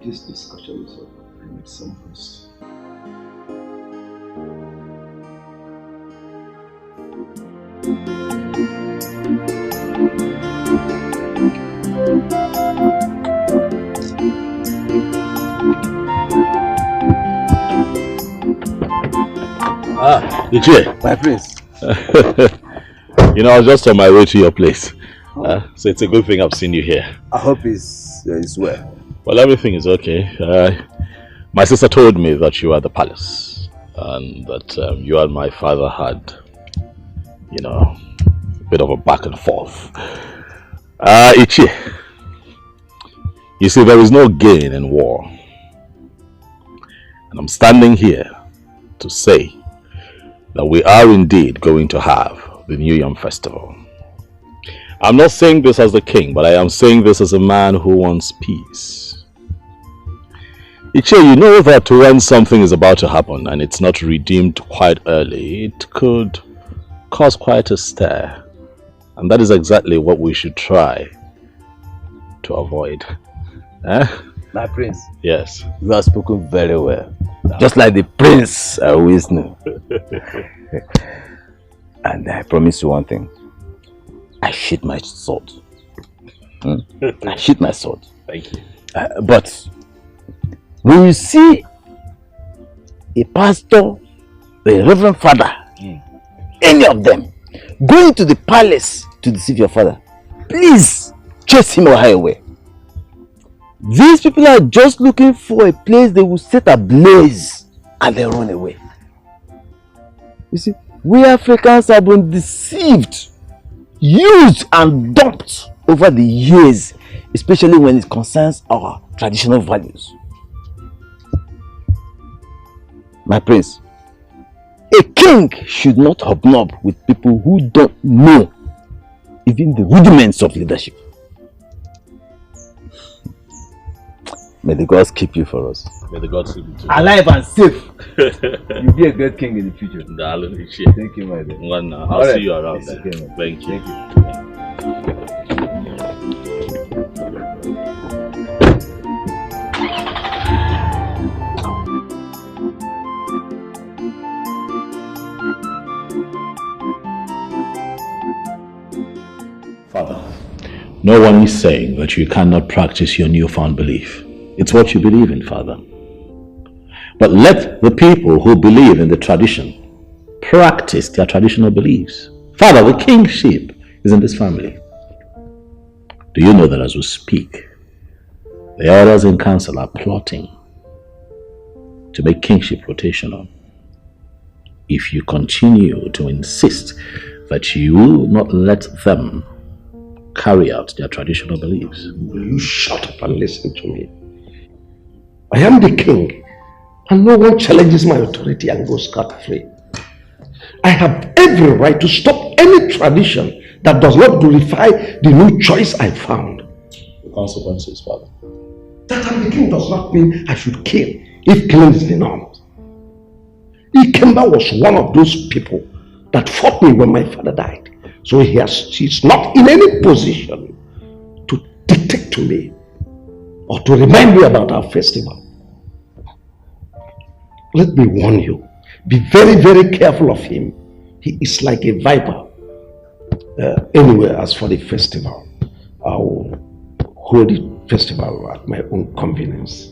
this discussion is over. I need some rest. Dikeh. My prince. You know, I was just on my way to your place. So it's a good thing I've seen you here. I hope it's well. Well, everything is okay. My sister told me that you are at the palace and that you and my father had, you know, a bit of a back and forth. Ichi, you see, there is no gain in war. And I'm standing here to say that we are indeed going to have the New Yam Festival. I'm not saying this as the king, but I am saying this as a man who wants peace. Ichi, you know that when something is about to happen and it's not redeemed quite early, it could cause quite a stir. And that is exactly what we should try to avoid. My prince. Yes. You have spoken very well. Just like the prince I always knew. And I promise you one thing. I sheath my sword. I sheath my sword. Thank you. But when you see a pastor, a reverend father, any of them going to the palace to deceive your father, please chase him or her away. These people are just looking for a place they will set ablaze and then run away. You see, we Africans have been deceived, used and dumped over the years, especially when it concerns our traditional values. My prince, a king should not hobnob with people who don't know even the rudiments of leadership. May the gods keep you for us. May the gods keep you too. Alive and safe. You'll be a great king in the future. Thank you, my dear. I'll see you around there. Okay, Thank you. Father, no one is saying that you cannot practice your newfound belief. It's what you believe in, Father. But let the people who believe in the tradition practice their traditional beliefs. Father, the kingship is in this family. Do you know that as we speak, the elders in council are plotting to make kingship rotational? If you continue to insist that you will not let them carry out their traditional beliefs. Will you shut up and listen to me? I am the king, and no one challenges my authority and goes scot-free. I have every right to stop any tradition that does not glorify the new choice I found. The consequences, Father. That I'm the king does not mean I should kill if killing is the norm. Ikemba was one of those people that fought me when my father died. So he's not in any position to dictate to me or to remind me about our festival. Let me warn you, be very, very careful of him. He is like a viper. Anyway, as for the festival, I will hold the festival at my own convenience.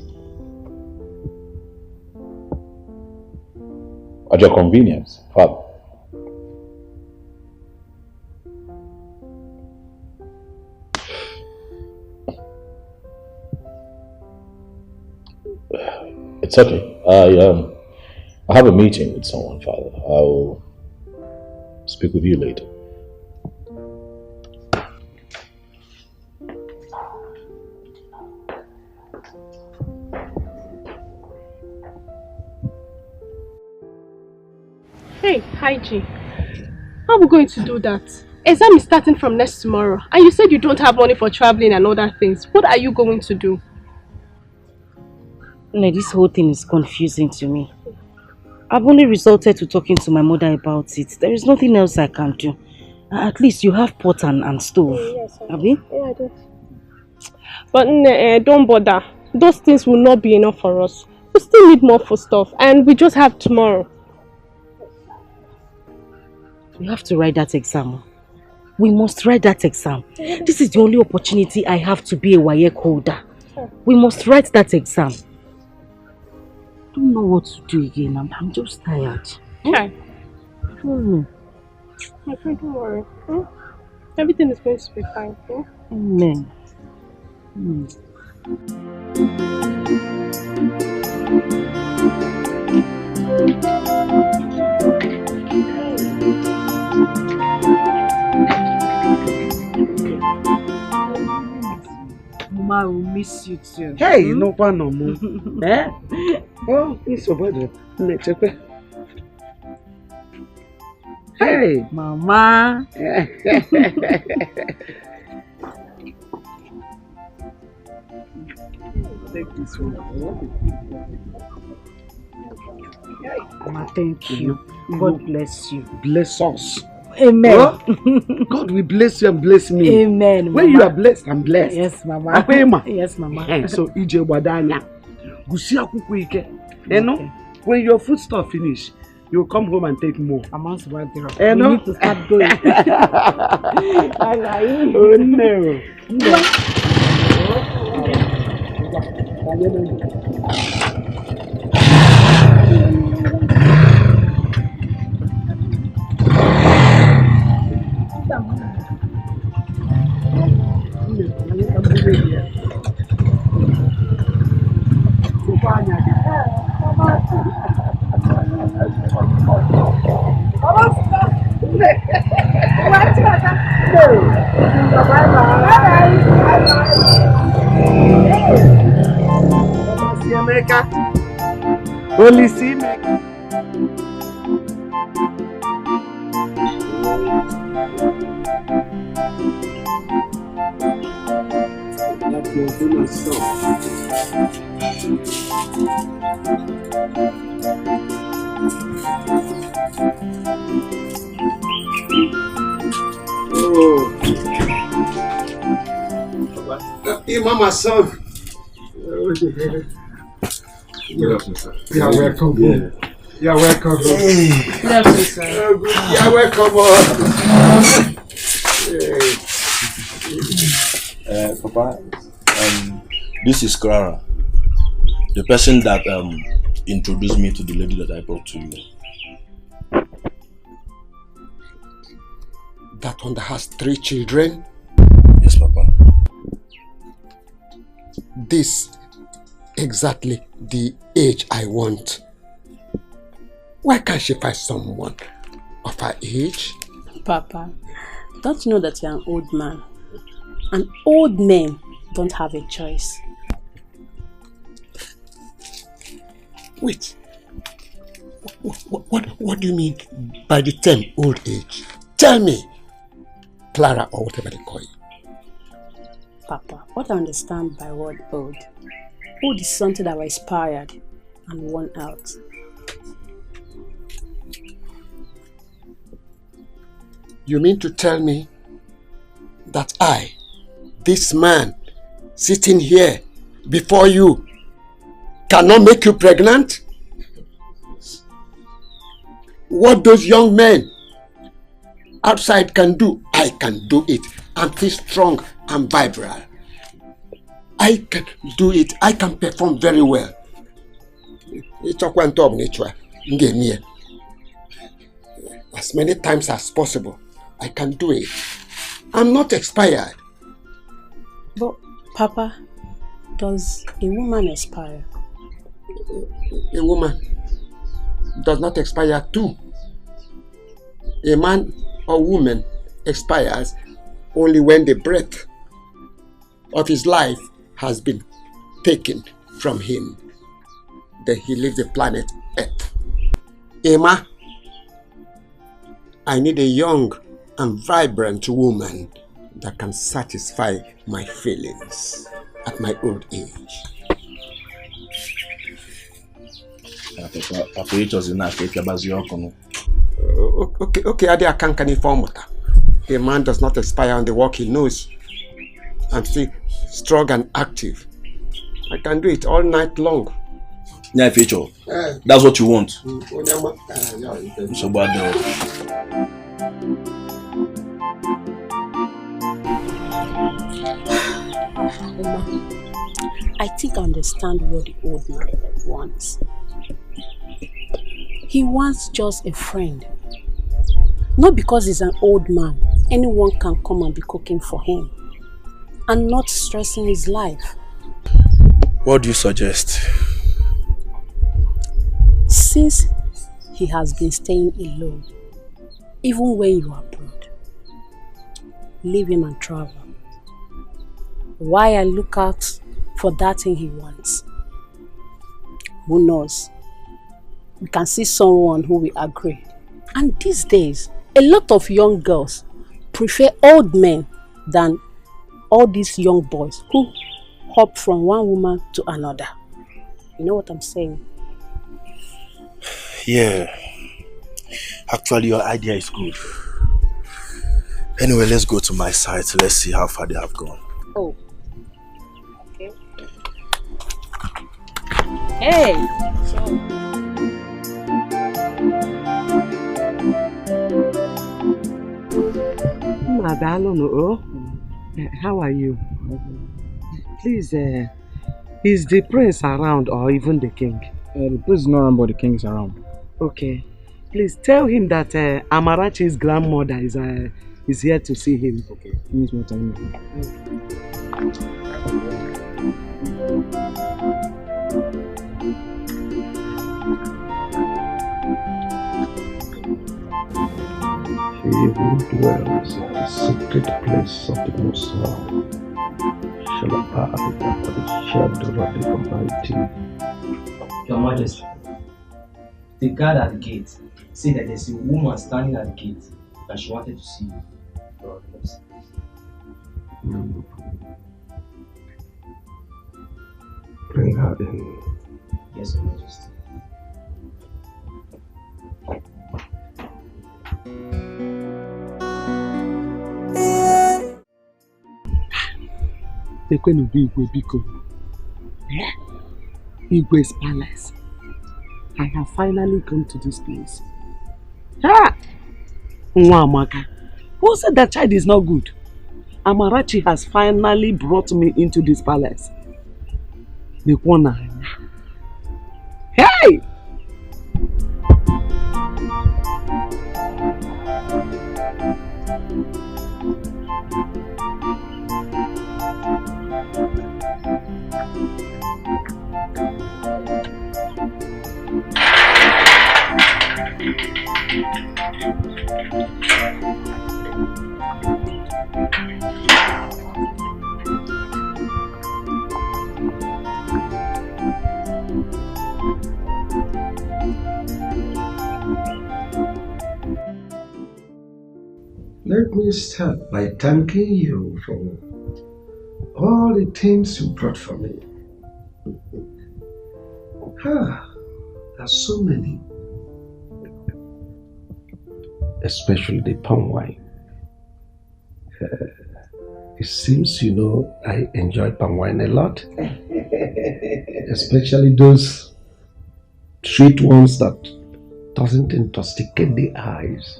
At your convenience, Father. It's okay. I have a meeting with someone, Father. I will speak with you later. Amarachi, how are we going to do that? Exam is starting from next tomorrow, and you said you don't have money for traveling and other things. What are you going to do? No, this whole thing is confusing to me. I've only resorted to talking to my mother about it. There is nothing else I can do. At least you have pot and stove. Yes, Abi? Yeah, I do. But don't bother. Those things will not be enough for us. We still need more food stuff, and we just have tomorrow. We have to write that exam. We must write that exam. This is the only opportunity I have to be a WAEC holder. We must write that exam. I don't know what to do again. I'm just tired. Okay. My friend, don't worry. Everything is going to be fine. Amen. Mama will miss you too. Hey, no one no more. Eh? Oh, it's so bad. Let's check. Hey, Mama. Take this one. Mama, thank you. God bless you. Bless us. Amen. Oh, God will bless you and bless me. Amen. When Mama. you are blessed, I'm blessed. Yes, Mama. Apema. Yes, Mama. So, ije wadanya. Gusi akuku ike. You know, when your food stuff finish, you come home and take more. We You need to start going. Oh no. Mama, son. You're welcome. You're welcome. You're welcome. Papa, this is Clara, the person that introduced me to the lady that I brought to you. That one that has 3 children? Yes, Papa. This exactly the age I want. Why can't she find someone of her age? Papa, don't you know that you're an old man? And old men don't have a choice. Wait. What do you mean by the term old age? Tell me, Clara, or whatever they call you. Papa, what I understand by word old. Old is something that was expired and worn out. You mean to tell me that I, this man, sitting here before you, cannot make you pregnant? What those young men outside can do, I can do it. I'm still strong and vibrant. I can do it. I can perform very well. As many times as possible, I can do it. I'm not expired. But, Papa, does a woman expire? A woman does not expire too. A man or woman expires only when the breath of his life has been taken from him. Then he leaves the planet Earth. Emma, I need a young and vibrant woman that can satisfy my feelings at my old age. Okay, I can't inform. A man does not expire on the work he knows. I'm still strong and active. I can do it all night long. Yeah, Feature. That's what you want. So bad though. I think I understand what the old man wants. He wants just a friend. Not because he's an old man, anyone can come and be cooking for him and not stressing his life. What do you suggest? Since he has been staying alone, even when you are abroad, leave him and travel. While I look out for that thing he wants. Who knows? We can see someone who will agree. And these days, a lot of young girls prefer old men than all these young boys who hop from one woman to another. You know what I'm saying? Yeah. Actually, your idea is good. Anyway, let's go to my site. Let's see how far they have gone. Oh. Okay. Hey! How are you? Please, is the prince around or even the king? The prince is not around, but the king is around. Okay. Please tell him that Amarachi's grandmother is here to see him. Okay. He needs more time. He who dwells in the secret place of the Most High shall abide under the shadow of the Almighty. Your Majesty, the guard at the gate said that there's a woman standing at the gate and she wanted to see you. Bring her in. Yes, Your Majesty. Igwe's palace. I have finally come to this place. Ah! Nwamaka, who said that child is not good? Amarachi has finally brought me into this palace. Hey! Let me start by thanking you for all the things you brought for me. There's so many. Especially the palm wine. It seems you know I enjoy palm wine a lot. Especially those sweet ones that doesn't intoxicate the eyes.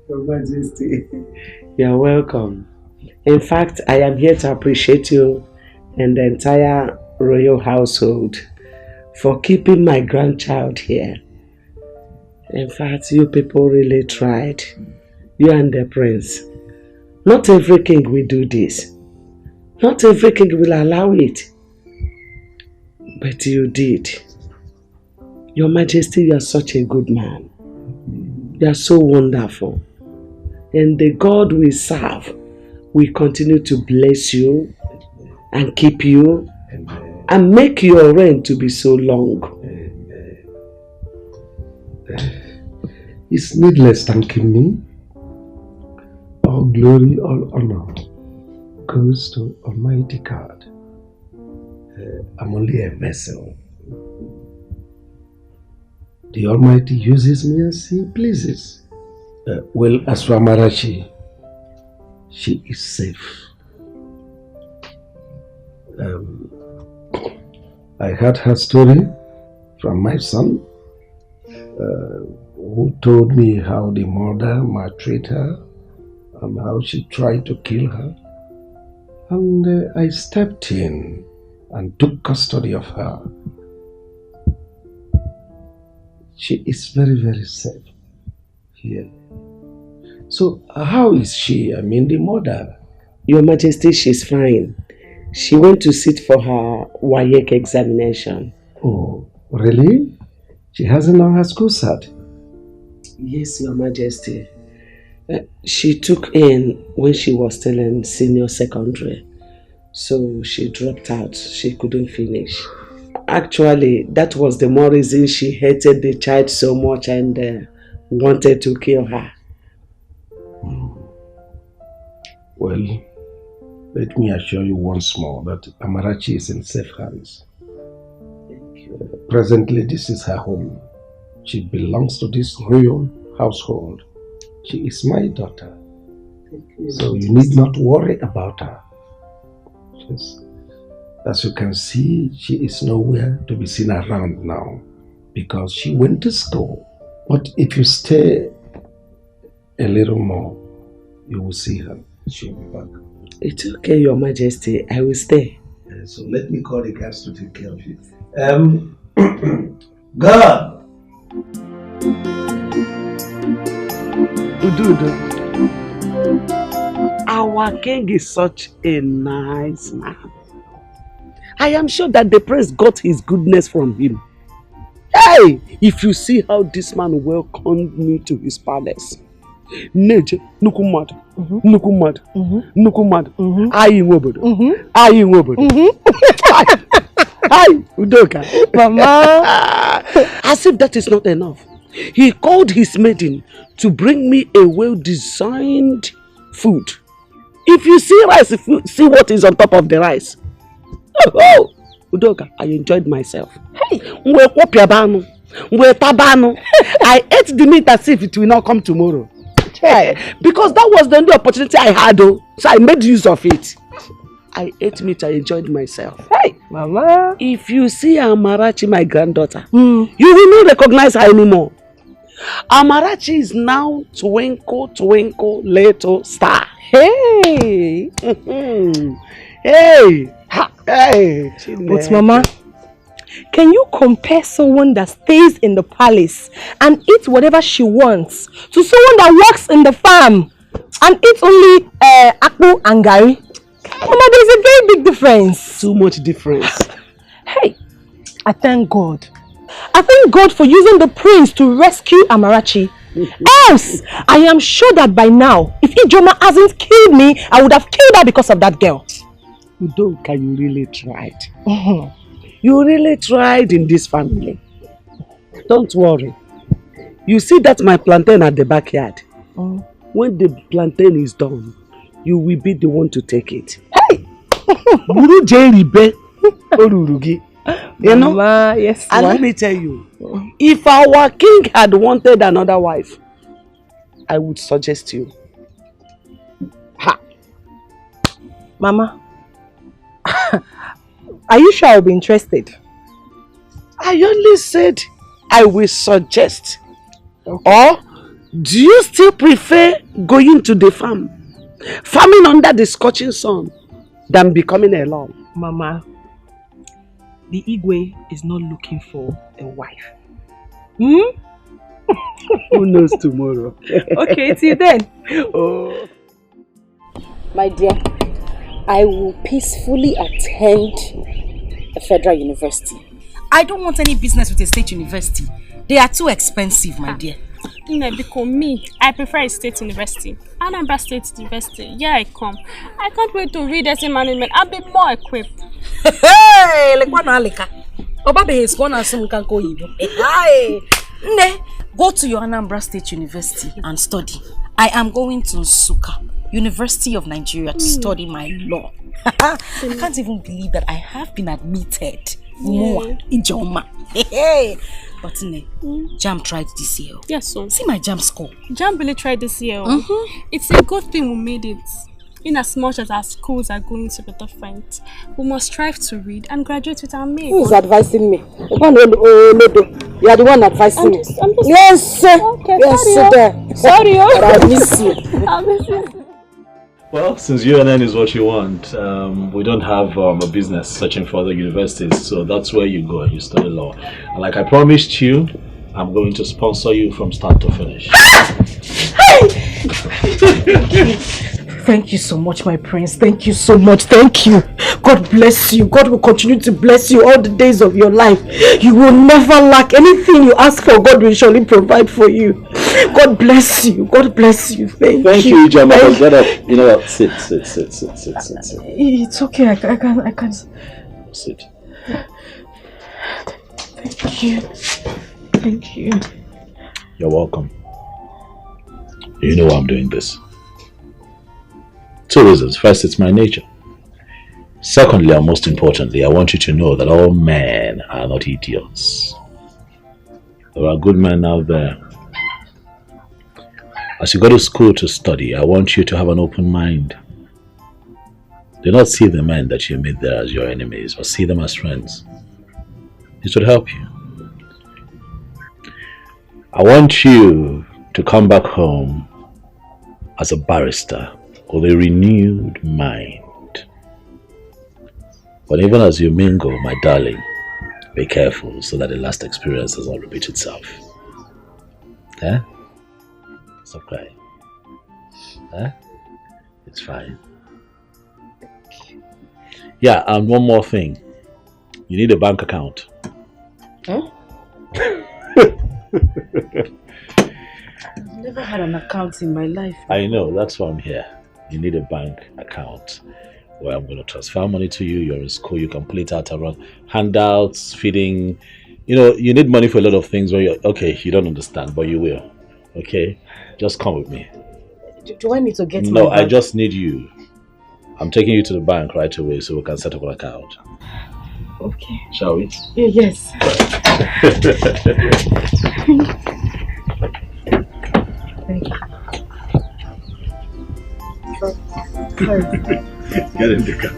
Your Majesty, you're welcome. In fact, I am here to appreciate you and the entire royal household for keeping my grandchild here. In fact, you people really tried. You and the prince. Not every king will do this. Not every king will allow it. But you did. Your Majesty, you are such a good man. You are so wonderful. And the God we serve will continue to bless you and keep you and make your reign to be so long. It's needless thanking me. All glory, all honor goes to Almighty God. I'm only a vessel. The Almighty uses me as He pleases. Well, as for Amarachi, she is safe. I heard her story from my son, who told me how the mother maltreated her and how she tried to kill her. And I stepped in and took custody of her. She is very, very safe here. So how is she? I mean, the mother? Your Majesty, she's fine. She went to sit for her WAEC examination. Oh, really? She hasn't done her school cert? Yes, Your Majesty. She took in when she was still in senior secondary. So she dropped out. She couldn't finish. Actually, that was the more reason she hated the child so much and wanted to kill her. Well, let me assure you once more that Amarachi is in safe hands. Presently, this is her home. She belongs to this royal household. She is my daughter. So you need not worry about her. Yes. As you can see, she is nowhere to be seen around now because she went to school. But if you stay a little more, you will see her. She'll be back. It's okay, Your Majesty. I will stay. So let me call the guards to take care of you. God! Ududu. Our king is such a nice man. I am sure that the prince got his goodness from him. Hey! If you see how this man welcomed me to his palace. Neje, nukumad, nukumad, nukumad. Ayi ngobodo, ayi ngobodo. Hi, Udoka. Mama. As if that is not enough, he called his maiden to bring me a well-designed food. If you see rice, if you see what is on top of the rice. Oh, Udoka, I enjoyed myself. Hey, I ate the meat as if it will not come tomorrow. Because that was the only opportunity I had, so I made use of it. I ate meat, I enjoyed myself. Hey, Mama. If you see Amarachi, my granddaughter, you will not recognize her anymore. Amarachi is now twinkle, twinkle, little star. Hey! Hey! Hey! But Mama, can you compare someone that stays in the palace and eats whatever she wants to someone that works in the farm and eats only akpu and gari? Mama, there's a very big difference. Too much difference. Hey, I thank God. I thank God for using the prince to rescue Amarachi. Else, I am sure that by now, if Ijoma hasn't killed me, I would have killed her because of that girl. Udoka, you really tried. You really tried in this family. Don't worry. You see that my plantain at the backyard? When the plantain is done, you will be the one to take it. Hey! You know? Mama, yes. And let me tell you, if our king had wanted another wife, I would suggest you. Ha! Mama, are you sure I'll be interested? I only said I will suggest. Okay. Or do you still prefer going to the farm, farming under the scorching sun, than becoming a lord? Mama, the Igwe is not looking for a wife. Who knows tomorrow? Okay, till then. Oh. My dear, I will peacefully attend a federal university. I don't want any business with a state university. They are too expensive, my dear. Because me, I prefer a state university. Anambra State University. Yeah, I come. I can't wait to read essay management. I'll be more equipped. Hey, like what Alika? Obabe is one and some can go. Hey, Go to your Anambra State University and study. I am going to Nsukka, University of Nigeria, to study my law. I can't even believe that I have been admitted in Joma. But JAMB tried this year. Yes, so. See my JAMB score. JAMB really tried this year. It's a good thing we made it. In as much as our schools are going to be different, we must strive to read and graduate with our mates. Who is advising me? You are the one advising me. Yes, sir. Okay, yes, sir. Sorry. I miss you. I miss you. Well, since UNN is what you want, we don't have a business searching for other universities, so that's where you go and you study law. And like I promised you, I'm going to sponsor you from start to finish. Thank you so much, my prince. Thank you so much. Thank you. God bless you. God will continue to bless you all the days of your life. You will never lack anything you ask for. God will surely provide for you. God bless you. God bless you. Thank you. Jamal. Get up. You know what? Sit. It's okay. I can. Sit. Thank you. Thank you. You're welcome. You know why I'm doing this. 2 reasons. First, it's my nature. Secondly, and most importantly, I want you to know that all men are not idiots. There are good men out there. As you go to school to study, I want you to have an open mind. Do not see the men that you meet there as your enemies, but see them as friends. It would help you. I want you to come back home as a barrister with a renewed mind. But even as you mingle, my darling, be careful so that the last experience does not repeat itself. Eh? Stop crying. Eh? It's fine. Yeah, and one more thing. You need a bank account. Huh? I've never had an account in my life. I know, that's why I'm here. You need a bank account where I'm going to transfer money to you. You're in school, you can play it out around handouts, feeding. You know, you need money for a lot of things where you're, okay, you don't understand, but you will. Okay? Just come with me. Do I need to get No, I just need you. I'm taking you to the bank right away so we can set up an account. Okay. Shall we? Yes. Thank you. Get in the car.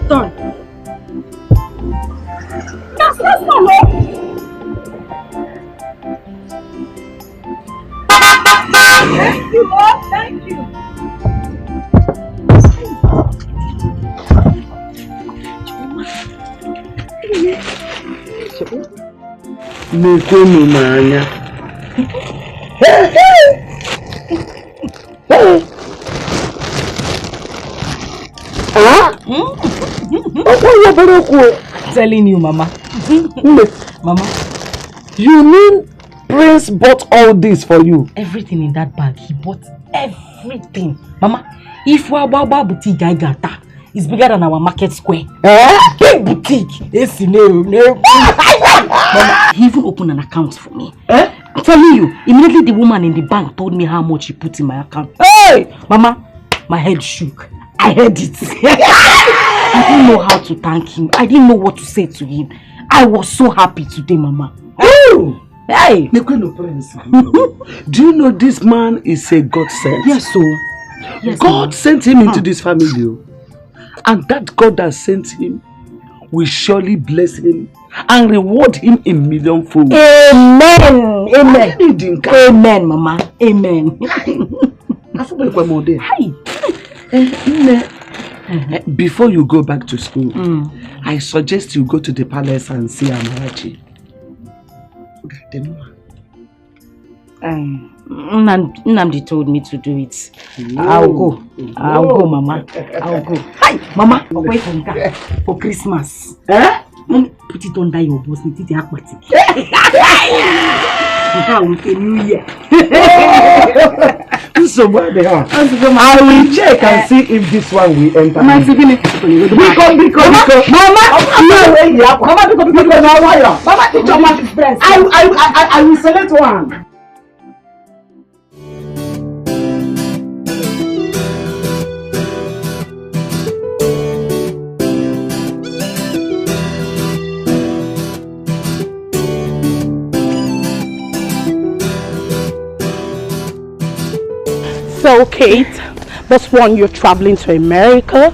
Done. That's not all. Thank you, Lord. Thank you. Nekonu n'anya. Telling you, Mama. Mama. You mean Prince bought all this for you? Everything in that bag, he bought everything. Mama, if Wababa boutique I got that, it's bigger than our market square. Big boutique. Yes, no. Mama, he even opened an account for me. I'm telling you, immediately the woman in the bank told me how much he put in my account. Hey! Mama, my head shook. I heard it. I didn't know how to thank him. I didn't know what to say to him. I was so happy today, Mama. Oh! Hey! Do you know this man is a godsend? Yes, so. Yes, God sent him into this family. And that God that sent him will surely bless him and reward him in millionfold. Amen. Amen. Amen, Mama. Amen. Before you go back to school, I suggest you go to the palace and see Amarachi. Nnamdi told me to do it. I'll go. I'll go, Mama. I'll go. Hi, Mama. Away from that for Christmas. Put it under your boss. It is aquatic. New Year. So where they are? I will check and see if this one will enter. Mama, I will select one. So, Kate, this one you're traveling to America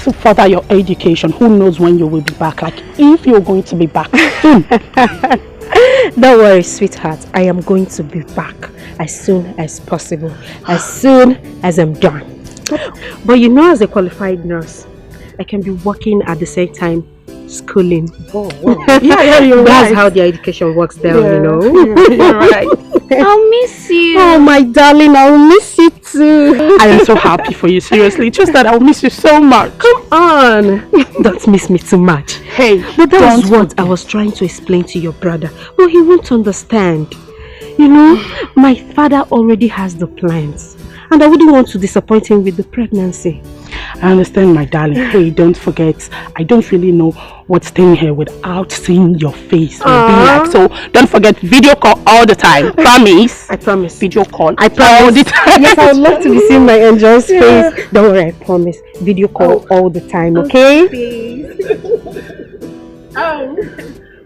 to further your education. Who knows when you will be back? Like, if you're going to be back soon. Don't worry, sweetheart. I am going to be back as soon as possible. As soon as I'm done. But you know, as a qualified nurse, I can be working at the same time schooling. Oh, wow. Yeah, you're That's right. how the education works there, you know. You're right. I'll miss you. Oh, my darling, I'll miss you too. I am so happy for you, seriously. Just that I'll miss you so much. Come on. Don't miss me too much. Hey, but that was what I was trying to explain to your brother. Well, he won't understand. You know, my father already has the plans. And I wouldn't want to disappoint him with the pregnancy. I understand, my darling. Hey, don't forget, I don't really know what's staying here without seeing your face. Like, so don't forget, video call all the time. Promise? I promise. Video call. I promise. All the time. Yes, I would love to be seeing my angel's face. Don't worry, I promise. Video call all the time, okay?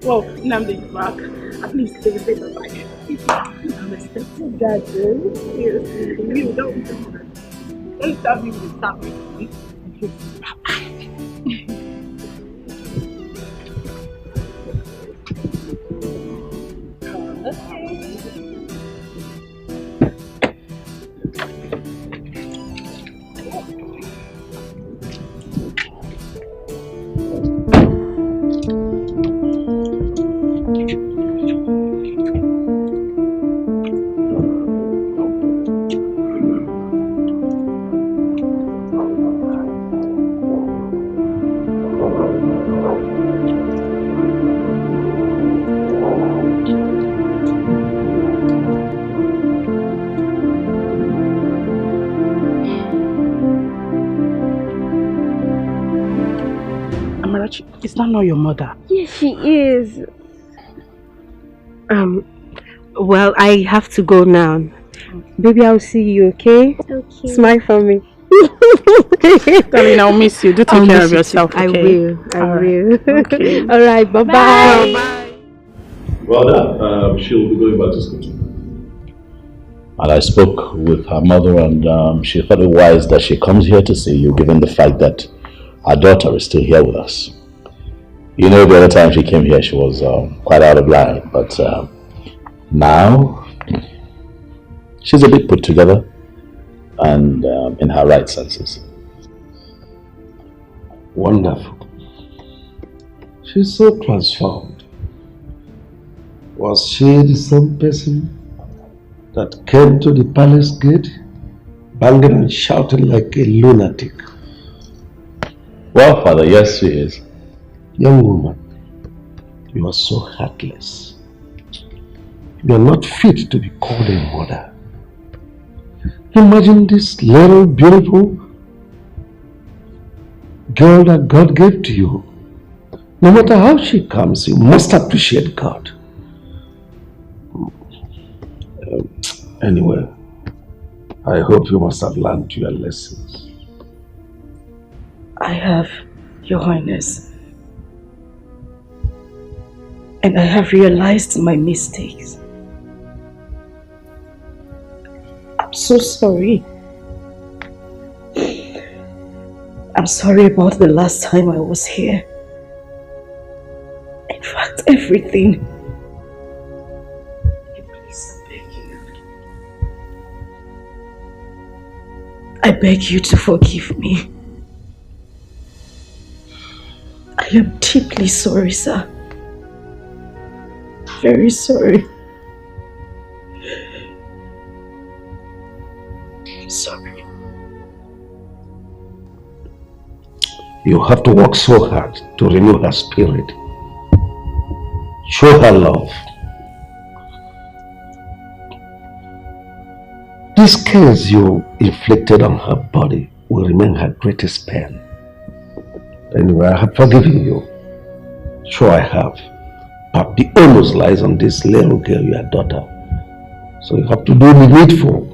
Well, Nnamdi is back. At least they say bye-bye. I'm expecting that, seriously. You don't stop me with stop me. Amarachi, is that not your mother? Yes, she is. Well, I have to go now. Baby, I'll see you, okay? Okay. Smile for me. Darling, I'll miss you. Do take care of yourself, okay? I will. I will. Okay. All right, bye-bye. Well done. She'll be going back to school. And I spoke with her mother and she thought it wise that she comes here to see you, given the fact that our daughter is still here with us. You know, the other time she came here, she was quite out of line, but now she's a bit put together and in her right senses. Wonderful. She's so transformed. Was she the same person that came to the palace gate, banging and shouting like a lunatic? Well, Father, yes, she is. Young woman, you are so heartless. You are not fit to be called a mother. Imagine this little beautiful girl that God gave to you. No matter how she comes, you must appreciate God. Anyway, I hope you must have learned your lessons. I have, Your Highness. And I have realized my mistakes. I'm so sorry. I'm sorry about the last time I was here. In fact, everything. Please, I beg you. I beg you to forgive me. I am deeply sorry, sir. Very sorry. I'm sorry. You have to work so hard to renew her spirit. Show her love. This curse you inflicted on her body will remain her greatest pain. Anyway, I have forgiven you. Sure I have. But the onus lies on this little girl, your daughter. So you have to do the needful.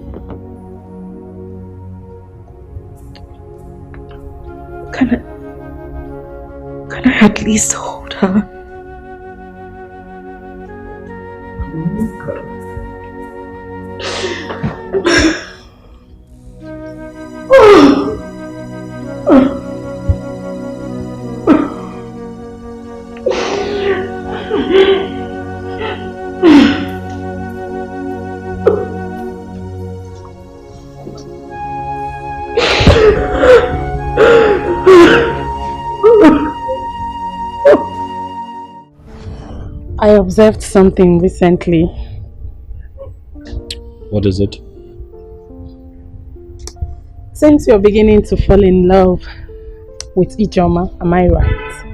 Can I at least hold her? I observed something recently. What is it? Since you're beginning to fall in love with Ijoma, am I right?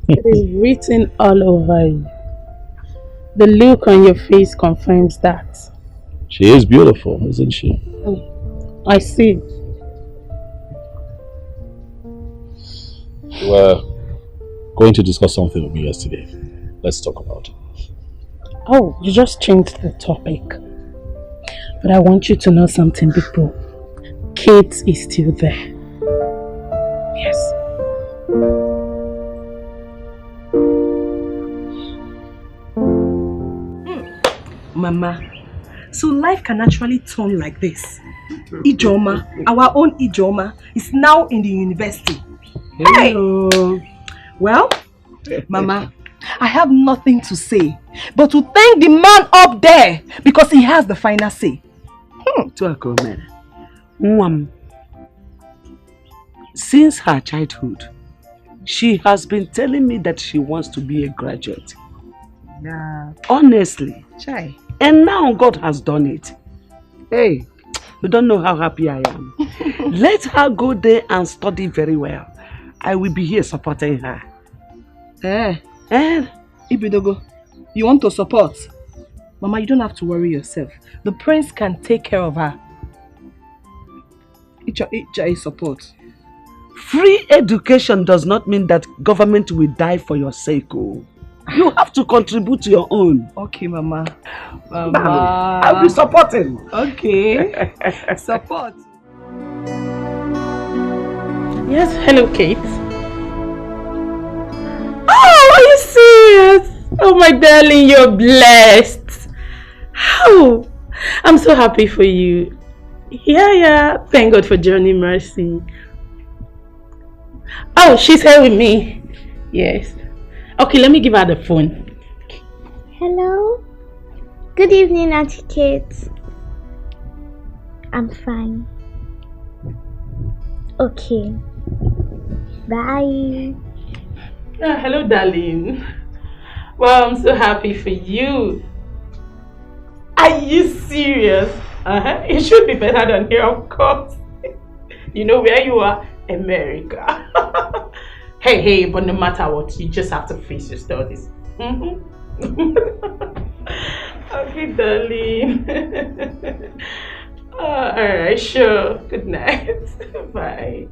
It is written all over you. The look on your face confirms that. She is beautiful, isn't she? I see. You were going to discuss something with me yesterday. Let's talk about it. Oh, you just changed the topic. But I want you to know something, people. Kate is still there. Yes. Mama, so life can actually turn like this. Ijoma, our own Ijoma, is now in the university. Hello. Hey. Well, Mama, I have nothing to say but to thank the man up there because he has the final say. Since her childhood, she has been telling me that she wants to be a graduate. Yeah. Honestly. Chai. And now God has done it. Hey, you don't know how happy I am. Let her go there and study very well. I will be here supporting her. Ibidogo, you want to support? Mama, you don't have to worry yourself. The prince can take care of her. Icha is support. Free education does not mean that government will die for your sake. Oh. You have to contribute to your own. Okay, Mama. I'll be supporting. Okay. Support. Yes, hello, Kate. Oh, are you serious? Oh, my darling, you're blessed. How? I'm so happy for you. Yeah. Thank God for Johnny Mercy. Oh, she's here with me. Yes. Okay, let me give her the phone. Hello. Good evening, Auntie Kate. I'm fine. Okay. Bye. Oh, hello, darling. Well, I'm so happy for you. Are you serious? It should be better than here, of course. You know where you are? America. Hey, but no matter what, you just have to face your studies. Okay, darling. Alright, sure. Good night. Bye.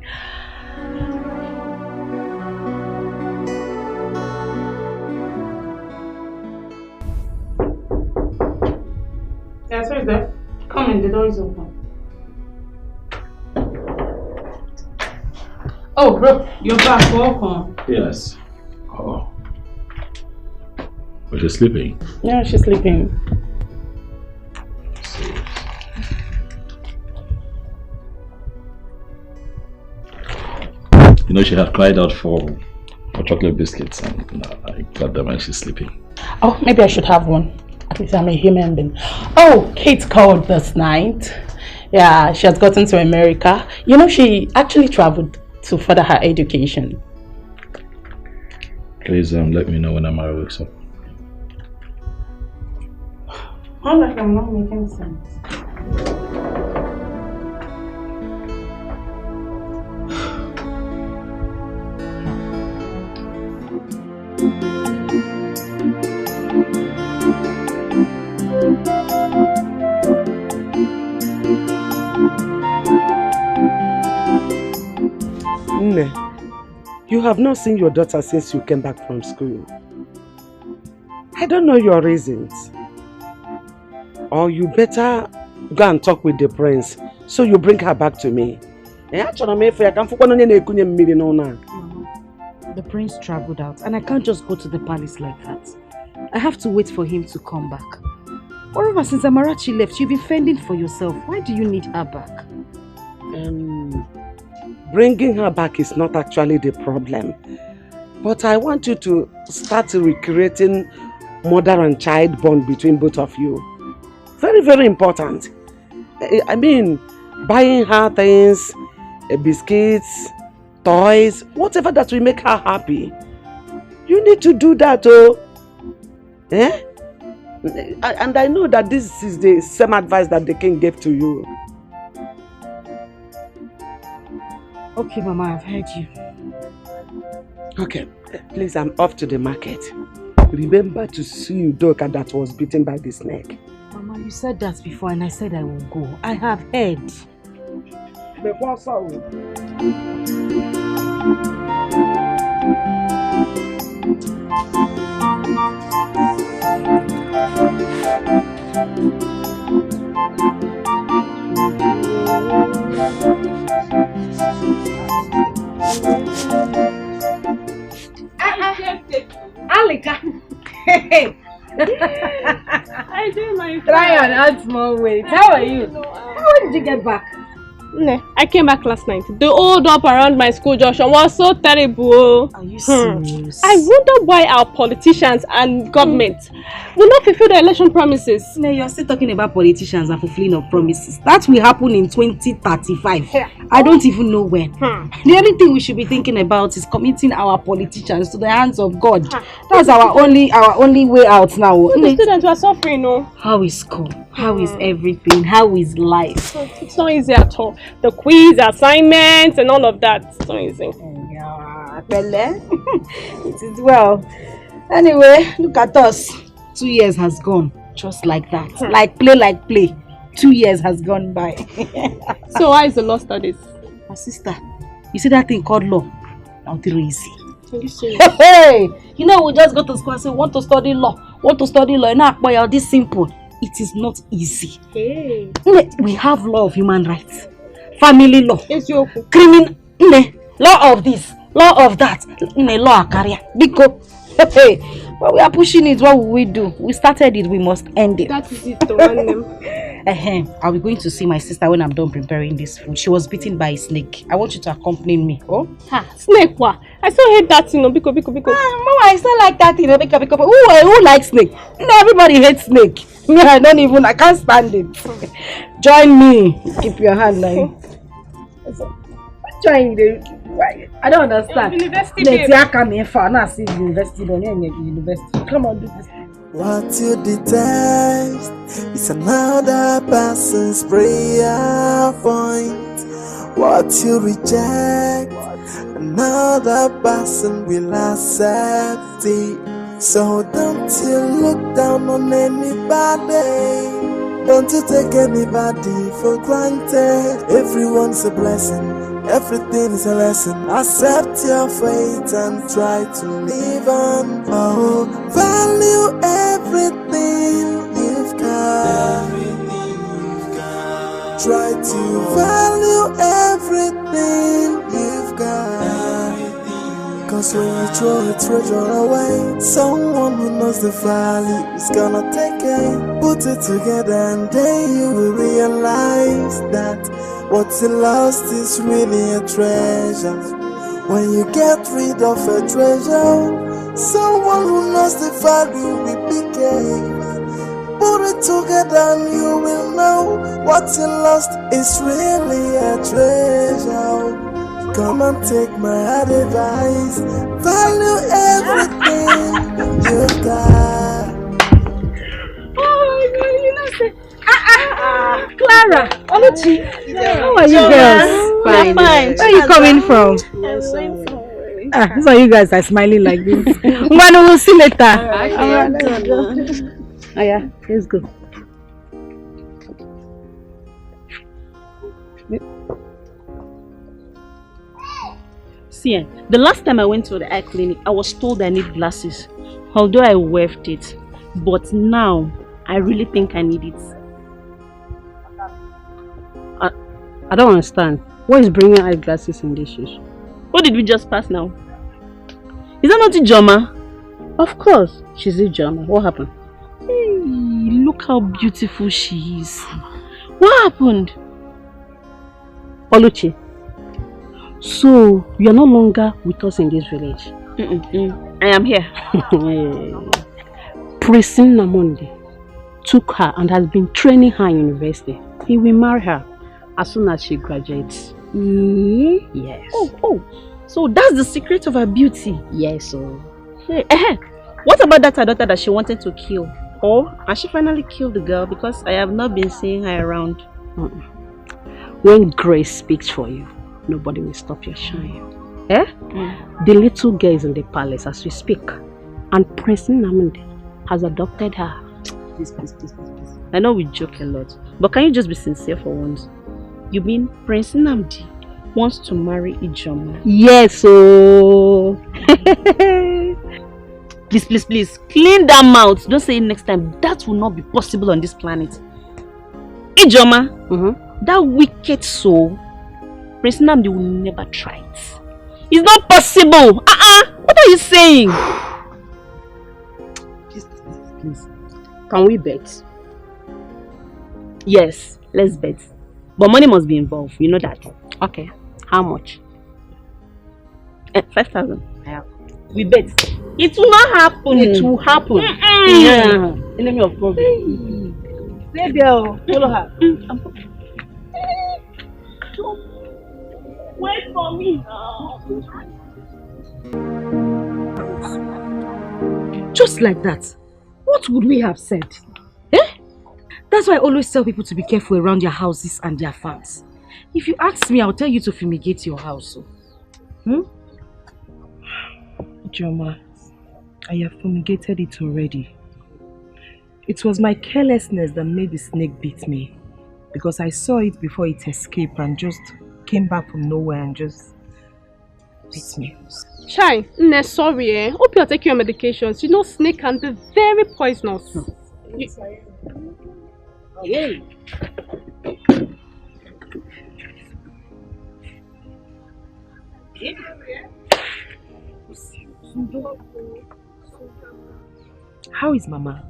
Yes, who's there? Come in, the door is open. Oh, bro, you're back. Welcome. Yes. Oh. But she's sleeping. Yeah, she's sleeping. You know, she had cried out for chocolate biscuits, and I got them and she's sleeping. Oh, maybe I should have one. At least I'm a human being. Oh, Kate called this night. Yeah, she has gotten to America. You know, she actually traveled to further her education. Please let me know when Amara wakes up. I'm not making sense. Nne, you have not seen your daughter since you came back from school. I don't know your reasons. Or you better go and talk with the prince so you bring her back to me. The prince traveled out and I can't just go to the palace like that. I have to wait for him to come back. Moreover, since Amarachi left, you've been fending for yourself. Why do you need her back? Bringing her back is not actually the problem. But I want you to start recreating mother and child bond between both of you. Very, very important. I mean, buying her things, biscuits, toys, whatever that will make her happy. You need to do that, oh. Eh? And I know that this is the same advice that the king gave to you. Okay, Mama, I've heard you. Okay, please, I'm off to the market. Remember to see Udoka that was bitten by the snake. Mama, you said that before and I said I will go. I have heard. Alika. Hey. I did my Try and add small weight. How are you? How did you get back? I came back last night. The hold up around my school junction was so terrible. Are you serious? I wonder why our politicians and government will not fulfill the election promises. No, you're still talking about politicians and fulfilling of promises. That will happen in 2035. I don't even know when. The only thing we should be thinking about is committing our politicians to the hands of God. That's our only way out now. The students were suffering, no? How is school? How is everything? How is life? It's not easy at all. The quiz, assignments, and all of that. It's not easy. Yeah, it is well. Anyway, look at us. 2 years has gone just like that. Like play. 2 years has gone by. So why is the law studies? My sister, you see that thing called law? Not really easy. Hey, you know, we just go to school and say, want to study law. Now, boy, this simple. It is not easy. Hey. We have law of human rights, family law, criminal law of this, law of that, law of career. Because, but we are pushing it. What will we do? We started it, we must end it. That is it, to run them. I'll be going to see my sister when I'm done preparing this food. She was bitten by a snake. I want you to accompany me. Oh? Snake, what? I still hate that, Biko. Mama, I still like that, Biko. Who likes snake? Everybody hates snake. Me, I can't stand it. Join me. Keep your hand like. Join the. I don't understand. University, university. Come on, do this. What you detest is another person's prayer point. What you reject, another person will accept it. So don't you look down on anybody. Don't you take anybody for granted. Everyone's a blessing. Everything is a lesson. Accept your fate and try to live on. Oh, value everything you've got. Try to value everything you've got. Cause when you throw a treasure away, someone who knows the value is gonna take it. Put it together and then you will realize that what you lost is really a treasure. When you get rid of a treasure, someone who knows the value will became. Put it together and you will know what you lost is really a treasure. Come and take my advice. Value everything you've got. Oh, Clara, Oluchi, how are you girls? Fine. Where are you coming from? These are you guys are smiling like this. We'll see later. Oh yeah, let's go. See, the last time I went to the eye clinic, I was told I need glasses. Although I waived it. But now, I really think I need it. I don't understand. What is bringing eyeglasses in these shoes? What did we just pass now? Is that not Ijoma? Of course, she's Ijoma. What happened? Hey, look how beautiful she is. What happened? Oluchi, so you are no longer with us in this village? I am here. Persisting Namonde took her and has been training her in university. He will marry her as soon as she graduates. Yes. Oh. So that's the secret of her beauty? Yes. What about that her daughter that she wanted to kill? Or has she finally killed the girl? Because I have not been seeing her around. When grace speaks for you, nobody will stop your shine. The little girl is in the palace as we speak. And Prince Namdi has adopted her. Please. I know we joke a lot, but can you just be sincere for once? You mean Prince Namdi wants to marry Ijoma? Yes, Please, clean that mouth. Don't say it next time. That will not be possible on this planet. Ijoma, that wicked soul, Prince Namdi will never try it. It's not possible. What are you saying? Please. Can we bet? Yes, let's bet. But money must be involved. You know that. Okay. How much? 5,000. We bet. It will not happen. It will happen. Yeah. Enemy of problem. Baby, follow her. Wait for me now. Just like that. What would we have said? That's why I always tell people to be careful around their houses and their farms. If you ask me, I'll tell you to fumigate your house. Joma, I have fumigated it already. It was my carelessness that made the snake beat me. Because I saw it before it escaped and just came back from nowhere and just beat me. Shine, sorry. Hope you're taking your medications. You know snake can be very poisonous. Hey. How is Mama?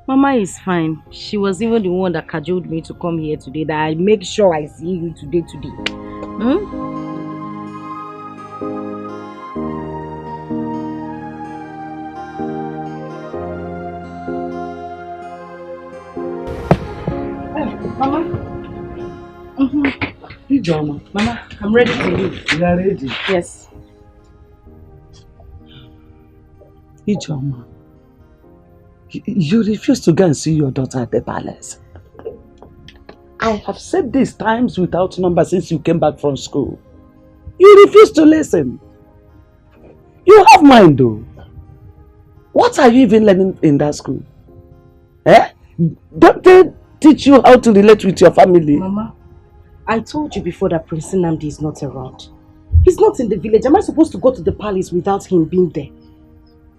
Mama is fine. She was even the one that cajoled me to come here today, that I make sure I see you today. Mama? Ijoma. Mama, I'm ready to leave. You are ready? Yes. Ijoma, you refuse to go and see your daughter at the palace. I have said this times without number since you came back from school. You refuse to listen. You have mind though. What are you even learning in that school? Don't they teach you how to relate with your family? Mama, I told you before that Prince Namdi is not around. He's not in the village. Am I supposed to go to the palace without him being there?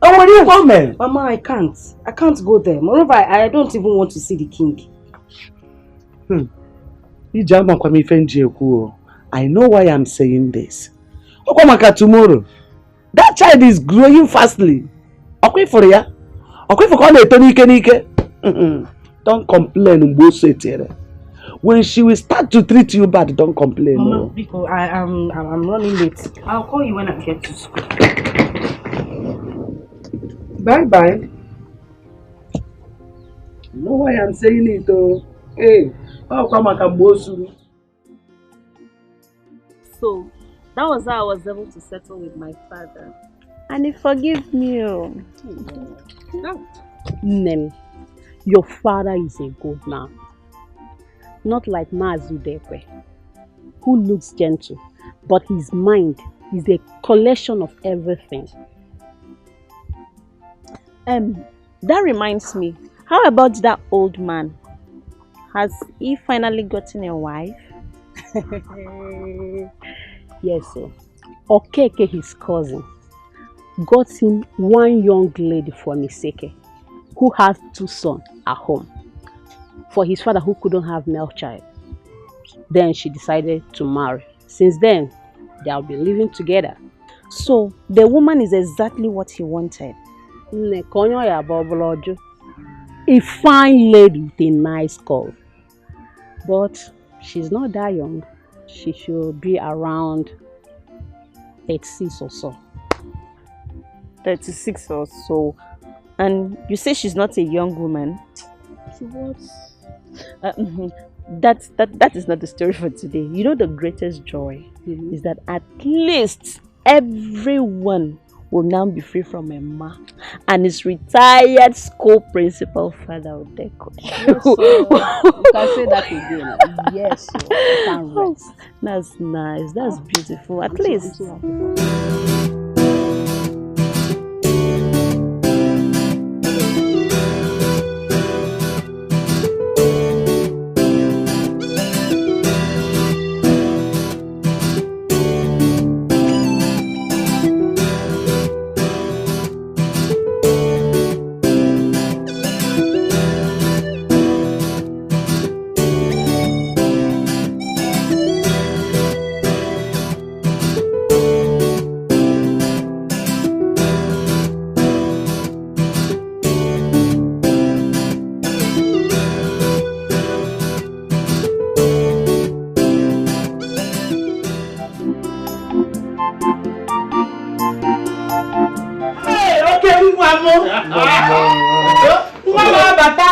Oh, when you come, man? Mama, I can't. I can't go there. Moreover, I don't even want to see the king. I know why I'm saying this. Tomorrow, that child is growing fastly. Don't complain. when she will start to treat you bad, don't complain. Mama, because I'm running late. I'll call you when I get to school. Bye. You know why I'm saying it, though? Hey, how come I can boast you? So, that was how I was able to settle with my father. And he forgave me. Nem, your father is a good man. Not like Dikeh, who looks gentle, but his mind is a collection of everything. That reminds me, how about that old man? Has he finally gotten a wife? Yes, sir. Okeke, his cousin, got him one young lady from Iseke, who has 2 sons at home, for his father who couldn't have male child. Then she decided to marry. Since then, they'll be living together. So, the woman is exactly what he wanted. A fine lady with a nice curve. But she's not that young. She should be around 36 or so. 36 or so. And you say she's not a young woman? What? That is not the story for today. You know, the greatest joy is that at least everyone will now be free from a ma and his retired school principal father Odeko. Yes, you can say that again. Yes, you can rest. That's nice. That's beautiful. At least.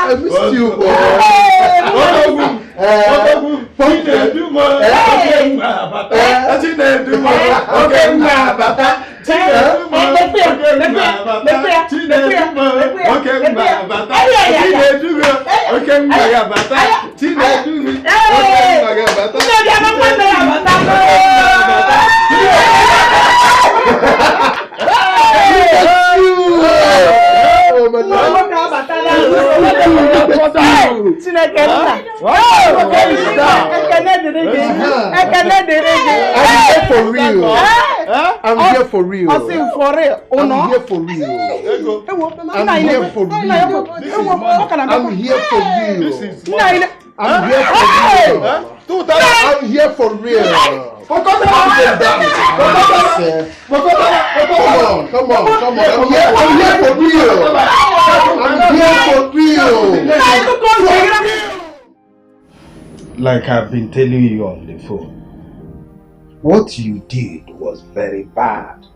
I missed you, boy. I'm here for real. I'm here for real. I'm here for real. I'm here for real. I'm here for real. I'm here for real. Come on. I'm here for real. Like I've been telling you on the phone, what you did was very bad.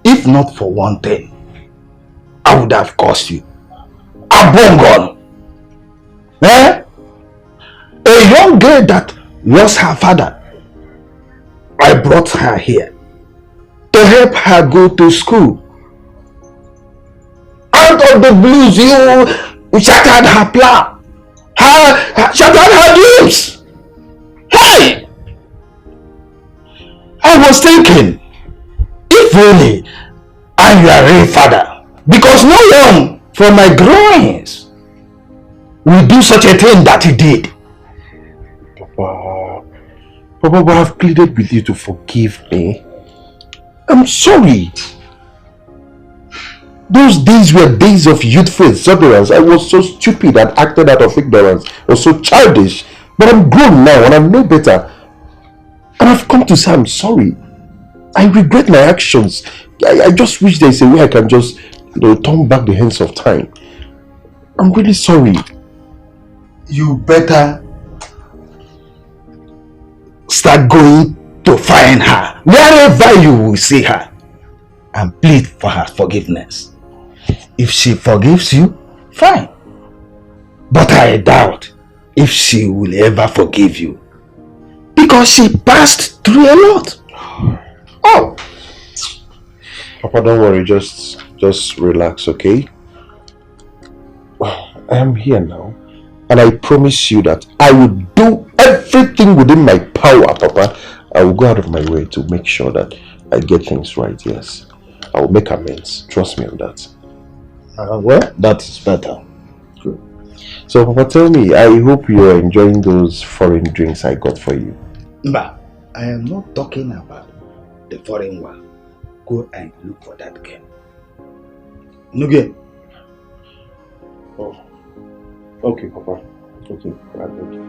If not for one thing, I would have cursed you. Abongon! A young girl that lost her father. I brought her here to help her go to school. Out of the blues, you shattered her plan. Shattered her dreams. Hey! I was thinking, if really I'm your real father, because no one from my groins will do such a thing that he did. Papa, I've pleaded with you to forgive me. I'm sorry. Those days were days of youthful exuberance. I was so stupid and acted out of ignorance. I was so childish. But I'm grown now and I know better. And I've come to say I'm sorry. I regret my actions. I just wish there's a way I can just, turn back the hands of time. I'm really sorry. You better start going to find her wherever you will see her and plead for her forgiveness. If she forgives you, fine. But I doubt if she will ever forgive you, because she passed through a lot. Oh, Papa, don't worry. Just relax, okay? I am here now, and I promise you that I will do everything within my power, Papa. I will go out of my way to make sure that I get things right. Yes, I will make amends. Trust me on that. Well, that's better. Good. So, Papa, tell me, I hope you are enjoying those foreign drinks I got for you. But I am not talking about the foreign one. Go and look for that girl. Nuge. Oh. Okay, Papa. Okay, I thank you.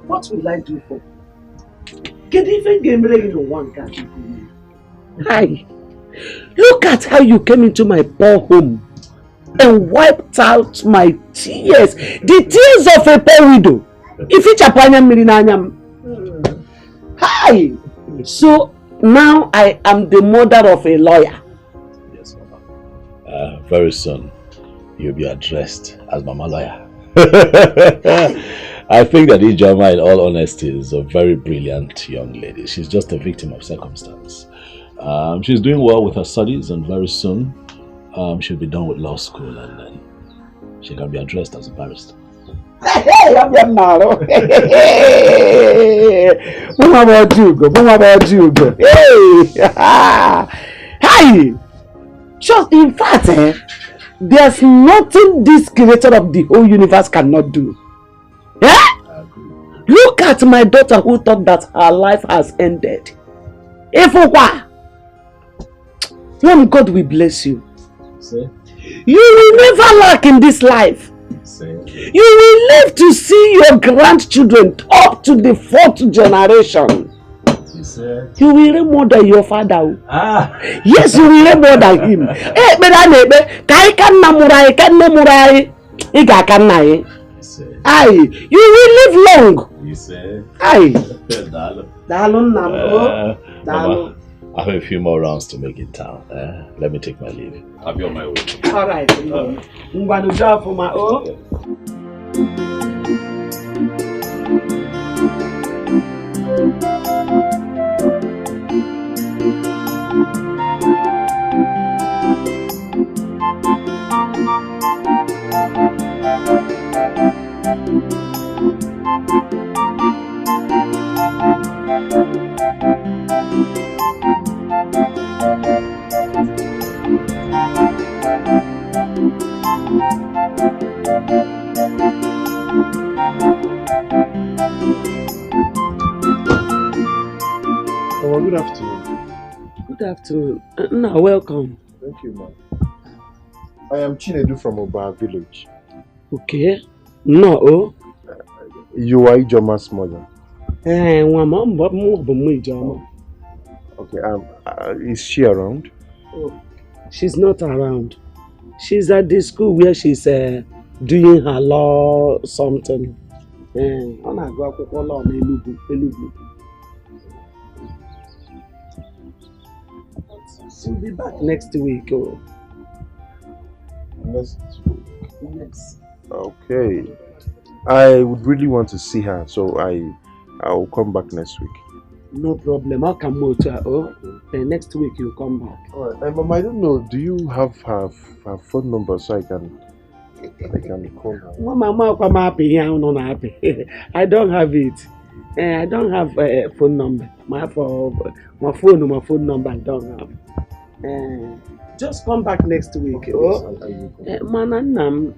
What will I do for? Get even game ready in one guy. Hi. Look at how you came into my poor home and wiped out my tears. The tears of a poor widow. If it's a Hi. So now I am the mother of a lawyer. Yes, Mama. Very soon you'll be addressed as Mama Lawyer. I think that Ijoma, in all honesty, is a very brilliant young lady. She's just a victim of circumstance. She's doing well with her studies, and very soon she'll be done with law school, and then she can be addressed as a barrister. Hey, I'm young now. What about you? What about you? Hey, hi. Just in fact, there's nothing this creator of the whole universe cannot do. Yeah? Look at my daughter who thought that her life has ended. If what? When God will bless you. See? You will never lack in this life. See? You will live to see your grandchildren up to the 4th generation. You will reign more than your father. Yes, you will reign more than him. Aye, you will live long. Aye. Mama, I have a few more rounds to make in town. Let me take my leave. I'll be on my way. All right. Oh, good afternoon. Good afternoon. No, welcome. Thank you, ma'am. I am Chinedu from Oba village. Okay. No. You are Ijoma's mother. Okay, is she around? Oh, she's not around. She's at the school where she's doing her law something. She'll be back next week. Oh. Next week? Yes. Okay. I would really want to see her, so I'll come back next week. No problem. I'll come out. Next week you'll come back. Alright, Mama, I don't know. Do you have her phone number so I can call her? Mama, I'm happy. I'm not happy. I don't have it. I don't have a phone number. My phone number I don't have. Just come back next week. Okay, Mananam,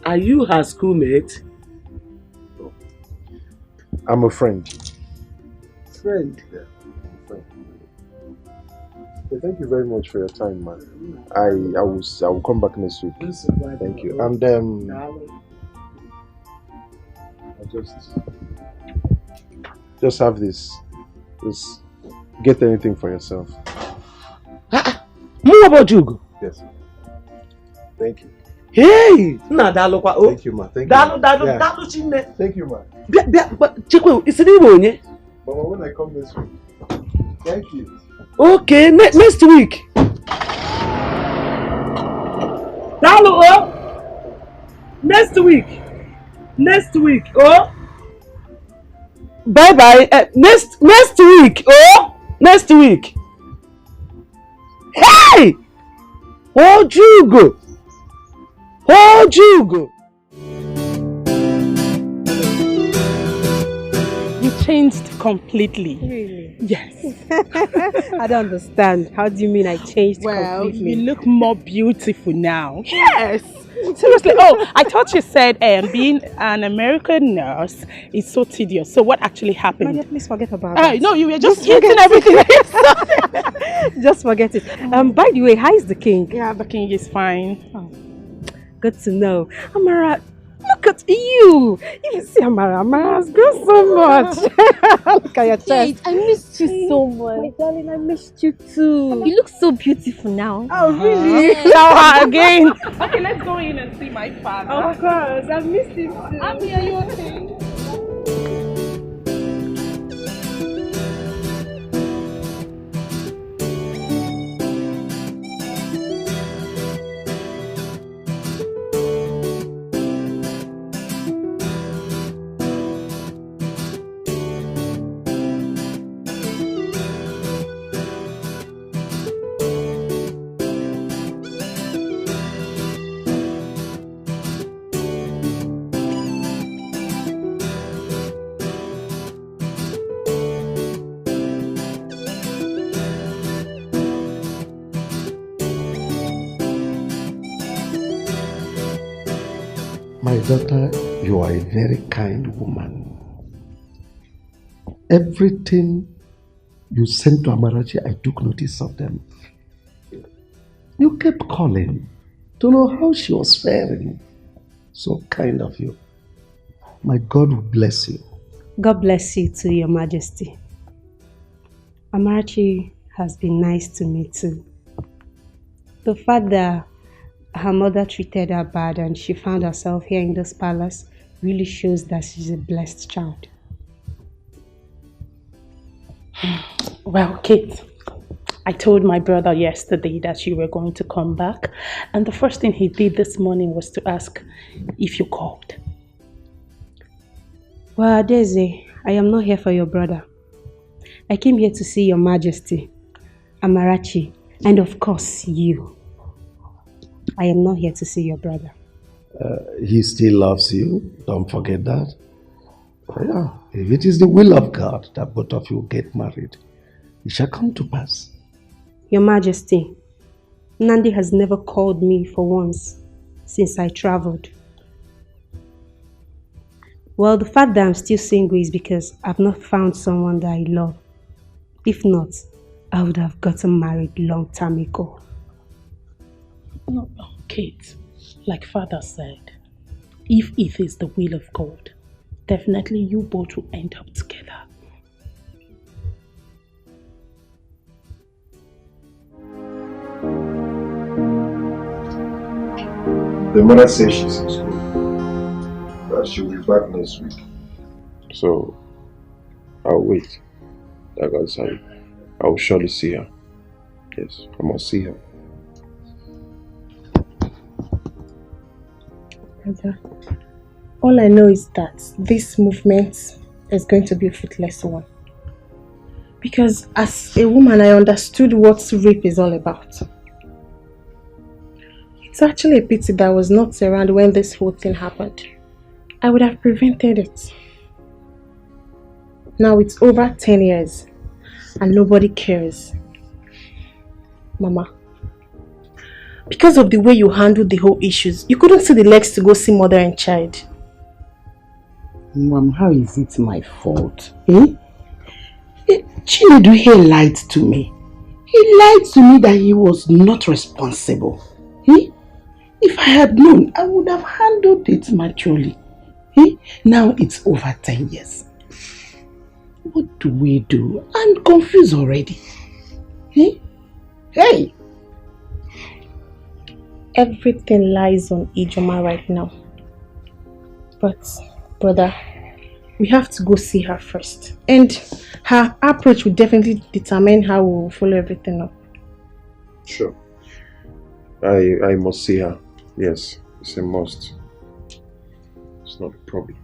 are you her schoolmate? I'm a friend. Friend? Yeah, friend. Okay, thank you very much for your time, man. I will come back next week. Thank you. And I just have this. Just get anything for yourself. More about you? Yes. Thank you. Hey! Thank you, ma. Thank you. Thank you, ma. Chekwe, it's an Igbo, Mama, when I come next week. Thank you. Okay, next week. Next week. Oh. Bye bye. Next week. Oh. Next week. Hey! Oh, Jugo. You changed completely. Really? Yes. I don't understand. How do you mean I changed completely? You look more beautiful now. Yes. Seriously. Oh, I thought you said being an American nurse is so tedious. So what actually happened? Maria, please forget about that. No, you were just eating everything. Just forget it. By the way, how is the king? Yeah, the king is fine. Oh, good to know. Amara, look at you. You see Amara's grown so much. Look at your chest. Kate, I missed you so much. My darling, I missed you too. You look so beautiful now. Oh, really? Now again. Okay, let's go in and see my father. Of course, I missed him too. Abby, are you okay? My daughter, you are a very kind woman. Everything you sent to Amarachi, I took notice of them. You kept calling to know how she was faring. So kind of you. My God will bless you. God bless you too, Your Majesty. Amarachi has been nice to me too. The fact that her mother treated her bad and she found herself here in this palace really shows that she's a blessed child. Well, Kate, I told my brother yesterday that you were going to come back, and the first thing he did this morning was to ask if you called. Well, Daisy, I am not here for your brother. I came here to see Your Majesty, Amarachi, and of course you. I am not here to see your brother. He still loves you. Don't forget that. Yeah, if it is the will of God that both of you get married, it shall come to pass. Your Majesty, Nandi has never called me for once since I traveled. Well, the fact that I'm still single is because I've not found someone that I love. If not, I would have gotten married long time ago. No, Kate, like Father said, if it is the will of God, definitely you both will end up together. The mother says she's in school. That she'll be back next week. So, I'll wait. Like I said, I will surely see her. Yes, I must see her. Brother, all I know is that this movement is going to be a fruitless one. Because as a woman, I understood what rape is all about. It's actually a pity that I was not around when this whole thing happened. I would have prevented it. Now it's over 10 years and nobody cares. Mama, because of the way you handled the whole issues, you couldn't see the legs to go see mother and child. Mom, how is it my fault? Chinedu here lied to me. He lied to me that he was not responsible. If I had known, I would have handled it maturely. Now it's over 10 years. What do we do? I'm confused already. Hey! Everything lies on Ijoma right now. But, brother, we have to go see her first. And her approach will definitely determine how we will follow everything up. Sure. I must see her. Yes, it's a must. It's not a problem.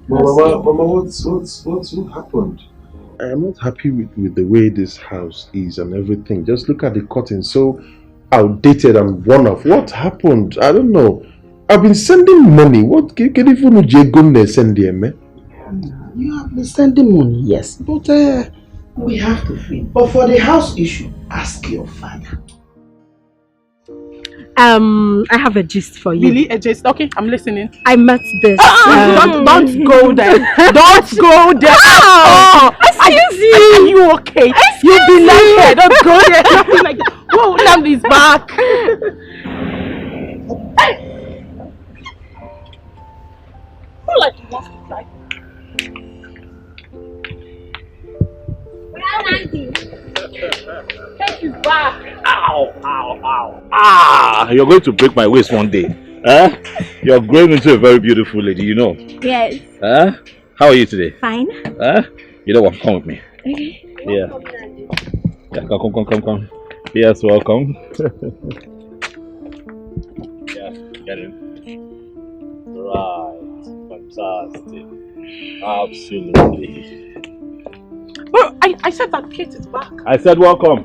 Mama, what happened? I am not happy with the way this house is and everything. Just look at the curtains, so outdated and worn off. What happened? I don't know. I've been sending money. What can you send them? You have been sending money, yes, but we have to feed. But for the house issue, ask your father. I have a gist for you. Really? A gist? Okay, I'm listening. I met this. Don't go there. Don't go there. Oh, excuse you. Are you okay? You be like that. Don't go there. Nothing like that. Whoa, now he's back. Hey. Who like wants to fly? Take his back. Ow, ow, ow. Ah, you're going to break my waist one day. Huh? You're growing into a very beautiful lady, you know. Yes. Huh? How are you today? Fine. Huh? You know what? Come with me. Okay. Yeah. Yeah, come. Yes, welcome. Yeah, get in. Right. Fantastic. Absolutely. Well, I said that Kate is back. I said welcome.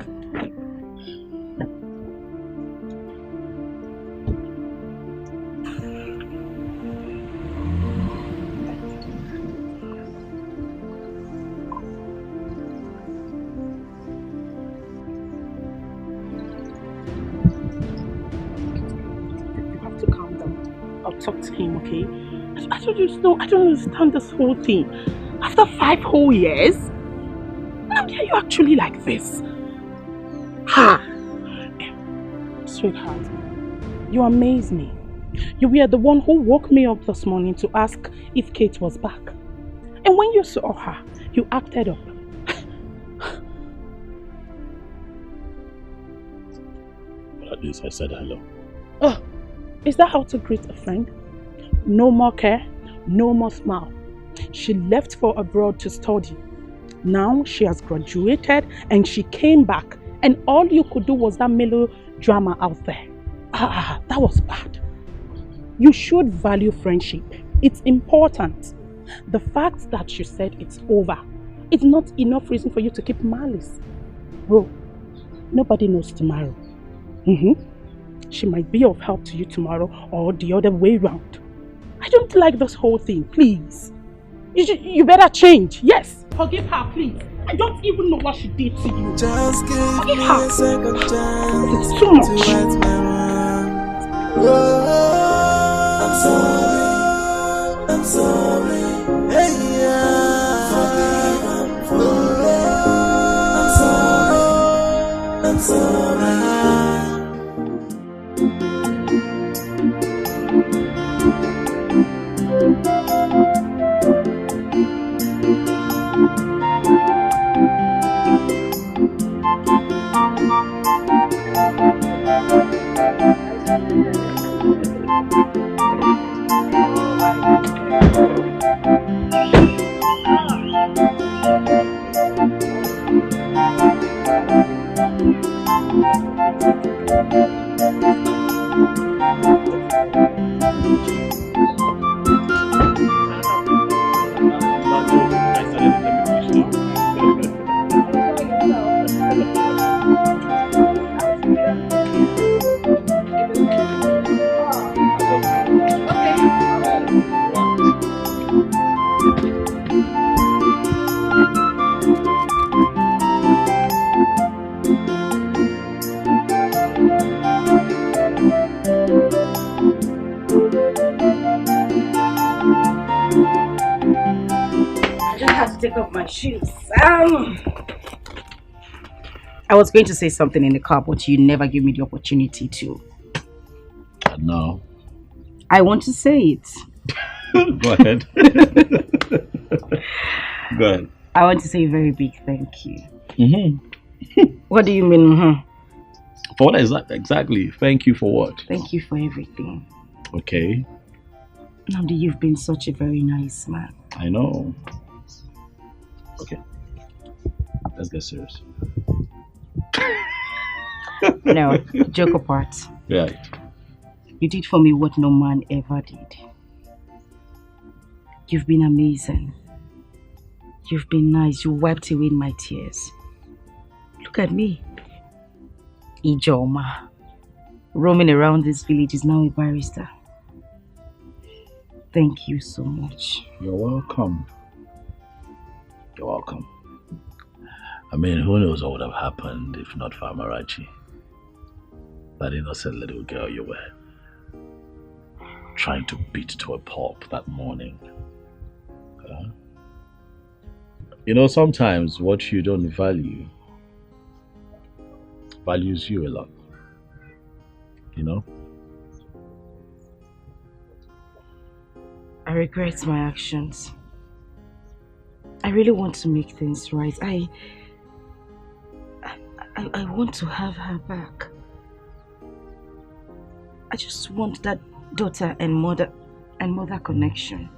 You have to calm down. I'll talk to him, okay? I don't understand this whole thing. After 5 whole years? How dare you actually like this? Ha! Sweetheart, you amaze me. You were the one who woke me up this morning to ask if Kate was back. And when you saw her, you acted up. But at least I said hello. Oh, is that how to greet a friend? No more care, no more smile. She left for abroad to study. Now she has graduated and she came back, and all you could do was that melodrama out there. That was bad. You should value friendship. It's important. The fact that you said it's over, it's not enough reason for you to keep malice. Bro, nobody knows tomorrow. She might be of help to you tomorrow or the other way round. I don't like this whole thing, please. You better change, yes. Forgive her, please. I don't even know what she did to you. Just give Forgive me her. a second chance. It's too much. To right my wrongs. Oh, I'm sorry. Hey, yeah. Forgive, I'm sorry. Take off my shoes. I was going to say something in the car, but you never give me the opportunity to. No. I want to say it. Go ahead. Go ahead. I want to say a very big thank you. Mm-hmm. What do you mean? For what exactly? Thank you for what? Thank you for everything. Okay. Namdi, you've been such a very nice man. I know. Okay. Let's get serious. No, joke apart. Yeah. You did for me what no man ever did. You've been amazing. You've been nice. You wiped away my tears. Look at me. Ijoma. Roaming around this village is now a barrister. Thank you so much. You're welcome. You're welcome. I mean, who knows what would have happened if not for Amarachi? That innocent little girl you were trying to beat to a pulp that morning. You know, sometimes what you don't value values you a lot. You know? I regret my actions. I really want to make things right. I want to have her back. I just want that daughter and mother connection.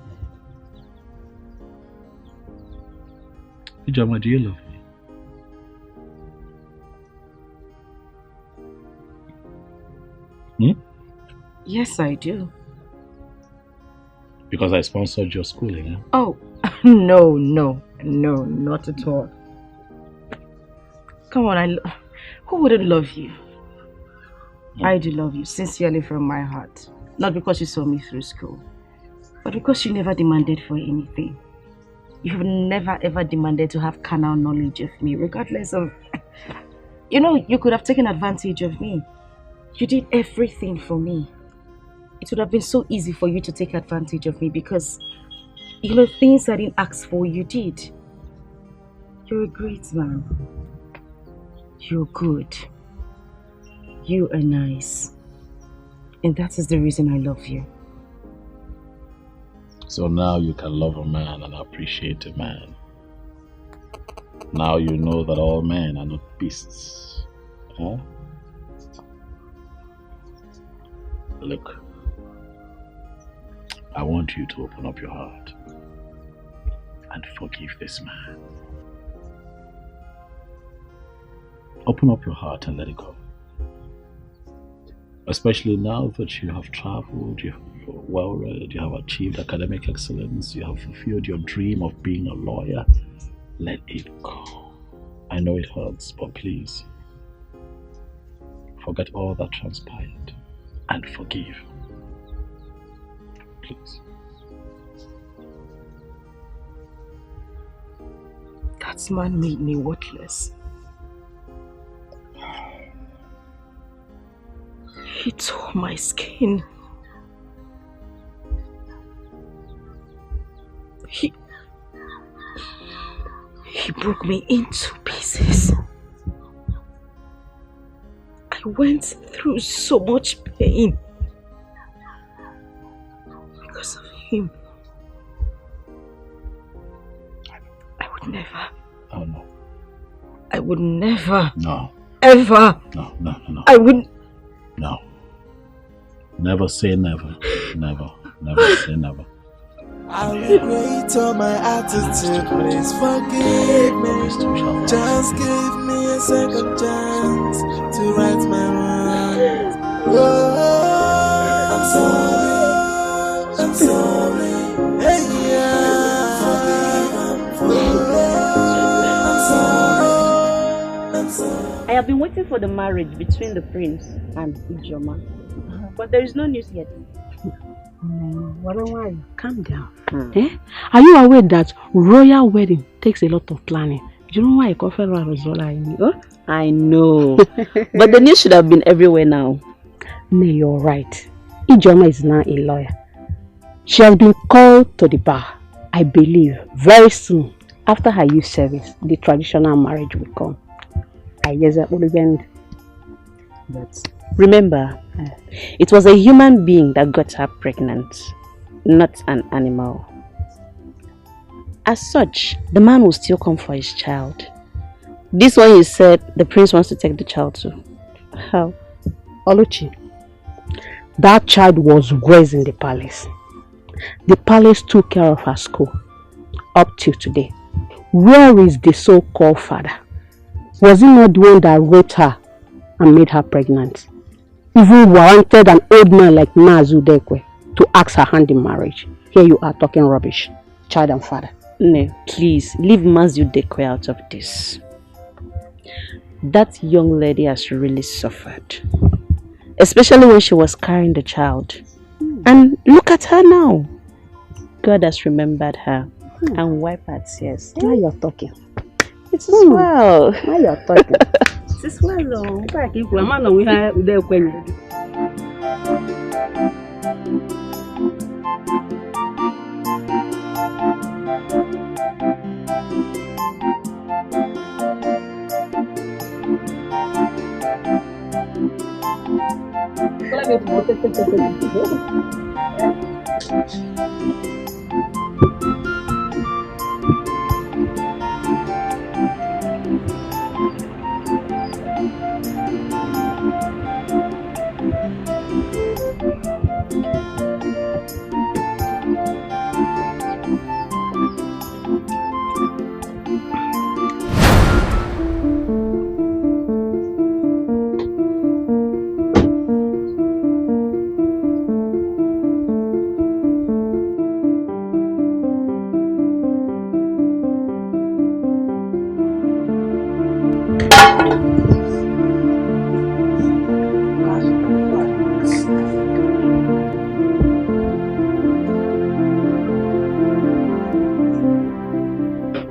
Ijoma, do you love me? Yes, I do. Because I sponsored your schooling, huh? Oh, no, not at all. Come on, who wouldn't love you? I do love you sincerely from my heart. Not because you saw me through school, but because you never demanded for anything. You have never ever demanded to have carnal knowledge of me, regardless of... You know, you could have taken advantage of me. You did everything for me. It would have been so easy for you to take advantage of me because, you know, things I didn't ask for, you did. You're a great man. You're good. You are nice. And that is the reason I love you. So now you can love a man and appreciate a man. Now you know that all men are not beasts. Huh? Look, I want you to open up your heart and forgive this man. Open up your heart and let it go. Especially now that you have traveled, you're well read, you have achieved academic excellence, you have fulfilled your dream of being a lawyer. Let it go. I know it hurts, but please, forget all that transpired and forgive. Please. That man made me worthless. He tore my skin. He broke me into pieces. I went through so much pain because of him. I would never. Oh no. I would never. No. Ever. No. I wouldn't. No. Never say never. Never say never. I regret all my attitude, please forgive me. Just give me a second chance to right my wrongs. Oh, I'm sorry. Hey, yeah. I'm sorry. have been waiting for the marriage between the prince and Ijoma. But there is no news yet. Calm down. Eh? Are you aware that royal wedding takes a lot of planning? Do you know why I call Rozola? I know. But the news should have been everywhere now. No, you're right. Ijoma is now a lawyer. She has been called to the bar. I believe very soon, after her youth service, the traditional marriage will come. But remember, it was a human being that got her pregnant, not an animal. As such, the man will still come for his child. This one you said the prince wants to take the child to. How? Oluchi, that child was raised in the palace. The palace took care of her school up till today. Where is the so-called father? Was he not the one that raped her and made her pregnant? Even warranted an old man like Mazu Dikeh to ask her hand in marriage. Here you are talking rubbish. Child and father. No, please, leave Mazu Dikeh out of this. That young lady has really suffered. Especially when she was carrying the child. And look at her now. God has remembered her and wiped her tears. Now you're talking. It is well. Now you're talking. It is well, though.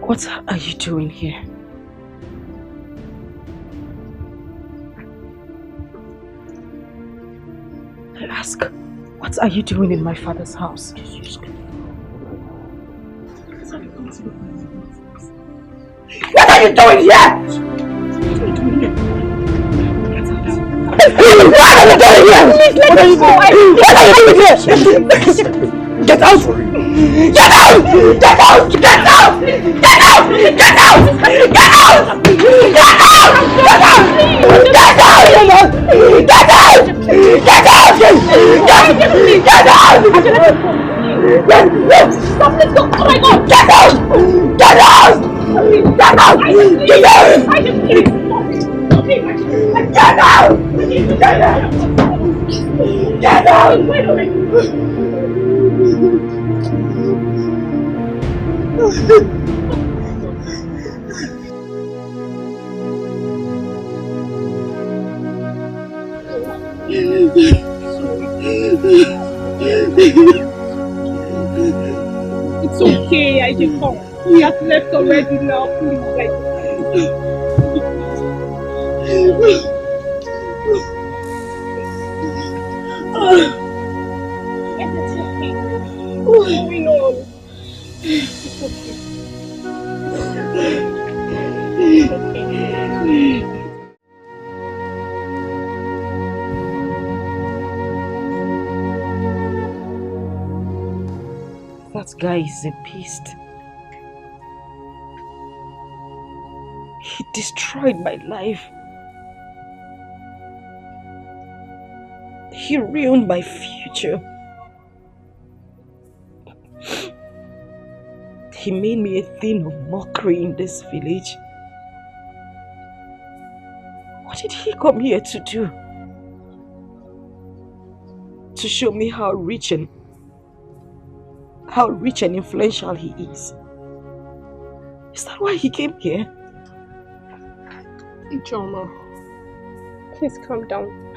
What are you doing here? I ask, what are you doing in my father's house? What are you doing here? What are you doing here? Get out! Get out! Get out! Get out! Get out! Get out! Get out! Get out! Get out! Get out! Get out! Get out! Get out! Stop! Let's go! Oh my God! Get out! Get out! Get out! Get out! Get out! Get out! Get out! It's okay, I just thought we have left already now, please. What's going on? It's okay. It's okay. That guy is a beast. He destroyed my life. He ruined my future. He made me a thing of mockery in this village. What did he come here to do? To show me how rich and influential he is. Is that why he came here? Ijoma, please calm down.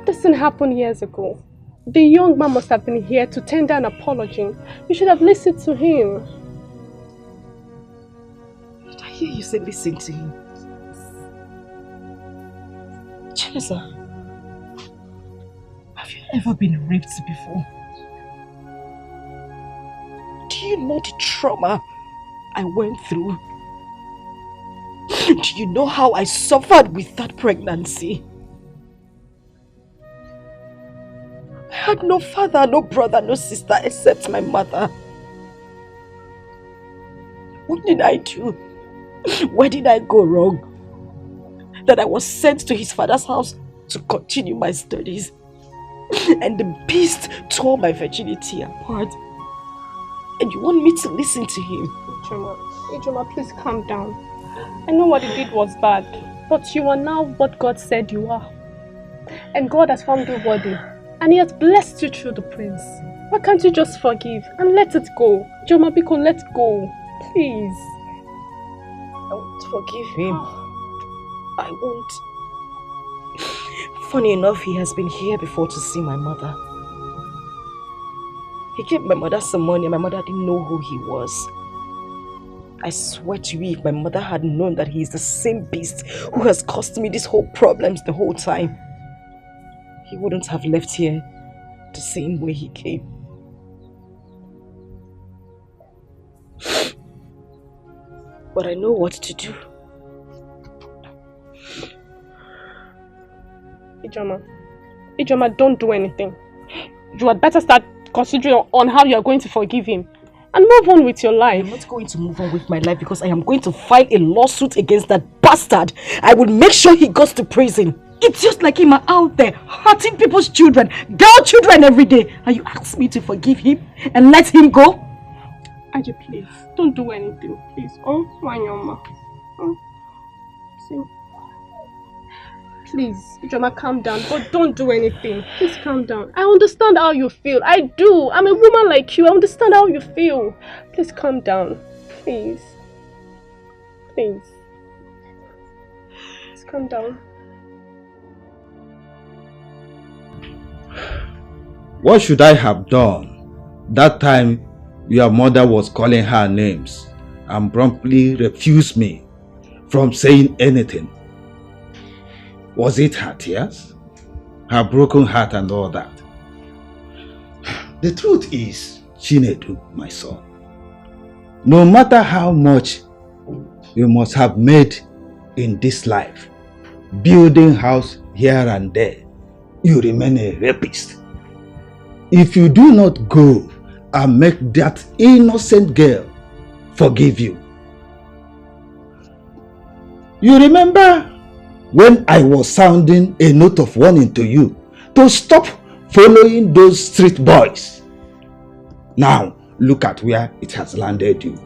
This didn't happen years ago. The young man must have been here to tender an apology. You should have listened to him. Did I hear you say listen to him? Chelsa, have you ever been raped before? Do you know the trauma I went through? Do you know how I suffered with that pregnancy? I had no father, no brother, no sister except my mother. What did I do? Where did I go wrong? That I was sent to his father's house to continue my studies. And the beast tore my virginity apart. And you want me to listen to him? Ijoma, please calm down. I know what he did was bad, but you are now what God said you are. And God has found you worthy. And he has blessed you through the prince. Why can't you just forgive and let it go? Ijoma Biko, let go. Please. I won't forgive him. I won't. Funny enough, he has been here before to see my mother. He gave my mother some money and my mother didn't know who he was. I swear to you, if my mother had known that he is the same beast who has caused me these whole problems the whole time, he wouldn't have left here the same way he came. But I know what to do. Ijoma, don't do anything. You had better start considering on how you are going to forgive him and move on with your life. I'm not going to move on with my life because I am going to file a lawsuit against that bastard. I will make sure he goes to prison. It's just like him out there hurting people's children, girl children every day. And you ask me to forgive him and let him go? Aji, please, don't do anything, please. Oh, Wanyoma. Oh, see. Please, Ijoma, calm down, but don't do anything. Please calm down. I understand how you feel. I do. I'm a woman like you. I understand how you feel. Please calm down. Please. Please. Please calm down. What should I have done that time your mother was calling her names and promptly refused me from saying anything? Was it her tears? Her broken heart and all that? The truth is, Chinedu, my son, no matter how much you must have made in this life, building house here and there, you remain a rapist. If you do not go and make that innocent girl forgive you. You remember when I was sounding a note of warning to you to stop following those street boys? Now, look at where it has landed you.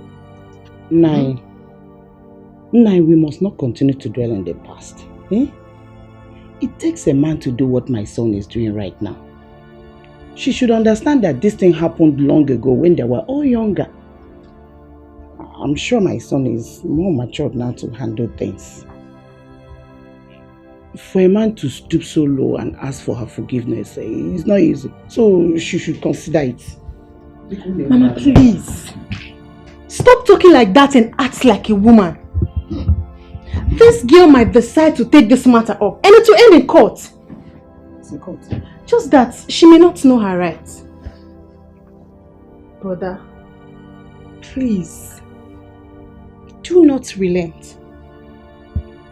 Nai, we must not continue to dwell in the past. Eh? It takes a man to do what my son is doing right now. She should understand that this thing happened long ago when they were all younger. I'm sure my son is more matured now to handle things. For a man to stoop so low and ask for her forgiveness, it's not easy. So she should consider it. Mama, please. Stop talking like that and act like a woman. This girl might decide to take this matter up and it will end in court. It's in court. Just that she may not know her rights. Brother, please, do not relent.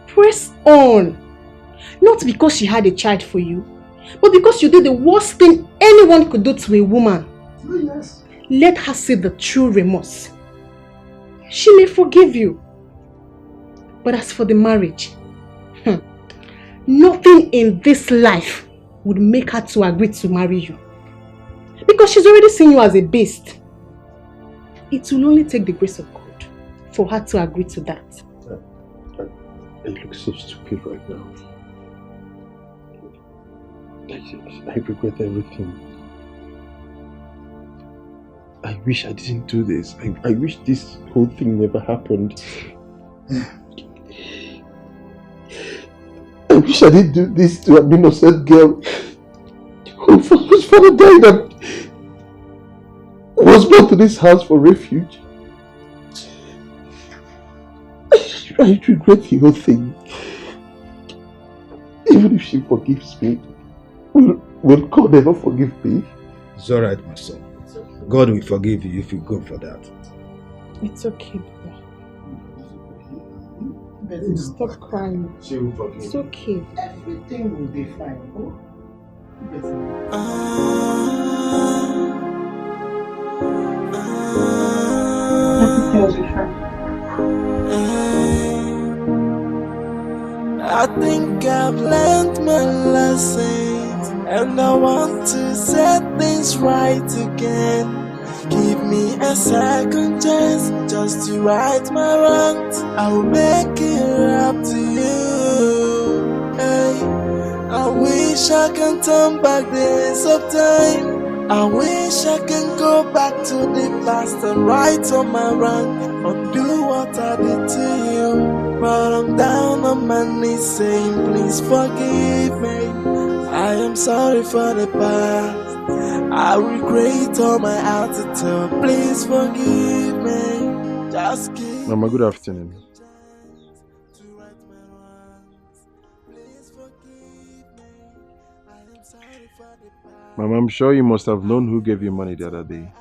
Press on. Not because she had a child for you, but because you did the worst thing anyone could do to a woman. Yes. Let her see the true remorse. She may forgive you. But as for the marriage, nothing in this life would make her to agree to marry you. Because she's already seen you as a beast. It will only take the grace of God for her to agree to that. I look so stupid right now. I regret everything. I wish I didn't do this. I wish this whole thing never happened. I wish I didn't do this to an innocent girl whose father died and was brought to this house for refuge. I regret the whole thing. Even if she forgives me, will God ever forgive me? It's alright, my son. God will forgive you if you go for that. It's okay, Baba. Stop crying. She will forgive you. It's okay. Everything will be fine. Oh? Everything will be fine. I think I've learned my lessons, and I want to set things right again. Give me a second chance just to right my wrongs. I will make it up to you. Hey, I wish I can turn back the hands of time. I wish I can go back to the past and right on my wrong, undo what I did to you. But I'm down on my knees saying, please forgive me. I am sorry for the past. I regret all my attitude. Please forgive me. Just give Mama, good afternoon. Mama, I'm sure you must have known who gave you money the other day.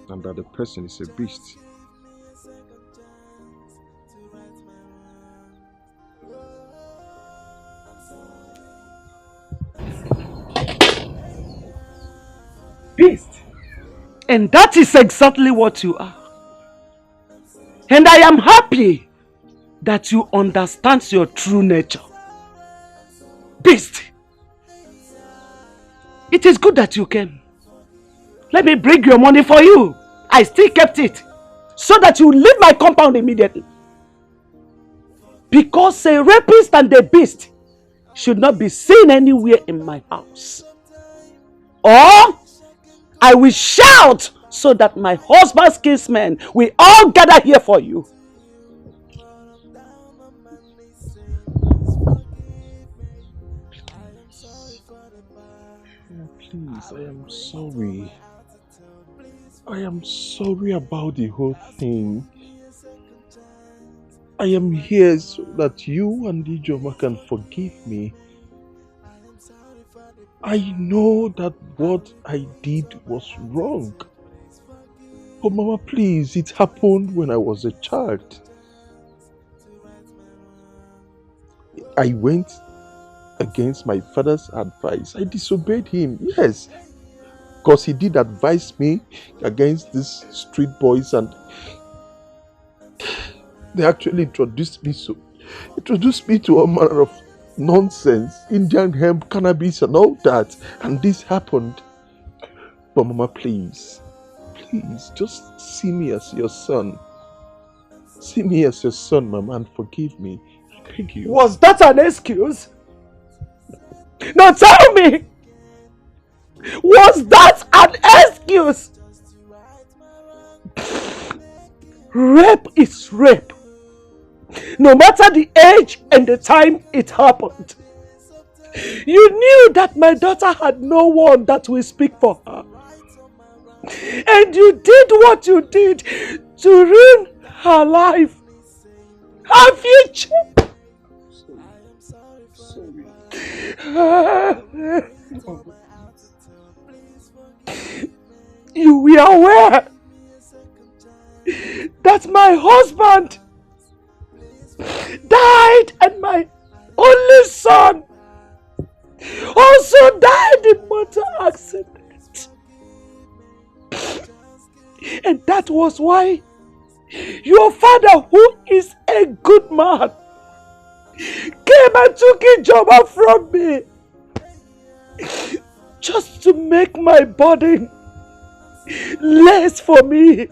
And that the person is a beast. Beast. And that is exactly what you are. And I am happy that you understand your true nature. Beast. It is good that you came. Let me bring your money for you. I still kept it so that you leave my compound immediately. Because a rapist and a beast should not be seen anywhere in my house. Or I will shout so that my husband's kinsmen will all gather here for you. Please, I am sorry. I am sorry about the whole thing. I am here so that you and Ijoma can forgive me. I know that what I did was wrong. But Mama, please, it happened when I was a child. I went against my father's advice. I disobeyed him, yes. Because he did advise me against these street boys, and they actually introduced me to all manner of nonsense, Indian hemp, cannabis and all that. And this happened. But Mama, please, just see me as your son. See me as your son, Mama, and forgive me. I beg you. Was that an excuse? Now tell me! Was that an excuse? Rape is rape. No matter the age and the time it happened. You knew that my daughter had no one that will speak for her. And you did what you did to ruin her life, her future. You were aware that my husband died and my only son also died in motor accident. And that was why your father, who is a good man, came and took Ijoma from me just to make my burden less for me.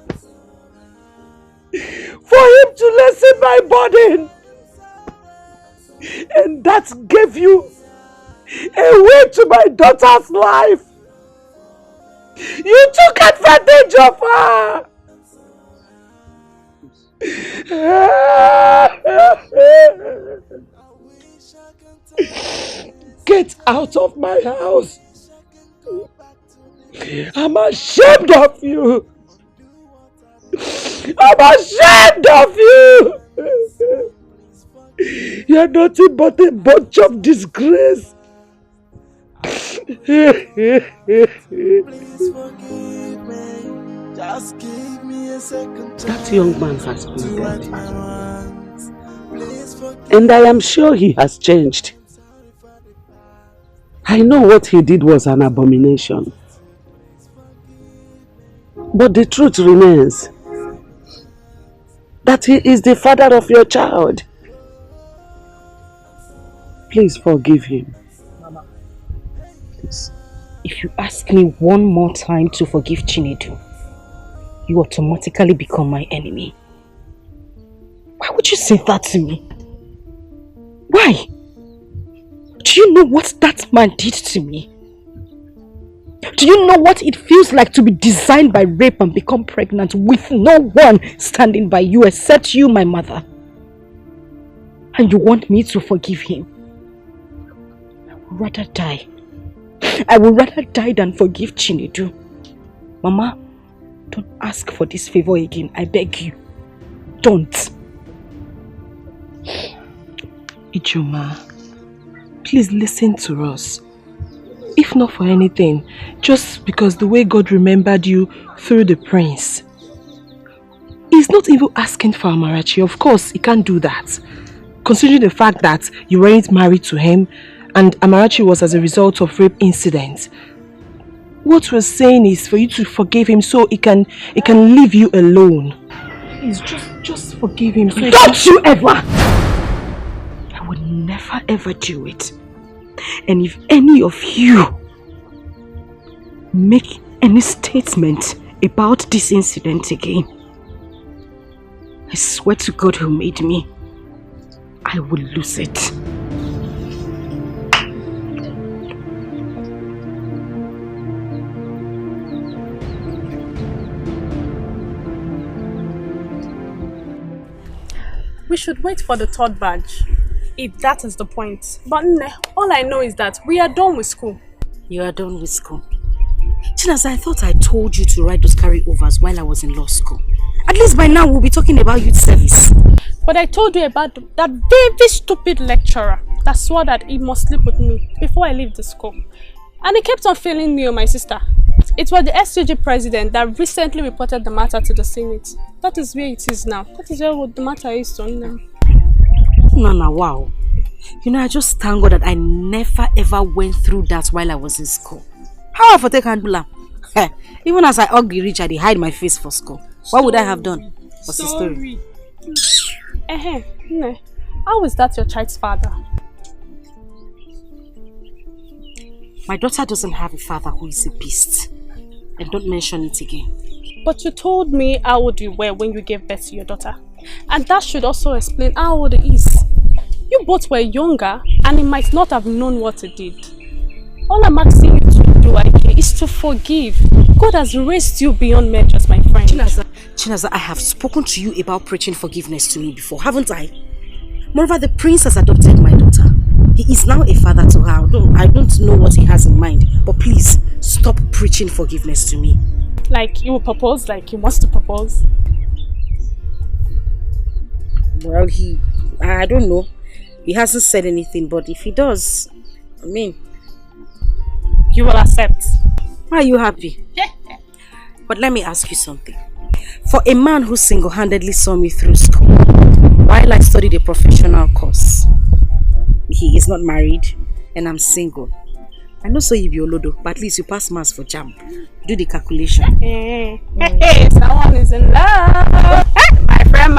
For him to lessen my burden. And that gave you a way to my daughter's life. You took advantage of her. Get out of my house. I'm ashamed of you. I'm ashamed of you. You're nothing but a bunch of disgrace. That young man has been dead. And I am sure he has changed. I know what he did was an abomination. But the truth remains that he is the father of your child. Please forgive him. Mama, please. If you ask me one more time to forgive Chinedu, you automatically become my enemy. Why would you say that to me? Why? Do you know what that man did to me? Do you know what it feels like to be designed by rape and become pregnant with no one standing by you except you, my mother? And you want me to forgive him? I would rather die. I would rather die than forgive Chinedu. Mama, don't ask for this favor again. I beg you. Don't. Ijoma, please listen to us. If not for anything, just because the way God remembered you through the prince. He's not even asking for Amarachi. Of course, he can't do that. Considering the fact that you weren't married to him and Amarachi was as a result of rape incident. What we're saying is for you to forgive him so he can leave you alone. Please, just forgive him. So Don't you ever! I would never ever do it. And if any of you make any statement about this incident again, I swear to God who made me, I will lose it. We should wait for the third badge, if that is the point. But all I know is that we are done with school. You are done with school. Chinas, I thought I told you to write those carryovers while I was in law school. At least by now we'll be talking about youth service. But I told you about that very stupid lecturer that swore that he must sleep with me before I leave the school. And he kept on failing me and my sister. It was the SCG president that recently reported the matter to the Senate. That is where it is now. That is where the matter is done now. Nana, wow. You know, I just thank God that I never ever went through that while I was in school. How I for take handle? Even as I ugly rich, I hide my face for school. What would I have done? What's the story? How is that your child's father? My daughter doesn't have a father who is a beast. And don't mention it again. But you told me how old you were when you gave birth to your daughter. And that should also explain how old he is. You both were younger and he might not have known what he did. All I'm asking you to do, Ike, is to forgive. God has raised you beyond measures, my friend. Chinaza, I have spoken to you about preaching forgiveness to me before, haven't I? Moreover, the prince has adopted my daughter. He is now a father to her. I don't know what he has in mind, but please stop preaching forgiveness to me. Like he will propose, like he wants to propose. Well, I don't know. He hasn't said anything, but if he does, I mean, you will accept. Are you happy? But let me ask you something. For a man who single-handedly saw me through school, while I studied a professional course, he is not married and I'm single. I know so you be Olodo, but at least you pass maths for JAMB. Do the calculation. Hey, someone is in love. Hey, my friend.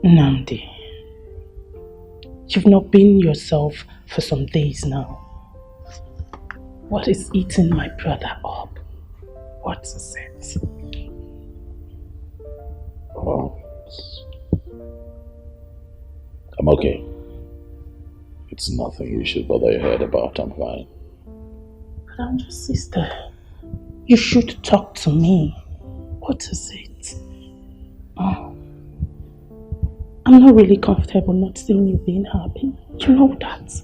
Namdi, you've not been yourself for some days now. What is eating my brother up? What is it? Oh. I'm okay. It's nothing you should bother your head about. I'm fine. But I'm your sister. You should talk to me. What is it? Oh. I'm not really comfortable not seeing you being happy. You know that.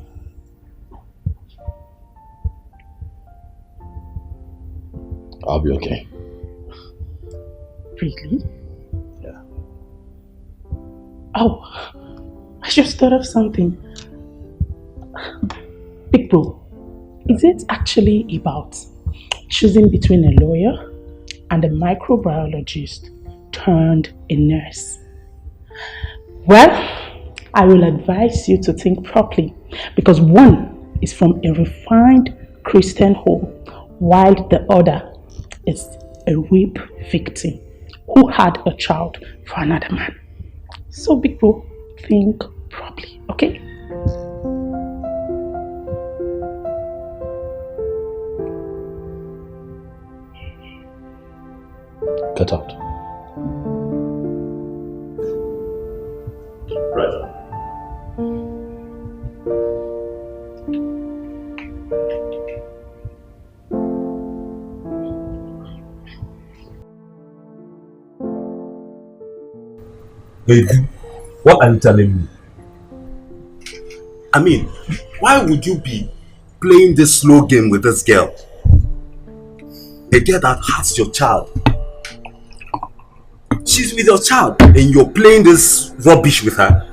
I'll be okay. Really? Yeah. Oh, I just thought of something. Big bro, is it actually about choosing between a lawyer and a microbiologist turned a nurse? Well, I will advise you to think properly, because one is from a refined Christian home while the other is a rape victim who had a child for another man. So big bro, think properly, okay? Get out. Right. Hey, what are you telling me? I mean, why would you be playing this slow game with this girl? A girl that has your child. She's with your child and you're playing this rubbish with her.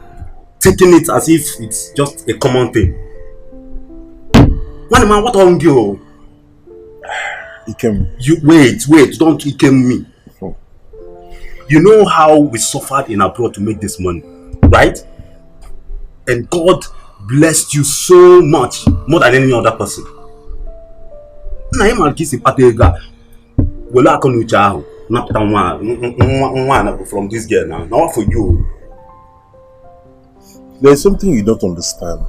Taking it as if it's just a common thing. One man, what on you? You wait, don't Ikem me. You know how we suffered in abroad to make this money, right? And God blessed you so much, more than any other person. Now I'm kissing Patega. Well, I can not one from this girl now. Now for you. There's something you don't understand.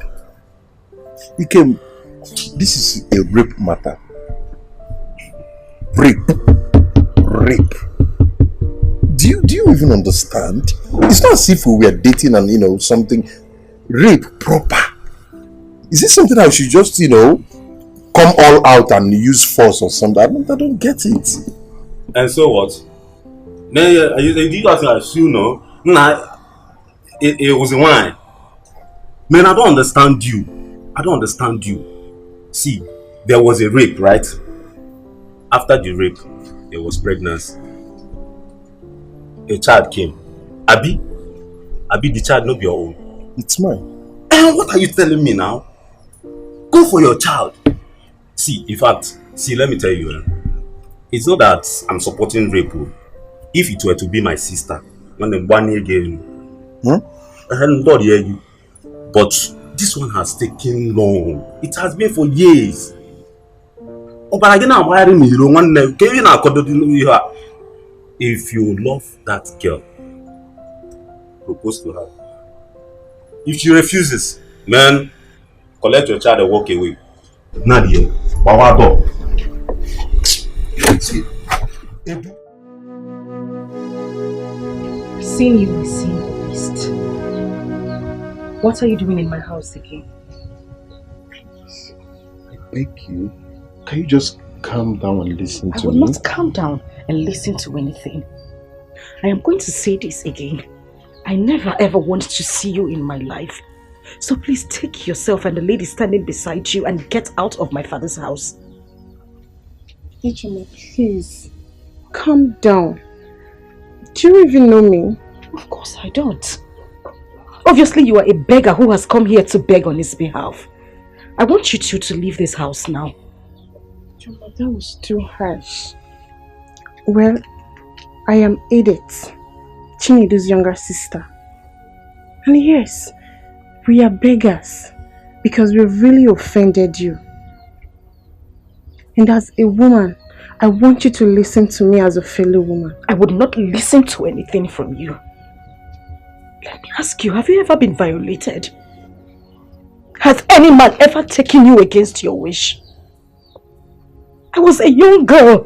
This is a rape matter. Rape. Do you even understand? It's not as if we were dating and something. Rape proper. Is this something I should just come all out and use force or something? I don't get it. And so what? You guys assume it was a wine. Man, I don't understand you. See, there was a rape, right? After the rape, there was pregnancy. A child came. Abi, the child not be your own. It's mine. And what are you telling me now? Go for your child. See, in fact, let me tell you. It's not that I'm supporting rape. If it were to be my sister, when I'm 1 year again, but this one has taken long. It has been for years. Oh, but again, I'm wiring me. If you love that girl, propose to her. If she refuses, man, collect your child and walk away. Nadia, Bawado. Seeing you is seeing the beast. What are you doing in my house again? Please, I beg you. Can you just calm down and listen to me? I will not calm down and listen to anything. I am going to say this again. I never ever want to see you in my life. So please take yourself and the lady standing beside you and get out of my father's house. Ejima, please, calm down. Do you even know me? Of course I don't. Obviously you are a beggar who has come here to beg on his behalf. I want you two to leave this house now. Ejima, that was too harsh. Well, I am Edith, Chinedu's younger sister. And yes, we are beggars because we really offended you. And as a woman, I want you to listen to me as a fellow woman. I would not listen to anything from you. Let me ask you, have you ever been violated? Has any man ever taken you against your wish? I was a young girl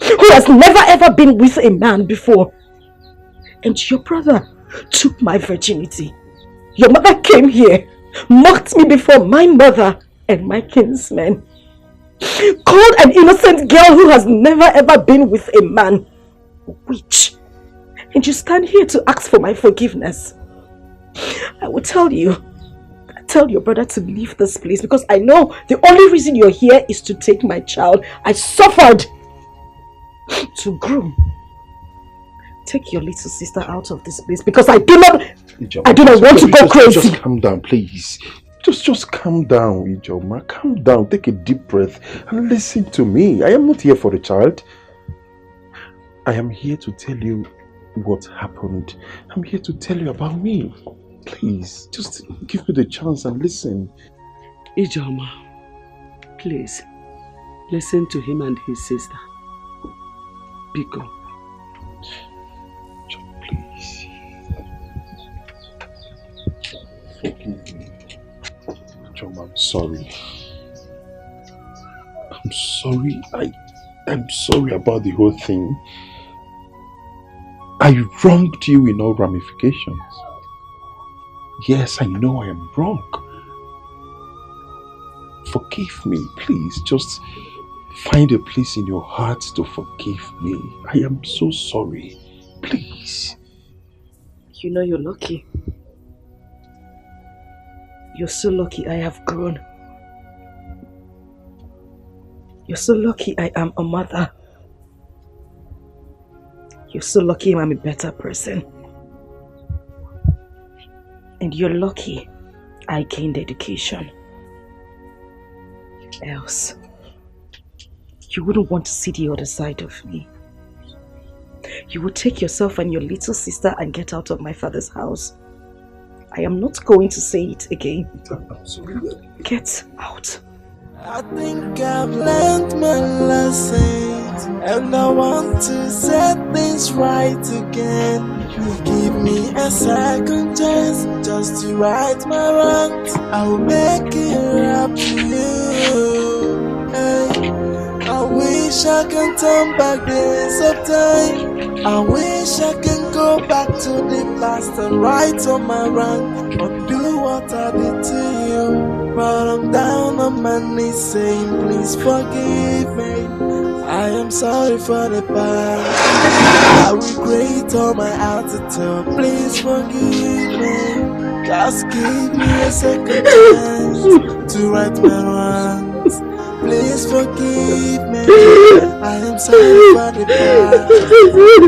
who has never ever been with a man before. And your brother took my virginity. Your mother came here, mocked me before my mother and my kinsmen. Called an innocent girl who has never ever been with a man a witch. And you stand here to ask for my forgiveness. I will tell you, tell your brother to leave this place because I know the only reason you're here is to take my child. I suffered to groom. Take your little sister out of this place because I do not want to go crazy. Just calm down, please. Just calm down, Ijoma. Calm down. Take a deep breath and listen to me. I am not here for the child. I am here to tell you what happened. I'm here to tell you about me. Please, just give me the chance and listen. Ijoma, please, listen to him and his sister. Biko. Please. Forgive me. John, I'm sorry. I'm sorry. I'm sorry about the whole thing. I wronged you in all ramifications. Yes, I know I am wrong. Forgive me, please. Just find a place in your heart to forgive me. I am so sorry. Please. You know you're lucky. You're so lucky I have grown. You're so lucky I am a mother. You're so lucky I'm a better person. And you're lucky I gained education. Else, you wouldn't want to see the other side of me. You would take yourself and your little sister and get out of my father's house. I am not going to say it again. I'm sorry. Get out. I think I've learned my lessons, and I want to set things right again. Give me a second chance just to right my wrongs. I will make it up to you. Hey, I wish I can turn back the hands of time. I wish I can go back to the past and right on my wrong, undo what I did to you. But I'm down on my knees saying, please forgive me. I am sorry for the past. I regret all my attitude. Please forgive me. Just give me a second chance to right my wrongs. Please forgive me. I am sorry for the past.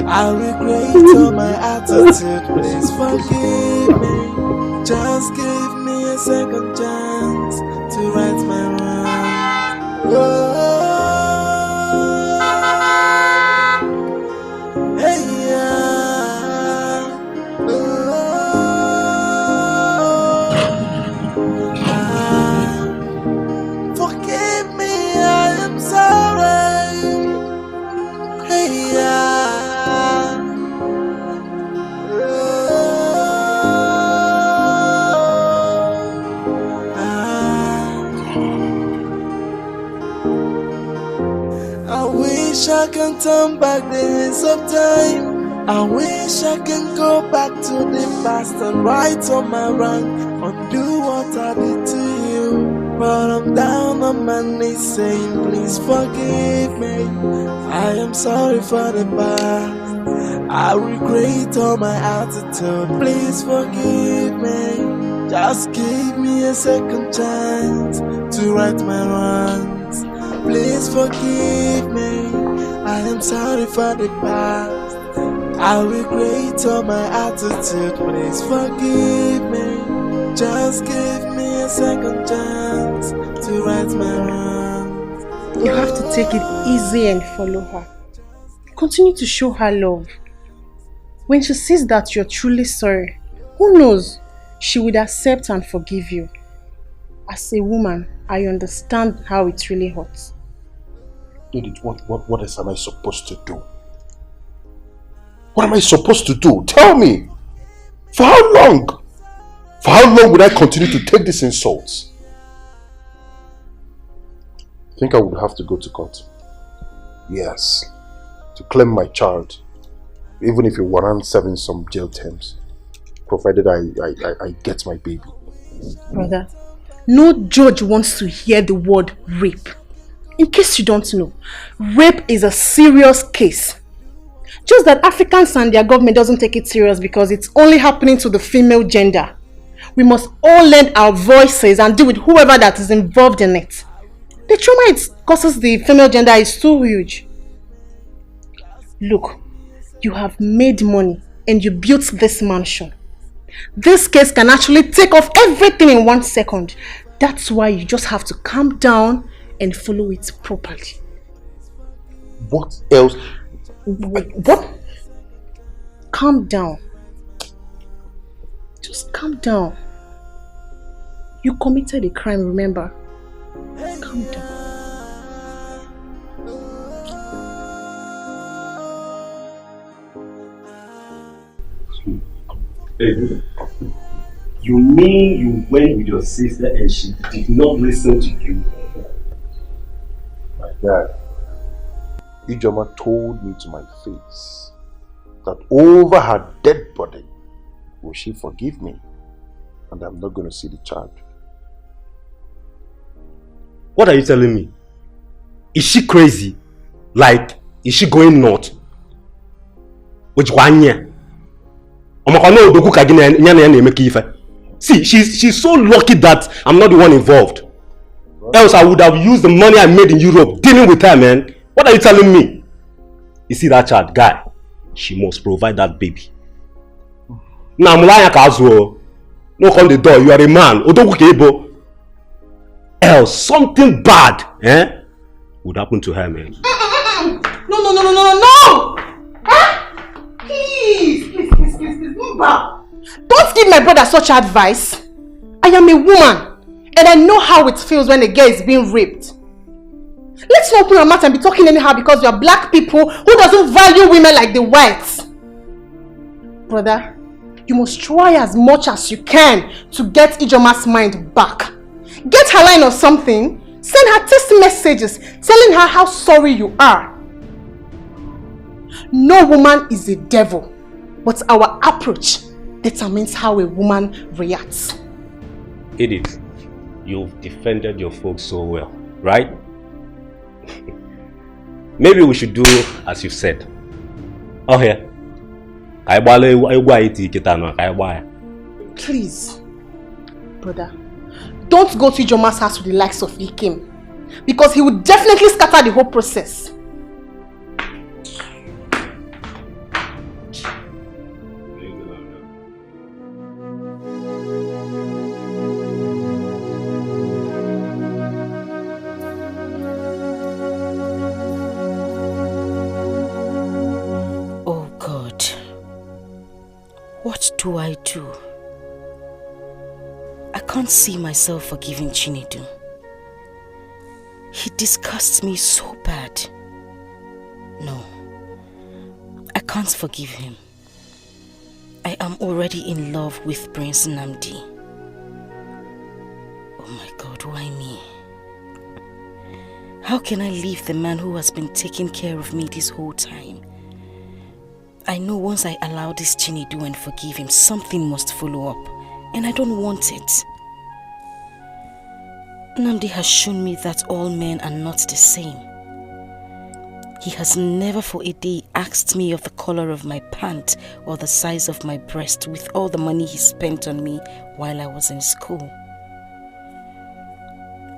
I regret all my attitude. Please forgive me. Just give me a second chance to right my wrongs. Oh, hey, yeah. Forgive me, I am sorry. Hey, yeah. I wish I can turn back the hands of time. I wish I can go back to the past and right on my wrong, undo what I did to you. But I'm down on my knees saying, please forgive me. I am sorry for the past. I regret all my attitude. Please forgive me. Just give me a second chance to right my wrongs. Please forgive me. I am sorry for the past. I regret all my attitude. Please forgive me. Just give me a second chance to right my wrongs. You have to take it easy and follow her. Continue to show her love. When she sees that you're truly sorry, who knows, she would accept and forgive you. As a woman, I understand how it really hurts. Edith, what else am I supposed to do? What am I supposed to do? Tell me! For how long? For how long would I continue to take these insults? I think I would have to go to court. Yes. To claim my child. Even if it warrants serving some jail terms. Provided I get my baby. Brother, no judge wants to hear the word rape. In case you don't know, rape is a serious case. Just that Africans and their government doesn't take it serious because it's only happening to the female gender. We must all lend our voices and deal with whoever that is involved in it. The trauma it causes the female gender is too huge. Look, you have made money and you built this mansion. This case can actually take off everything in 1 second. That's why you just have to calm down and follow it properly. What else? What? Calm down. Just calm down. You committed a crime, remember? Calm down. Hey, you mean you went with your sister and she did not listen to you? My dad, Ijoma told me to my face that over her dead body will she forgive me and I'm not going to see the child. What are you telling me? Is she crazy? Like, is she going nuts? Which one year? See, she's so lucky that I'm not the one involved. Else I would have used the money I made in Europe dealing with her, man. What are you telling me? You see that child, guy? She must provide that baby. Now, no on the door, you are a man. Else something bad would happen to her, man. No! Please, move back. Don't give my brother such advice. I am a woman and I know how it feels when a girl is being raped. Let's not open our mouth and be talking anyhow because we are black people who doesn't value women like the whites. Brother, you must try as much as you can to get Ijoma's mind back. Get her line or something. Send her text messages telling her how sorry you are. No woman is a devil, but our approach determines how a woman reacts. Edith, you've defended your folks so well, right? Maybe we should do as you said. Oh yeah. Please, brother, don't go to Ijoma's house with the likes of Ikem, because he would definitely scatter the whole process. What do I do? I can't see myself forgiving Chinedu. He disgusts me so bad. No, I can't forgive him. I am already in love with Prince Nnamdi. Oh my God, why me? How can I leave the man who has been taking care of me this whole time? I know once I allow this Chinedu and forgive him, something must follow up, and I don't want it. Nnamdi has shown me that all men are not the same. He has never for a day asked me of the color of my pant or the size of my breast with all the money he spent on me while I was in school.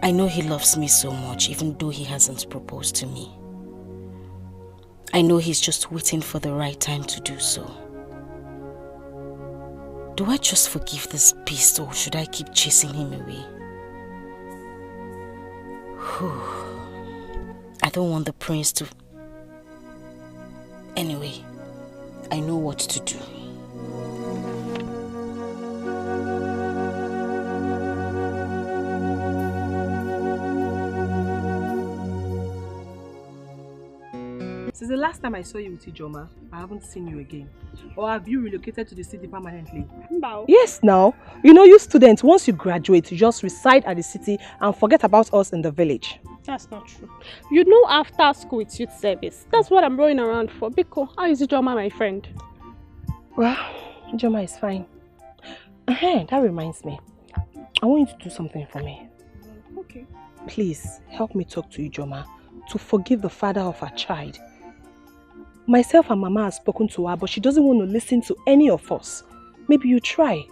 I know he loves me so much even though he hasn't proposed to me. I know he's just waiting for the right time to do so. Do I just forgive this beast or should I keep chasing him away? I don't want the prince to... Anyway, I know what to do. Since the last time I saw you with Ijoma, I haven't seen you again. Or have you relocated to the city permanently? Wow. Yes, now. You know, you students, once you graduate, you just reside at the city and forget about us in the village. That's not true. You know, after school it's youth service. That's what I'm rolling around for. Biko, how is Ijoma, my friend? Well, Ijoma is fine. That reminds me. I want you to do something for me. Okay. Please, help me talk to Ijoma to forgive the father of her child. Myself and Mama have spoken to her, but she doesn't want to listen to any of us. Maybe you try.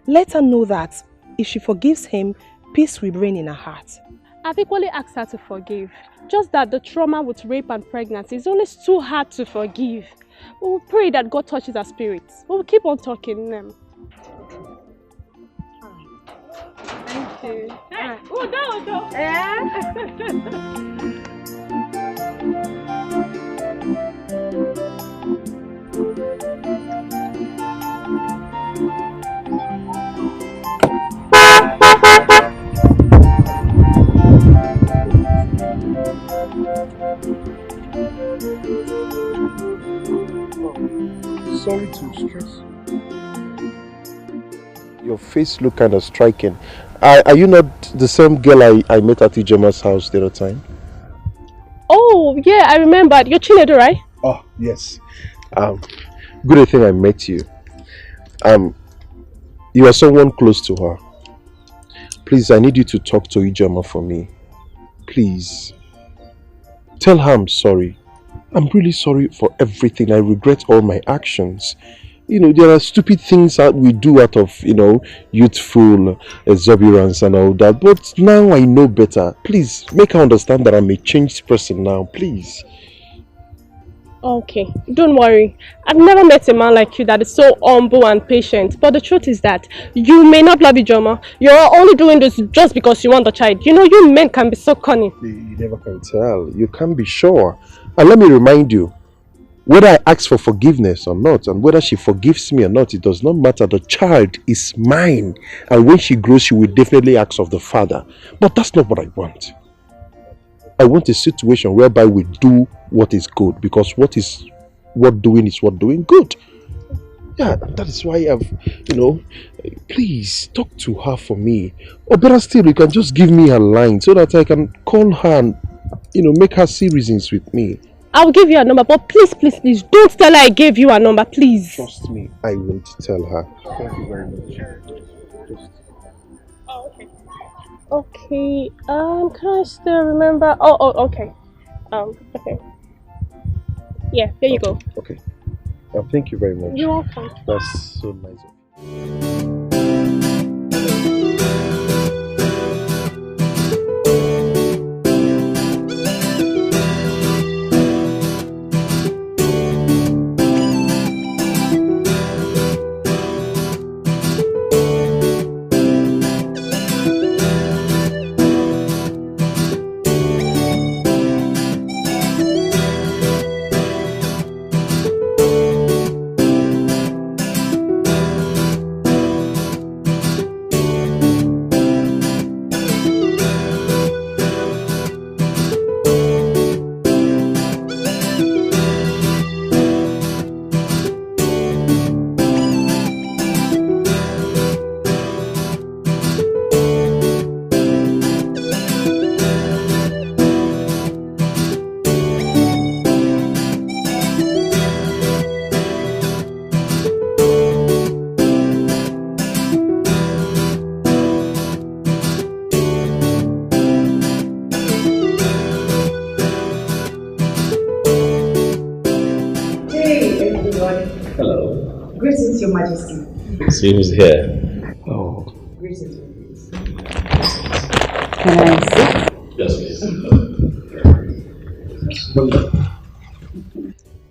Let her know that if she forgives him, peace will reign in her heart. I've equally asked her to forgive. Just that the trauma with rape and pregnancy is always too hard to forgive. We will pray that God touches her spirits. We will keep on talking them. Thank you. Udo. Sorry to stress. Your face look kind of striking. Are you not the same girl I met at Ijoma's house the other time? Oh, yeah, I remembered. You're Chinedu, right? Oh, yes. Good thing I met you. You are someone close to her. Please, I need you to talk to Ijoma for me. Please. Tell her I'm sorry. I'm really sorry for everything. I regret all my actions. You know, there are stupid things that we do out of, youthful exuberance and all that. But now I know better. Please, make her understand that I'm a changed person now. Please. Okay, don't worry. I've never met a man like you that is so humble and patient. But the truth is that you may not love Ijoma. You're only doing this just because you want the child. You know, you men can be so cunning. You never can tell. You can't be sure. And let me remind you, whether I ask for forgiveness or not, and whether she forgives me or not, it does not matter. The child is mine. And when she grows, she will definitely ask of the father. But that's not what I want. I want a situation whereby we do what is good, because what doing is what doing good. Yeah, that is why please talk to her for me. Or better still, you can just give me her line so that I can call her and, make her see reasons with me. I'll give you a number, but please, don't tell her I gave you a number, please. Trust me, I won't tell her. Thank you very much. Okay, can I still remember? Okay. Okay. Yeah, there you go. Okay. Thank you very much. You're welcome. That's so nice of you. Greetings, Your Majesty. See who's here. Oh. Greetings, Can I sit? Yes, please.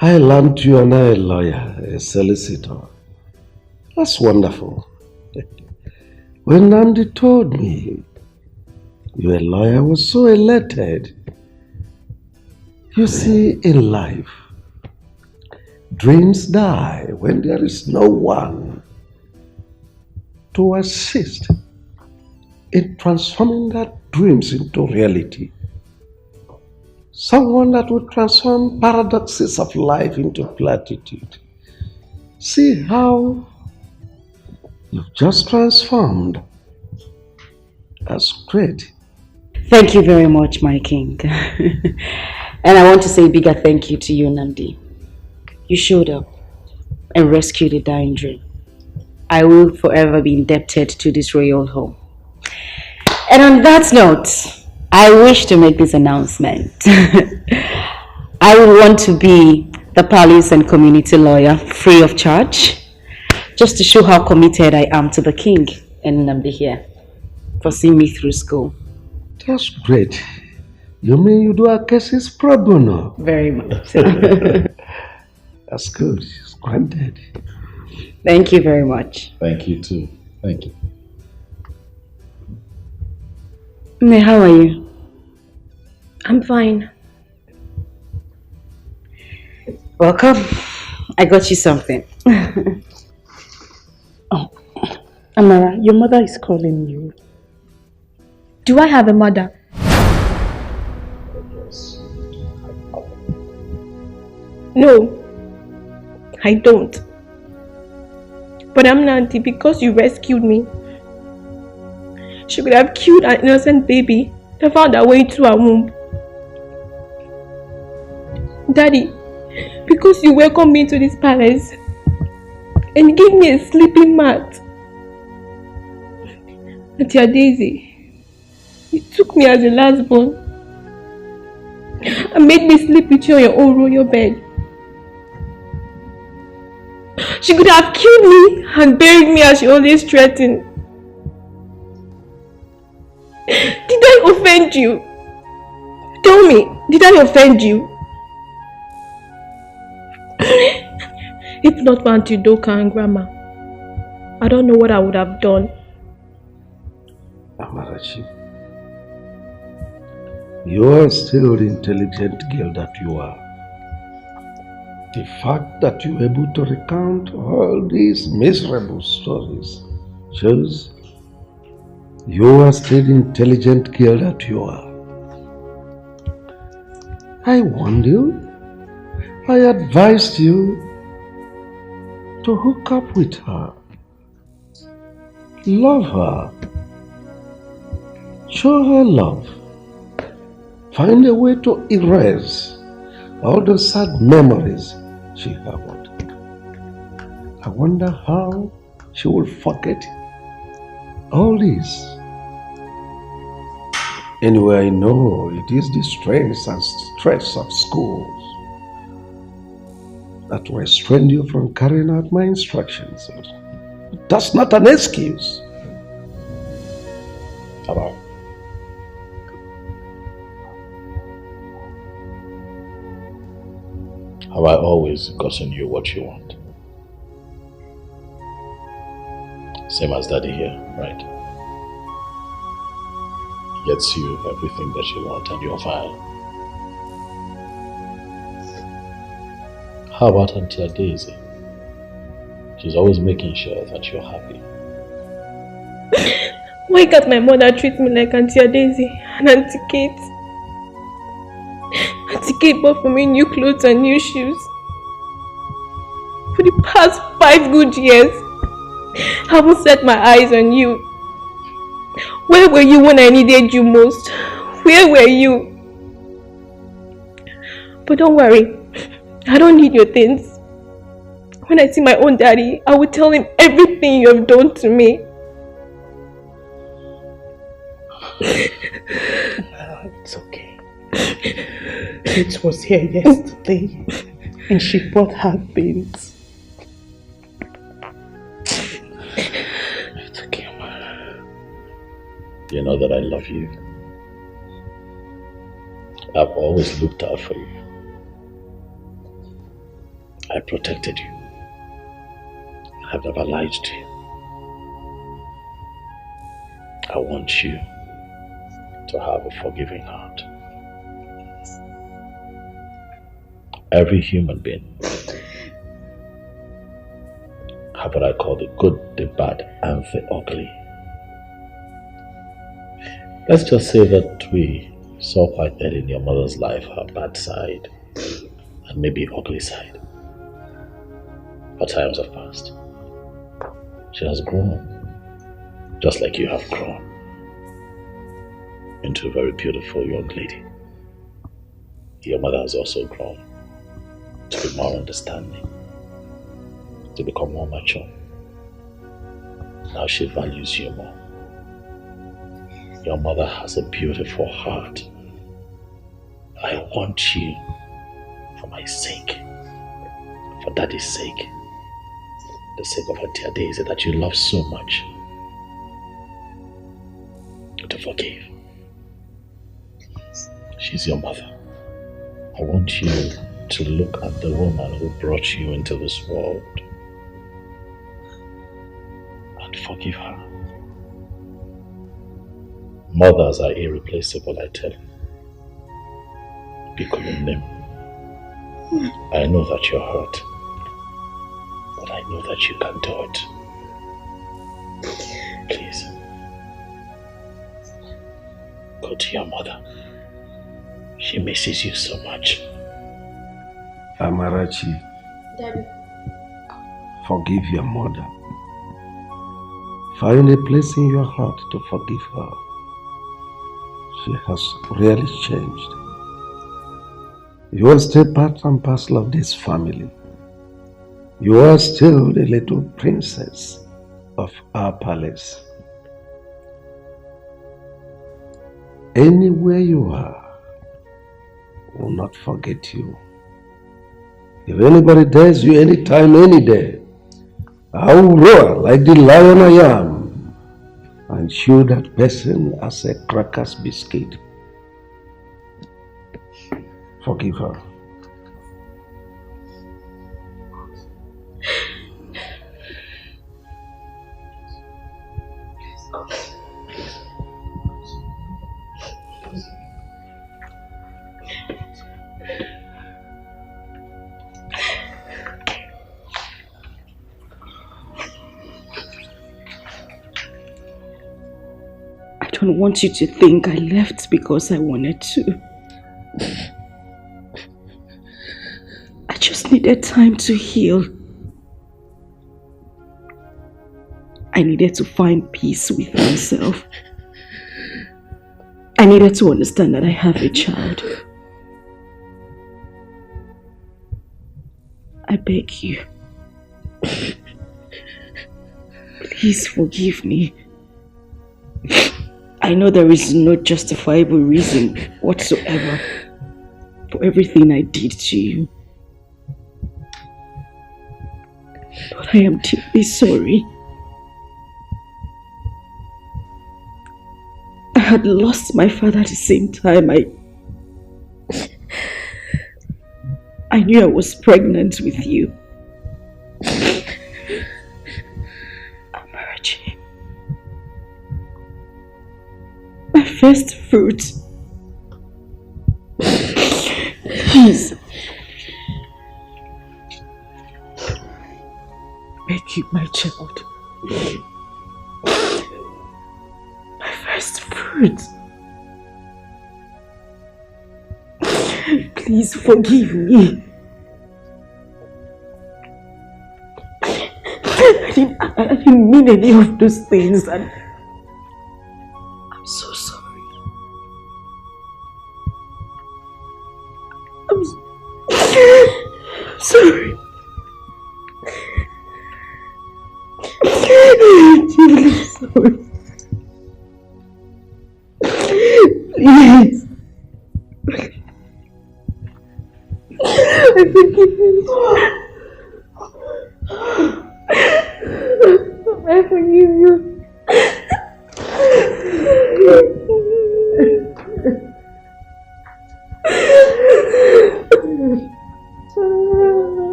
I learned you are now a lawyer, a solicitor. That's wonderful. When Namdi told me you're a lawyer, I was so elated. You see, in life, dreams die when there is no one to assist in transforming that dreams into reality. Someone that would transform paradoxes of life into platitude. See how You've just transformed. That's great. Thank you very much, my king. And I want to say a bigger thank you to you, Namdi. You showed up and rescued a dying dream. I will forever be indebted to this royal home. And on that note, I wish to make this announcement. I will want to be the palace and community lawyer free of charge, just to show how committed I am to the king and Namdi here for seeing me through school. That's great. You mean you do our cases pro bono? Very much. That's good. It's granted. Thank you very much. Thank you too. Thank you. May, how are you? I'm fine. Welcome. I got you something. Oh, Amara, your mother is calling you. Do I have a mother? No, I don't. But I'm Nanti because you rescued me. She could have killed an innocent baby and found her way to her womb. Daddy, because you welcomed me to this palace and gave me a sleeping mat. Auntie Daisy, you took me as a last born and made me sleep with you on your own royal bed. She could have killed me and buried me as she always threatened. Did I offend you? Tell me, did I offend you? If not for Auntie Doka and Grandma, I don't know what I would have done. Amarachi, you are still the intelligent girl that you are. The fact that you're able to recount all these miserable stories shows you are still the intelligent girl that you are. I warned you. I advised you to hook up with her. Love her. Show her love. Find a way to erase all the sad memories she harbored. I wonder how she will forget all this. Anyway, I know it is the strains and stress of schools that will restrain you from carrying out my instructions. But that's not an excuse. Hello. Have I always gotten you what you want? Same as Daddy here, right? He gets you everything that you want and you're fine. How about Auntie Daisy? She's always making sure that you're happy. Why can't my mother treat me like Auntie Daisy and Auntie Kate? Auntie Kate bought for me new clothes and new shoes. For the past 5 good years, I haven't set my eyes on you. Where were you when I needed you most? Where were you? But don't worry, I don't need your things. When I see my own daddy, I will tell him everything you have done to me. It's okay. Kate was here yesterday and she brought her things. It's okay, Mama. You know that I love you. I've always looked out for you. I protected you. I've never lied to you. I want you to have a forgiving heart. Every human being have what I call the good, the bad, and the ugly. Let's just say that we saw quite early in your mother's life her bad side and maybe ugly side. But times have passed. She has grown, just like you have grown, into a very beautiful young lady. Your mother has also grown to be more understanding, to become more mature. Now she values you more. Your mother has a beautiful heart. I want you, for my sake, for Daddy's sake, the sake of her dear Daisy that you love so much, to forgive. She's your mother. I want you to look at the woman who brought you into this world and forgive her. Mothers are irreplaceable, I tell you. Pick your name. I know that you're hurt, but I know that you can do it. Please, go to your mother. She misses you so much. Amarachi, Daddy. forgive your mother. Find a place in your heart to forgive her. She has really changed. You are still part and parcel of this family. You are still the little princess of our palace. Anywhere you are, I will not forget you. If anybody dares you anytime, any day, I will roar like the lion I am and chew that person as a cracker's biscuit. Forgive her. I don't want you to think I left because I wanted to. I just needed time to heal. I needed to find peace with myself. I needed to understand that I have a child. I beg you. Please forgive me. I know there is no justifiable reason whatsoever for everything I did to you. But I am deeply sorry. I had lost my father at the same time. I knew I was pregnant with you. Amarachi. My first fruit. Please. Make you my child. My first fruit. Please forgive me. I didn't mean any of those things, and I'm so sorry. I'm sorry. I'm sorry. Please. I forgive you. I forgive you.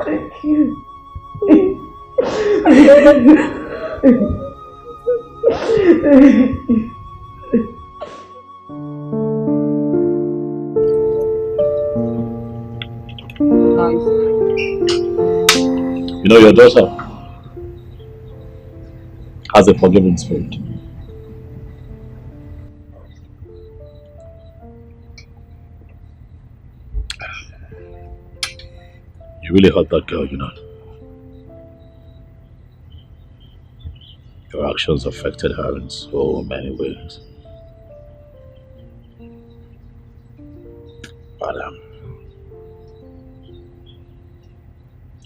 Thank you. You know, your daughter has a forgiving spirit. You really hurt that girl, you know. Your actions affected her in so many ways. But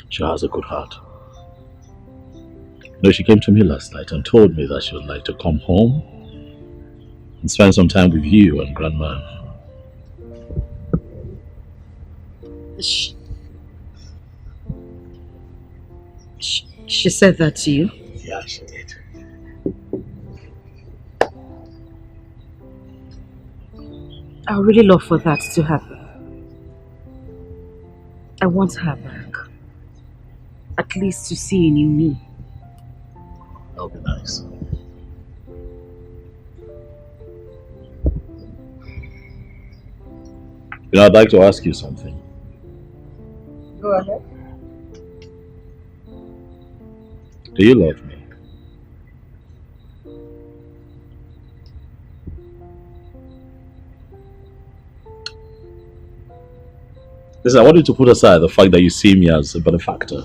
she has a good heart. You know, she came to me last night and told me that she would like to come home and spend some time with you and Grandma. She said that to you? Yeah, she did. I would really love for that to happen. I want her back. At least to see a new me. That would be nice. You know, I'd like to ask you something. Go ahead. Do you love me? Listen, I want you to put aside the fact that you see me as a benefactor,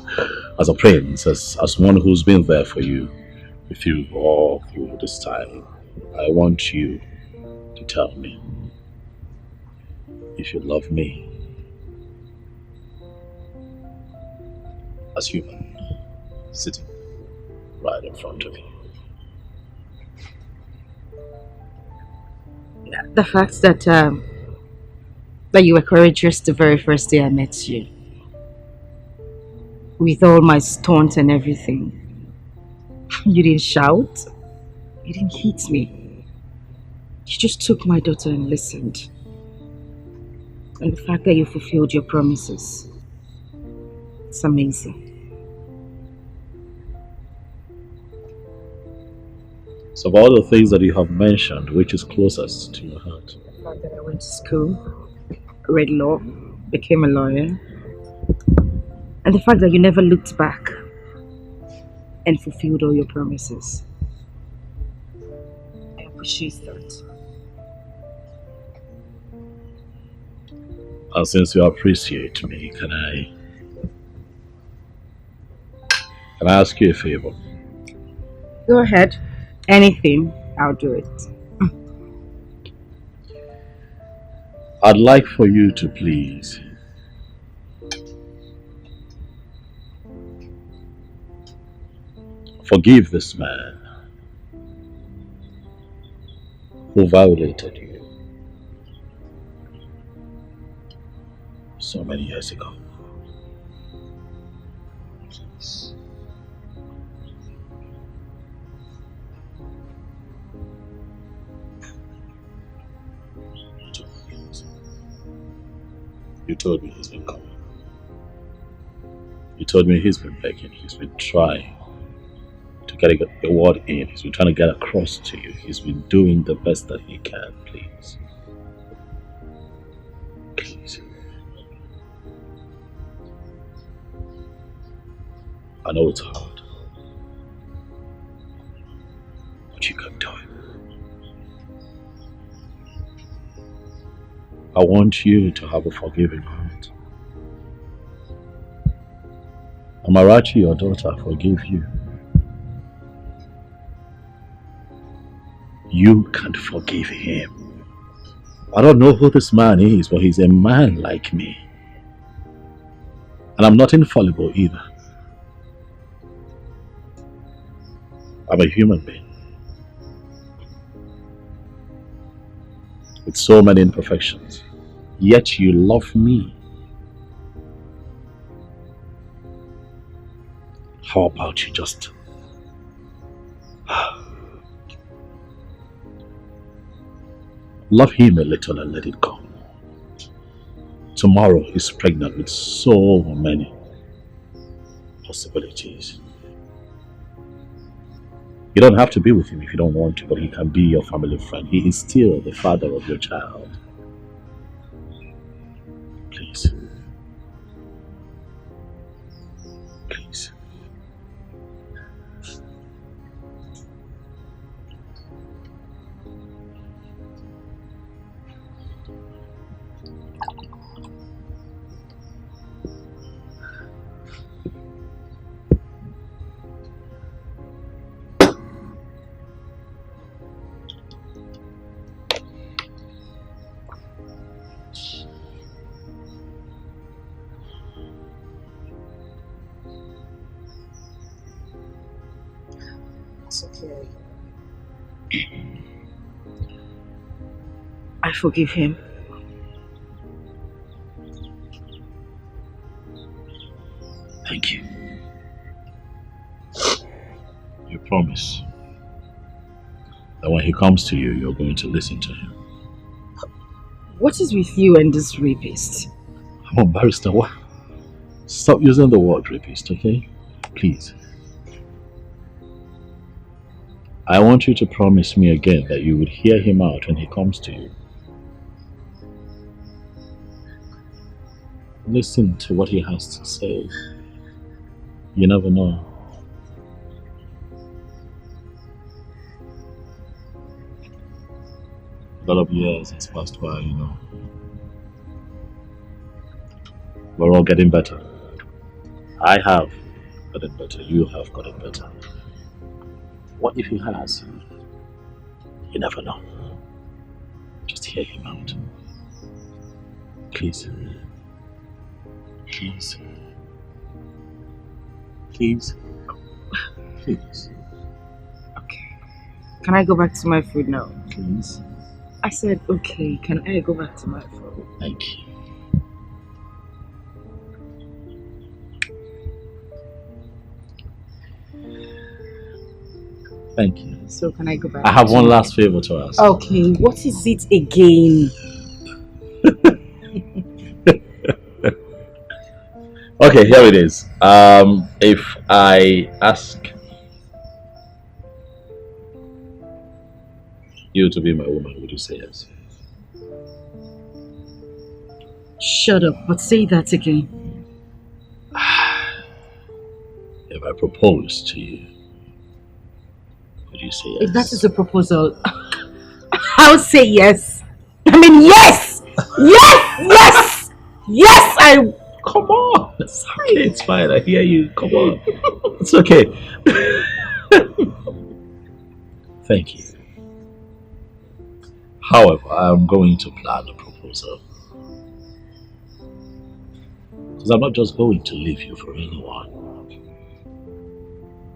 as a prince, as one who's been there for you, with you all through this time. I want you to tell me if you love me as human, sitting right in front of you. The fact that that you were courageous the very first day I met you. With all my stunts and everything. You didn't shout. You didn't hit me. You just took my daughter and listened. And the fact that you fulfilled your promises. It's amazing. So of all the things that you have mentioned, which is closest to your heart? The fact that I went to school, read law, became a lawyer, and the fact that you never looked back and fulfilled all your promises. I appreciate that. And since you appreciate me, can I ask you a favor? Go ahead. Anything, I'll do it. I'd like for you to please forgive this man who violated you so many years ago. Please. You told me he's been coming. You told me he's been begging. He's been trying to get a word in. He's been trying to get across to you. He's been doing the best that he can. Please. Please. I know it's hard, but you can do it. I want you to have a forgiving heart. Amarachi, your daughter, forgive you. You can't forgive him. I don't know who this man is, but he's a man like me. And I'm not infallible either. I'm a human being. With so many imperfections. Yet you love me. How about you just love him a little and let it go? Tomorrow he's pregnant with so many possibilities. You don't have to be with him if you don't want to, but he can be your family friend. He is still the father of your child. Please. Please. It's okay. I forgive him. Thank you. You promise that when he comes to you, you're going to listen to him. What is with you and this rapist? Come on, barrister, what? Stop using the word rapist, okay? Please. I want you to promise me again that you would hear him out when he comes to you. Listen to what he has to say. You never know. A lot of years has passed by, you know. We're all getting better. I have gotten better. You have gotten better. What if he has? You never know. Just hear him out. Please. Please. Please. Please. Okay. Can I go back to my food now? Please. I said, okay. Can I go back to my food? Thank you. Thank you. So can I go back? I have one last favor to ask. Okay, what is it again? Okay, here it is. If I ask you to be my woman, would you say yes? Shut up, but say that again. If I propose to you, would you say yes? If that is a proposal, I'll say yes. I mean, yes! Yes! Yes! Yes! Come on! It's okay, it's fine. I hear you. Come on. It's okay. Thank you. However, I'm going to plan a proposal. Because I'm not just going to leave you for anyone.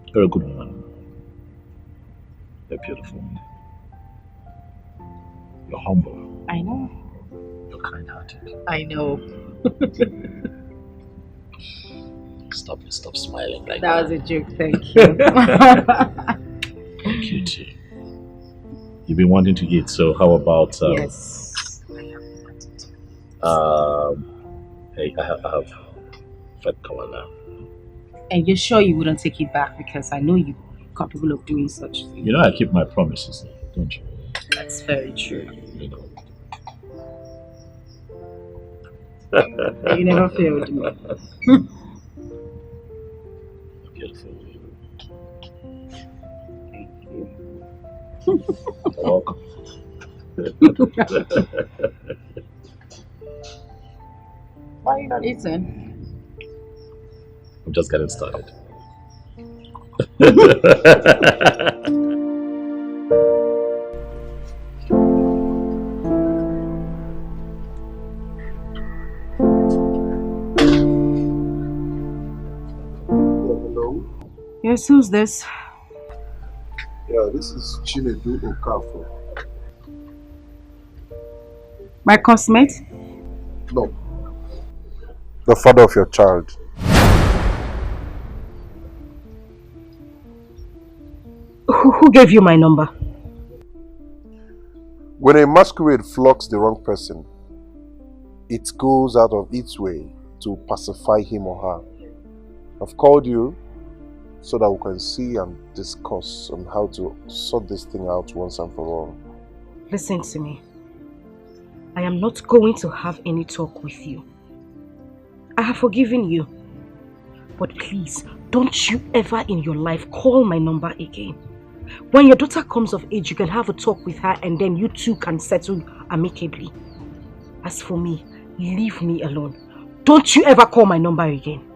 You're a good woman. You're beautiful. You're humble. I know. You're kind-hearted. I know. Stop smiling like that. That was a joke, thank you. Thank you too. You've been wanting to eat, so how about yes. Hey, I have fed cover now. And you're sure you wouldn't take it back, because I know you're capable of doing such things. You know I keep my promises, don't you? That's very true. You know. You never failed me. Beautiful. Thank you. You're welcome. Why are you not eating? I'm just getting started. Yes, who's this? Yeah, this is Chinedu Okafor. My classmate? No. The father of your child. Who gave you my number? When a masquerade flocks the wrong person, it goes out of its way to pacify him or her. I've called you so that we can see and discuss on how to sort this thing out once and for all. Listen to me. I am not going to have any talk with you. I have forgiven you. But please, don't you ever in your life call my number again. When your daughter comes of age, you can have a talk with her and then you two can settle amicably. As for me, leave me alone. Don't you ever call my number again.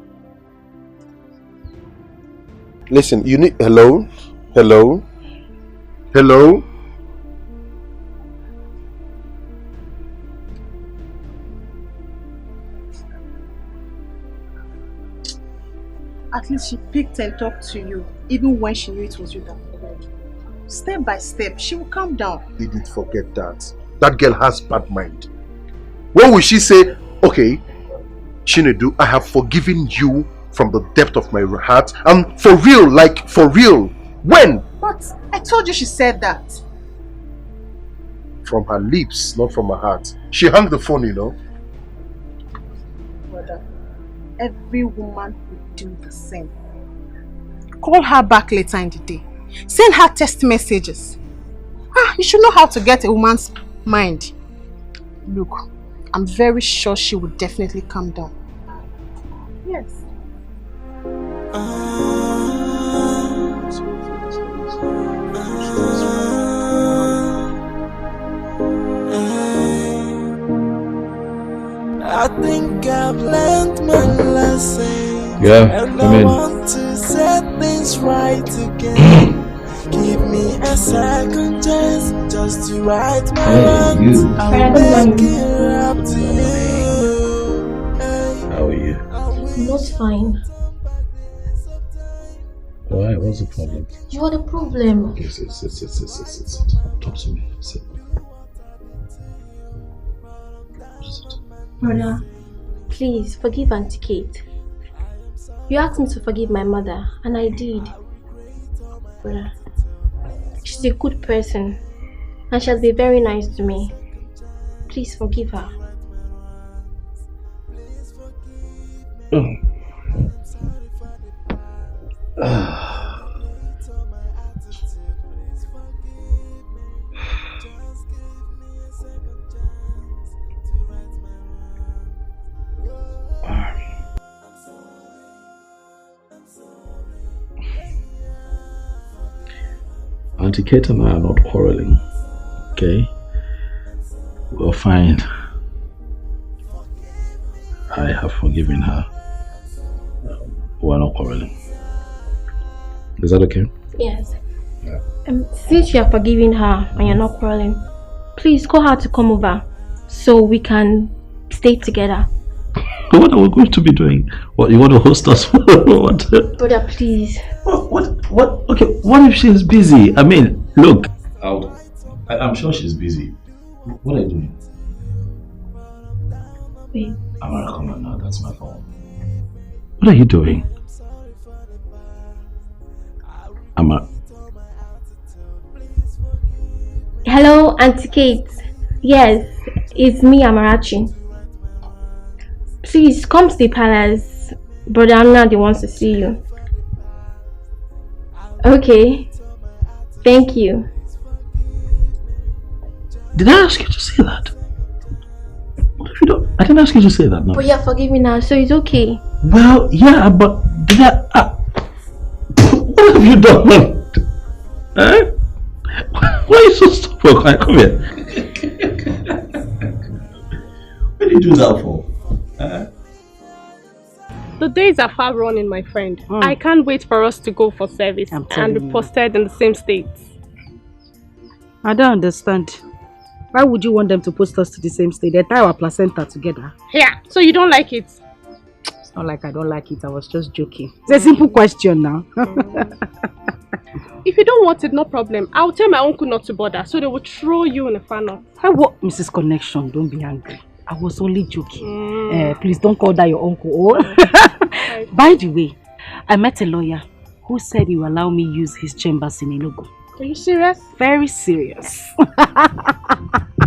Listen, you need... Hello? Hello? Hello? At least she picked and talked to you, even when she knew it was you that called. Step by step, she will calm down. Edith, forget that. That girl has bad mind. When will she say, okay, Chinedu, I have forgiven you from the depth of my heart, and for real, like for real? When? But I told you she said that. From her lips, not from her heart. She hung the phone, you know. Brother, every woman would do the same. Call her back later in the day. Send her text messages. You should know how to get a woman's mind. Look, I'm very sure she would definitely calm down. Yes. I think I've learned my lesson. Yeah, and come I in. want to set things right again. Give me a second chance just to right my wrongs. I'll make it up to you. How are you? Not fine. Why? What's the problem? You are the problem. Okay, sit. Talk to me. Sit. Brother, please forgive Auntie Kate. You asked me to forgive my mother, and I did. Brother, she's a good person, and she has been very nice to me. Please forgive her. Auntie Kate and I are not quarreling, okay? We're fine. I have forgiven her. We're not quarreling. Is that okay? Yes. Since you are forgiving her and you're not quarreling, please call her to come over so we can stay together. What are we going to be doing? What, you want to host us? What? Brother, please. What? Okay, what if she's busy? I mean, look. I'm sure she's busy. What are you doing? Wait. Amara, come on now, that's my phone. What are you doing? Amara. Hello, Auntie Kate. Yes, it's me, Amarachi. Please come to the palace. Brother Amnadi wants to see you. Okay. Thank you. Did I ask you to say that? What if you don't? I didn't ask you to say that, no. But you're forgiving now, so it's okay. Well, yeah, but did I? What have you done? Eh? Why are you so stupid? Come here. What did you do that for? The days are far running, my friend. I can't wait for us to go for service and be posted in the same states. I don't understand. Why would you want them to post us to the same state? They tie our placenta together. Yeah, so you don't like it? It's not like I don't like it. I was just joking. It's a simple question now. If you don't want it, no problem. I'll tell my uncle not to bother, so they will throw you in a funnel. Hey, what? Mrs. Connection, don't be angry. I was only joking. Please don't call that your uncle. Oh. By the way, I met a lawyer who said he will allow me use his chambers in Enugu. Are you serious? Very serious.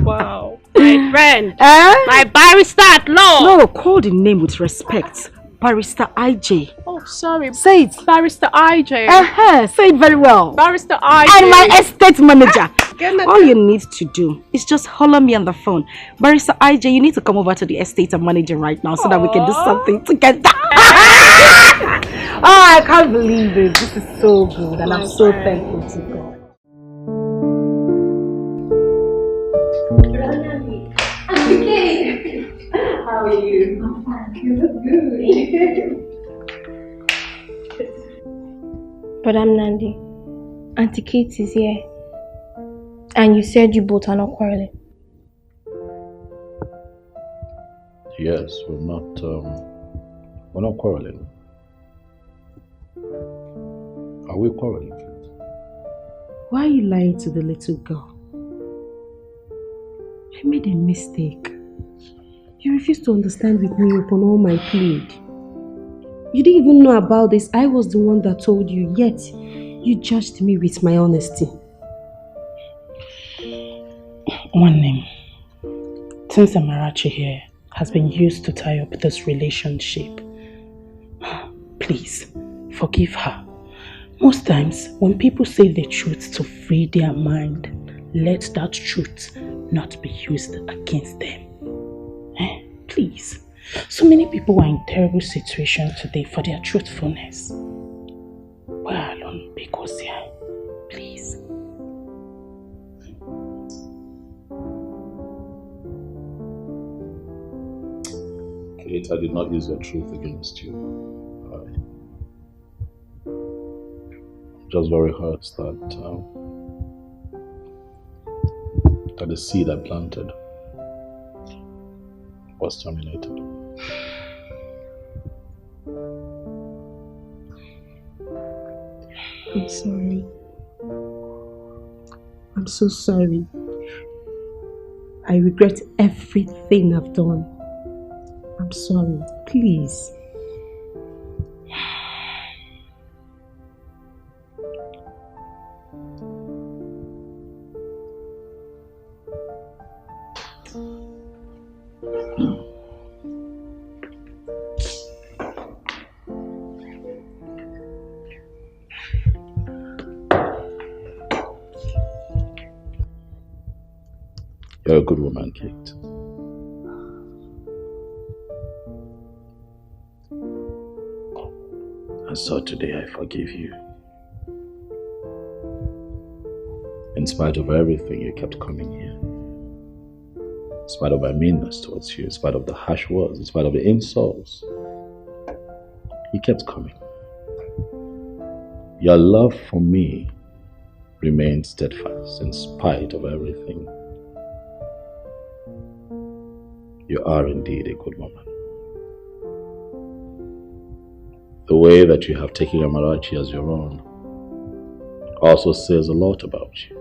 Wow. My friend. My barrister at law. No, call the name with respect. Barrister IJ. Oh, sorry. Say it. Barrister IJ. Say it very well. Barrister IJ. And my estate manager. All you need to do is just holler me on the phone. Barrister IJ, you need to come over to the estate and manager right now so that we can do something together. Oh, I can't believe it. This is so good and I'm so thankful to God. How are you? I'm fine. You look good. But I'm Nandi. Auntie Kate is here. And you said you both are not quarreling. Yes, we're not quarreling. Are we quarreling? Why are you lying to the little girl? I made a mistake. You refused to understand with me upon all my plead. You didn't even know about this. I was the one that told you, yet you judged me with my honesty. One name. Since Amarachi here has been used to tie up this relationship, please forgive her. Most times, when people say the truth to free their mind, let that truth not be used against them. Please. So many people are in terrible situations today for their truthfulness. We're alone because yeah, please. Kate, I did not use your truth against you. I'm just very hurt that the seed I planted was terminated. I'm sorry. I'm so sorry. I regret everything I've done. I'm sorry. Please. You're a good woman, Kate. And so today I forgive you. In spite of everything, you kept coming here. In spite of my meanness towards you, in spite of the harsh words, in spite of the insults, you kept coming. Your love for me remained steadfast in spite of everything. You are indeed a good woman. The way that you have taken Amarachi as your own also says a lot about you.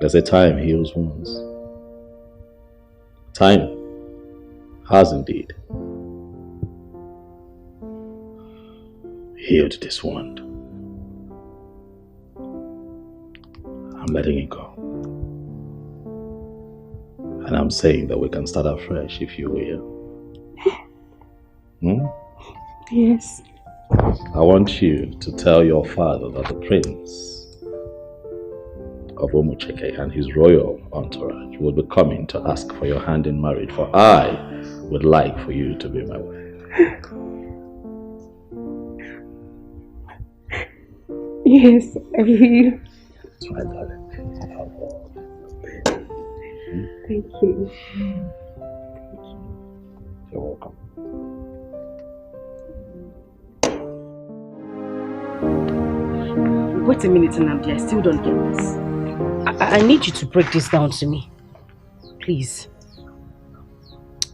There's a time heals wounds. Time has indeed healed this wound. I'm letting it go. And I'm saying that we can start afresh, if you will. Yes. I want you to tell your father that the prince of Umucheke and his royal entourage will be coming to ask for your hand in marriage, for I would like for you to be my wife. Yes, I will. That's my darling. Thank you. You're welcome. Wait a minute, Nnamdi. I still don't get this. I need you to break this down to me. Please.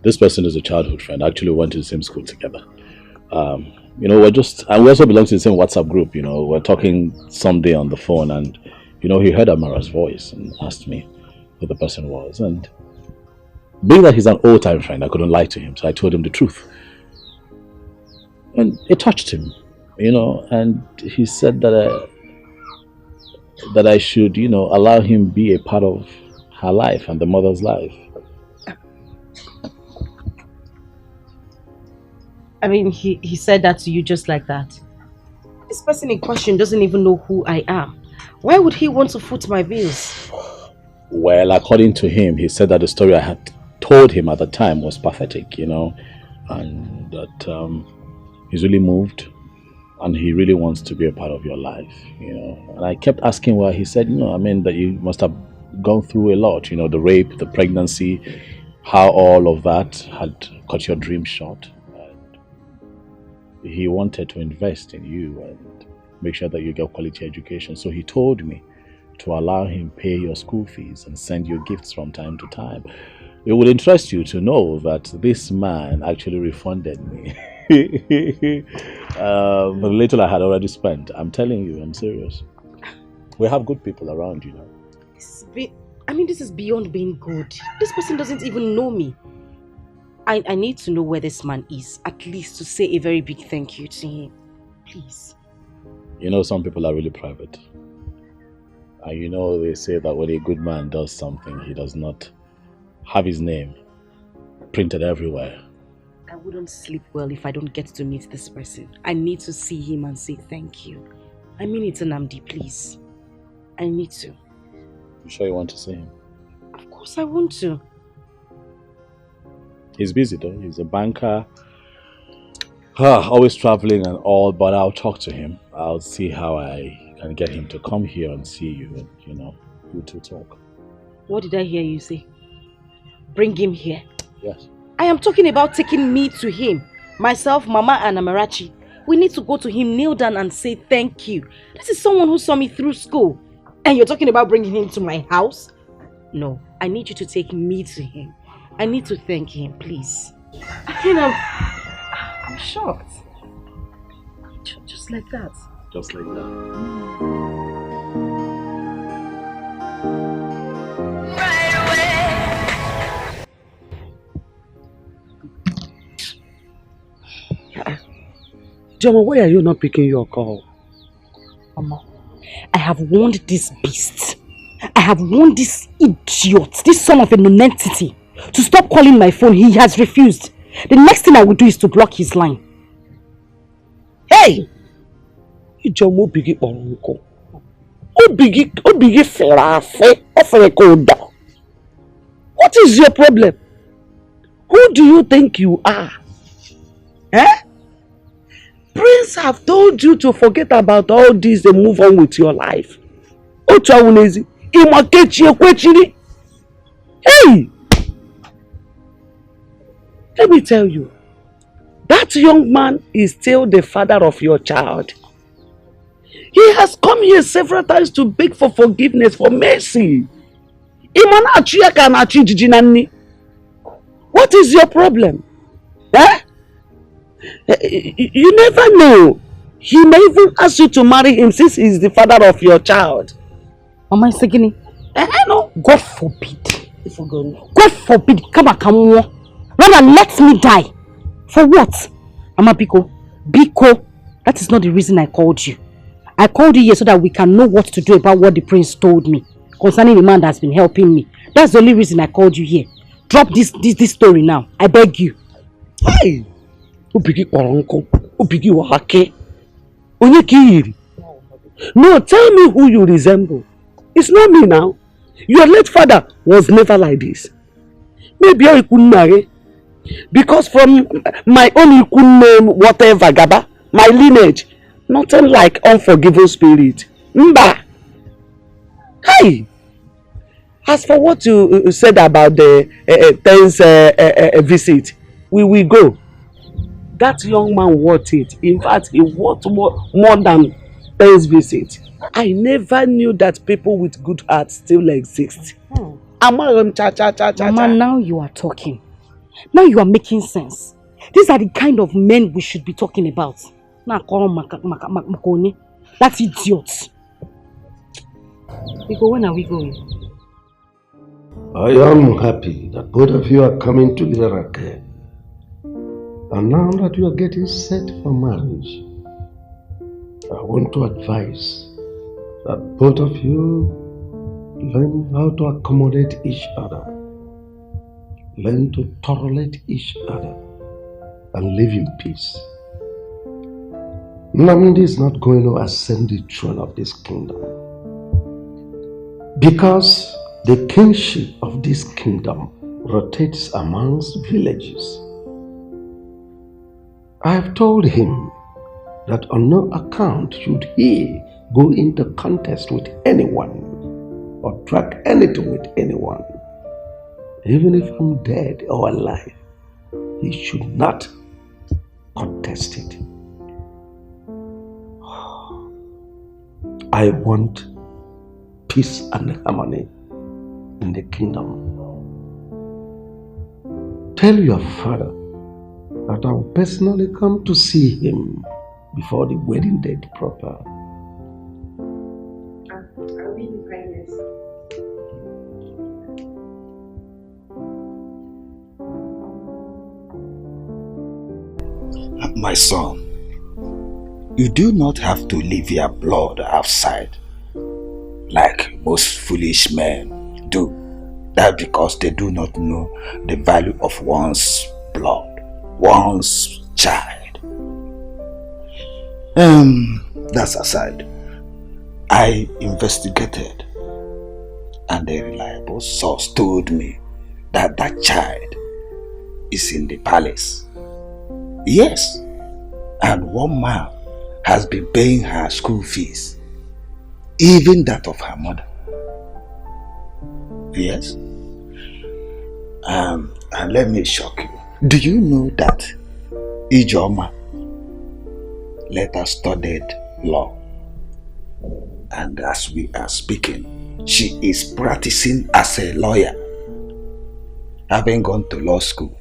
This person is a childhood friend. Actually, we went to the same school together. We also belong to the same WhatsApp group. We're talking someday on the phone, and he heard Amara's voice and asked me who the person was. And being that he's an old-time friend, I couldn't lie to him, so I told him the truth. And it touched him, and he said that I should, allow him be a part of her life and the mother's life. I mean, he said that to you just like that. This person in question doesn't even know who I am. Why would he want to foot my bills? Well, according to him, he said that the story I had told him at the time was pathetic, and that he's really moved and he really wants to be a part of your life, And I kept asking why. He said, that you must have gone through a lot, the rape, the pregnancy, how all of that had cut your dream short. He wanted to invest in you and make sure that you get quality education. So he told me to allow him pay your school fees and send you gifts from time to time. It would interest you to know that this man actually refunded me The little I had already spent. I'm telling you, I'm serious. We have good people around, you know. This is beyond being good. This person doesn't even know me. I need to know where this man is, at least to say a very big thank you to him. Please. You know, some people are really private. And you know, they say that when a good man does something, he does not have his name printed everywhere. I wouldn't sleep well if I don't get to meet this person. I need to see him and say thank you. I mean it, Nnamdi, please. I need to. You sure you want to see him? Of course I want to. He's busy though. He's a banker. Always traveling and all, but I'll talk to him. I'll see how I can get him to come here and see you and, you know, you two talk. What did I hear you say? Bring him here? Yes. I am talking about taking me to him. Myself, Mama and Amarachi. We need to go to him, kneel down and say thank you. This is someone who saw me through school. And you're talking about bringing him to my house? No, I need you to take me to him. I need to thank him, please. I'm shocked. Just like that. Just like that. Joma, why are you not picking your call? Mama, I have warned this beast. I have warned this idiot, this son of a nonentity, to stop calling my phone. He has refused. The next thing I will do is to block his line. Hey! Joma, bigi oronko. Obigi ferafe, oferekoda. What is your problem? Who do you think you are? Eh? Prince have told you to forget about all this and move on with your life. Hey! Let me tell you, that young man is still the father of your child. He has come here several times to beg for forgiveness, for mercy. What is your problem? Eh? You never know. He may even ask you to marry him since he is the father of your child. Mama Isegini, no. God forbid. God forbid. Come on. Rather let me die. For what? Mama Biko. That is not the reason I called you. I called you here so that we can know what to do about what the prince told me concerning the man that's been helping me. That's the only reason I called you here. Drop this story now. I beg you. Hey! Upigi Oronko, Upigi Wahake. Onyekiri. No, tell me who you resemble. It's not me now. Your late father was never like this. Maybe I couldn't marry. Because from my own name, whatever, Gaba, my lineage, nothing like unforgiving spirit. Mba! Hey! As for what you said about the 10th visit, we will go. That young man worth it. In fact, he worth more than 10th visit. I never knew that people with good hearts still exist. Mama, now you are talking. Now you are making sense. These are the kind of men we should be talking about. That's idiot. When are we going? I am happy that both of you are coming together again. And now that you are getting set for marriage, I want to advise that both of you learn how to accommodate each other, learn to tolerate each other, and live in peace. Nnamdi is not going to ascend the throne of this kingdom because the kingship of this kingdom rotates amongst villages. I have told him that on no account should he go into contest with anyone or track anything with anyone. Even if I'm dead or alive, he should not contest it. I want peace and harmony in the kingdom. Tell your father that I will personally come to see him before the wedding date proper. I'll be in kindness. My son, you do not have to leave your blood outside like most foolish men do. That because they do not know the value of one's blood, one's child. That's aside. I investigated and a reliable source told me that that child is in the palace. Yes, and one man has been paying her school fees, even that of her mother. Yes. And let me shock you. Do you know that Ijoma later studied law? And as we are speaking, she is practicing as a lawyer, having gone to law school.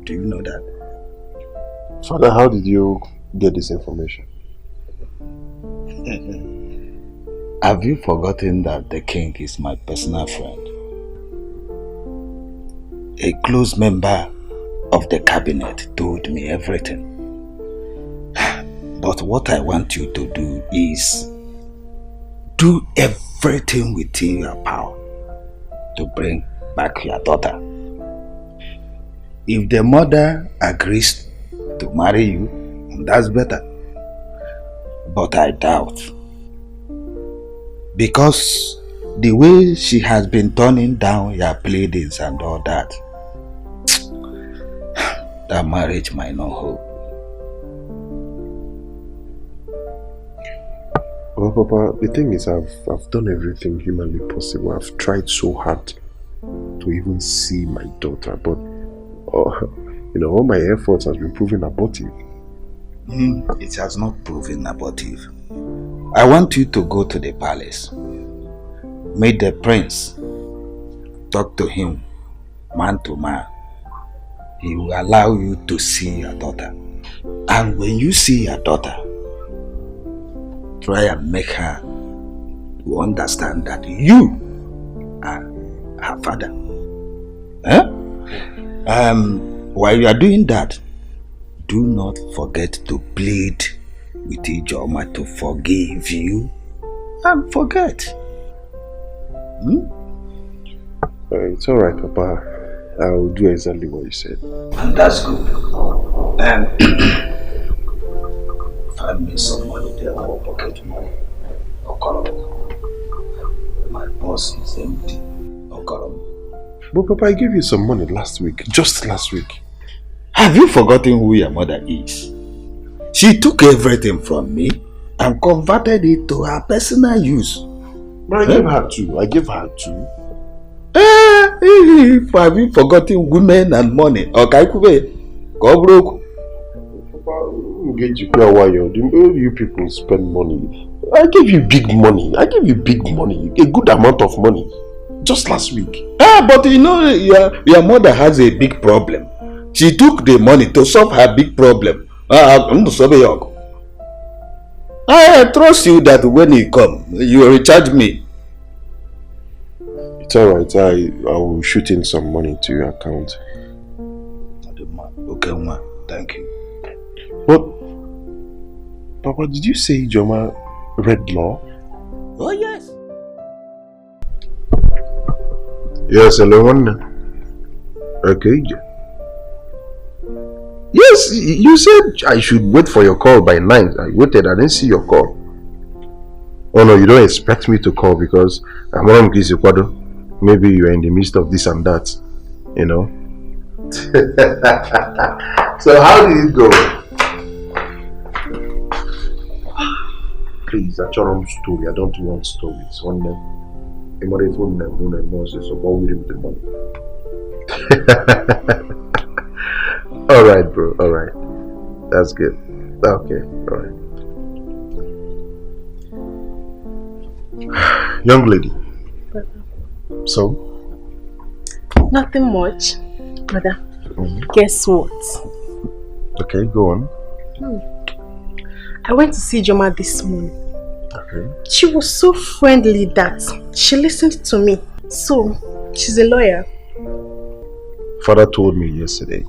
Do you know that? Father, how did you get this information? Have you forgotten that the king is my personal friend? A close member of the cabinet told me everything. But what I want you to do is do everything within your power to bring back your daughter. If the mother agrees to marry you, that's better. But I doubt. Because the way she has been turning down your pleadings and all that, that marriage might not hold. Well, Papa, the thing is, I've done everything humanly possible. I've tried so hard to even see my daughter, but all my efforts has been proven abortive. It has not proven abortive. I want you to go to the palace, meet the prince, talk to him man to man. He will allow you to see your daughter. And when you see your daughter, try and make her to understand that you are her father. While you are doing that, do not forget to plead with Ijoma to forgive you and forget. It's alright, Papa. I'll do exactly what you said. And that's good. Find me some money there for pocket money. My purse is empty. But Papa, I gave you some money last week. Just last week. Have you forgotten who your mother is? She took everything from me and converted it to her personal use. But I gave her two. Have you forgotten women and money? Okay, go broke. You people spend money. I gave you big money. A good amount of money. Just last week. But you know, your mother has a big problem. She took the money to solve her big problem. I trust you that when you come, you will recharge me. It's alright. I will shoot in some money to your account. Okay, ma. Thank you. But, Papa, did you say Ijoma read law? Oh, yes. Yes, hello. Okay. Yes, you said I should wait for your call by 9. I waited, I didn't see your call. Oh no, you don't expect me to call because I'm on Kwado. Maybe you're in the midst of this and that, you know. So how did it go? Please, I don't story. I don't want stories. One day, so what will you with the money? Alright, bro. Alright. That's good. Okay. Alright. Young lady. So? Nothing much, brother. Guess what? Okay, go on. I went to see Joma this morning. Okay. She was so friendly that she listened to me. So, she's a lawyer. Father told me yesterday.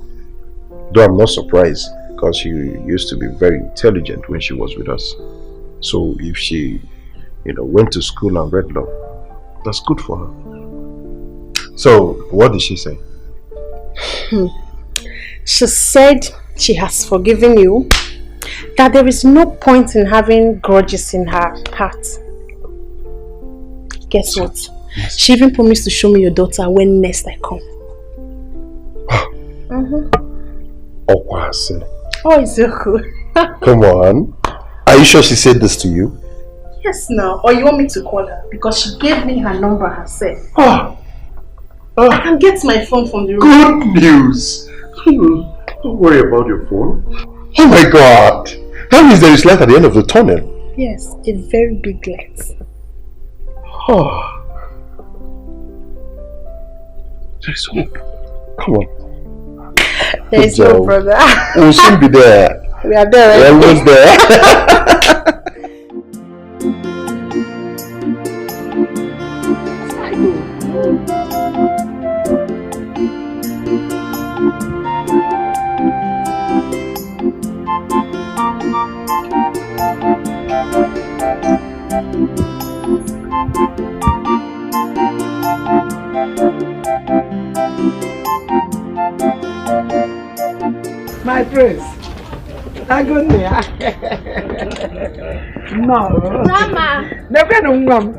Though I'm not surprised because she used to be very intelligent when she was with us. So if she, went to school and read law, that's good for her. So what did she say? She said she has forgiven you, that there is no point in having grudges in her heart. Guess what? Yes. She even promised to show me your daughter when next I come. Oh, it's so cool. Come on. Are you sure she said this to you? Yes, now. Or you want me to call her? Because she gave me her number herself. I can get my phone from the room. Good news. Don't worry about your phone. Oh my God. That means there is light at the end of the tunnel. Yes, a very big light. There is hope. Come on. There is hope, brother. We'll soon be there. We are there. We're almost there. My prince. Agonia. No. Mama. Never know, mom.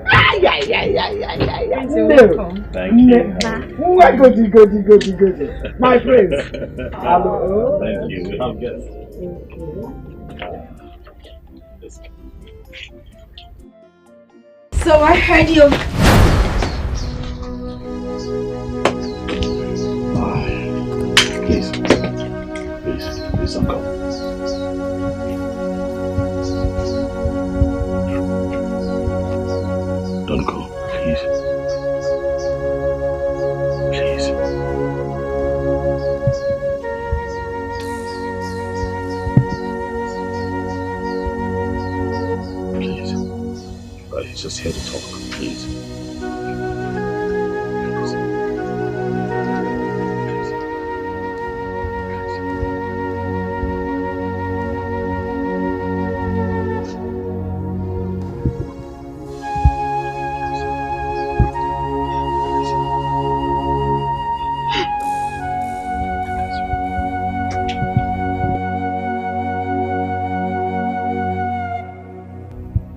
Thank you. Good. My prince. Hello. Thank you. I'll get So I heard you. Please don't go. Don't go, please. Please. Please. He's just here to talk, please.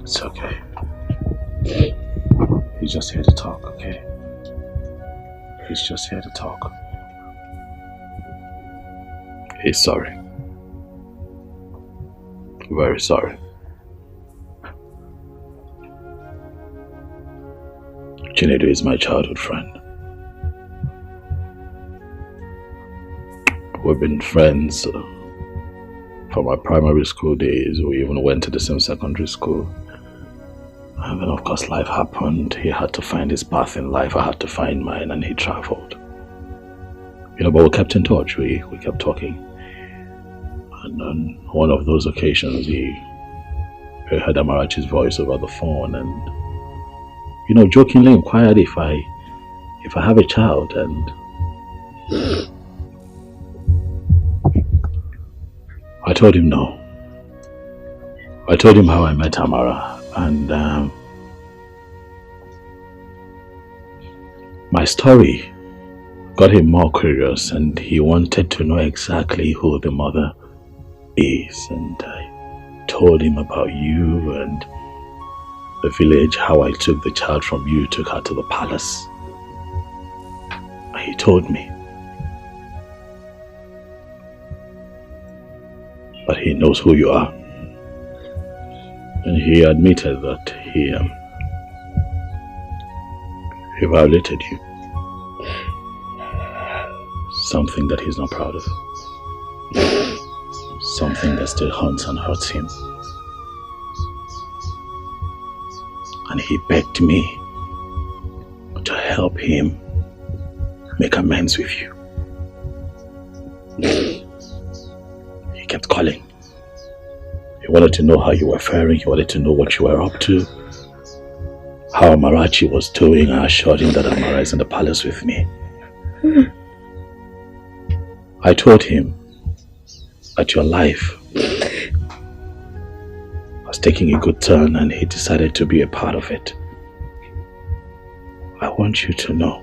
It's okay. He's just here to talk, okay? He's just here to talk. He's sorry. Very sorry. Ini Edo is my childhood friend. We've been friends from our primary school days. We even went to the same secondary school. And then of course life happened. He had to find his path in life. I had to find mine, and he traveled. But we kept in touch. We kept talking. And on one of those occasions he heard Amarachi's voice over the phone and jokingly inquired if I have a child, and I told him no. I told him how I met Amara, and my story got him more curious, and he wanted to know exactly who the mother is. And I told him about you and the village, how I took the child from you, took her to the palace. He told me. But he knows who you are. And he admitted that he violated you. Something that he's not proud of. Something that still haunts and hurts him. And he begged me to help him make amends with you. He kept calling. He wanted to know how you were faring. He wanted to know what you were up to. How Amarachi was doing. I assured him that Amara is in the palace with me. I told him that your life was taking a good turn and he decided to be a part of it. I want you to know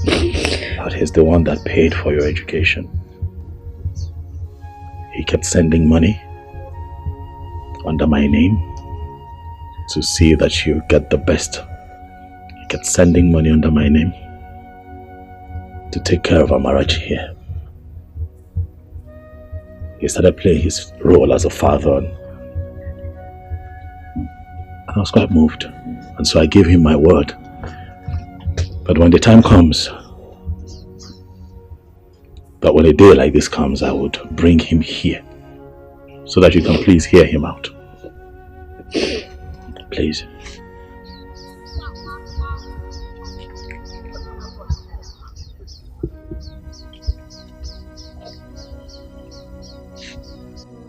that he's the one that paid for your education. He kept sending money under my name to see that you get the best. He kept sending money under my name to take care of Amarachi here. He started playing his role as a father and I was quite moved. And so I gave him my word. But when the time comes, that when a day like this comes, I would bring him here so that you can please hear him out. Please.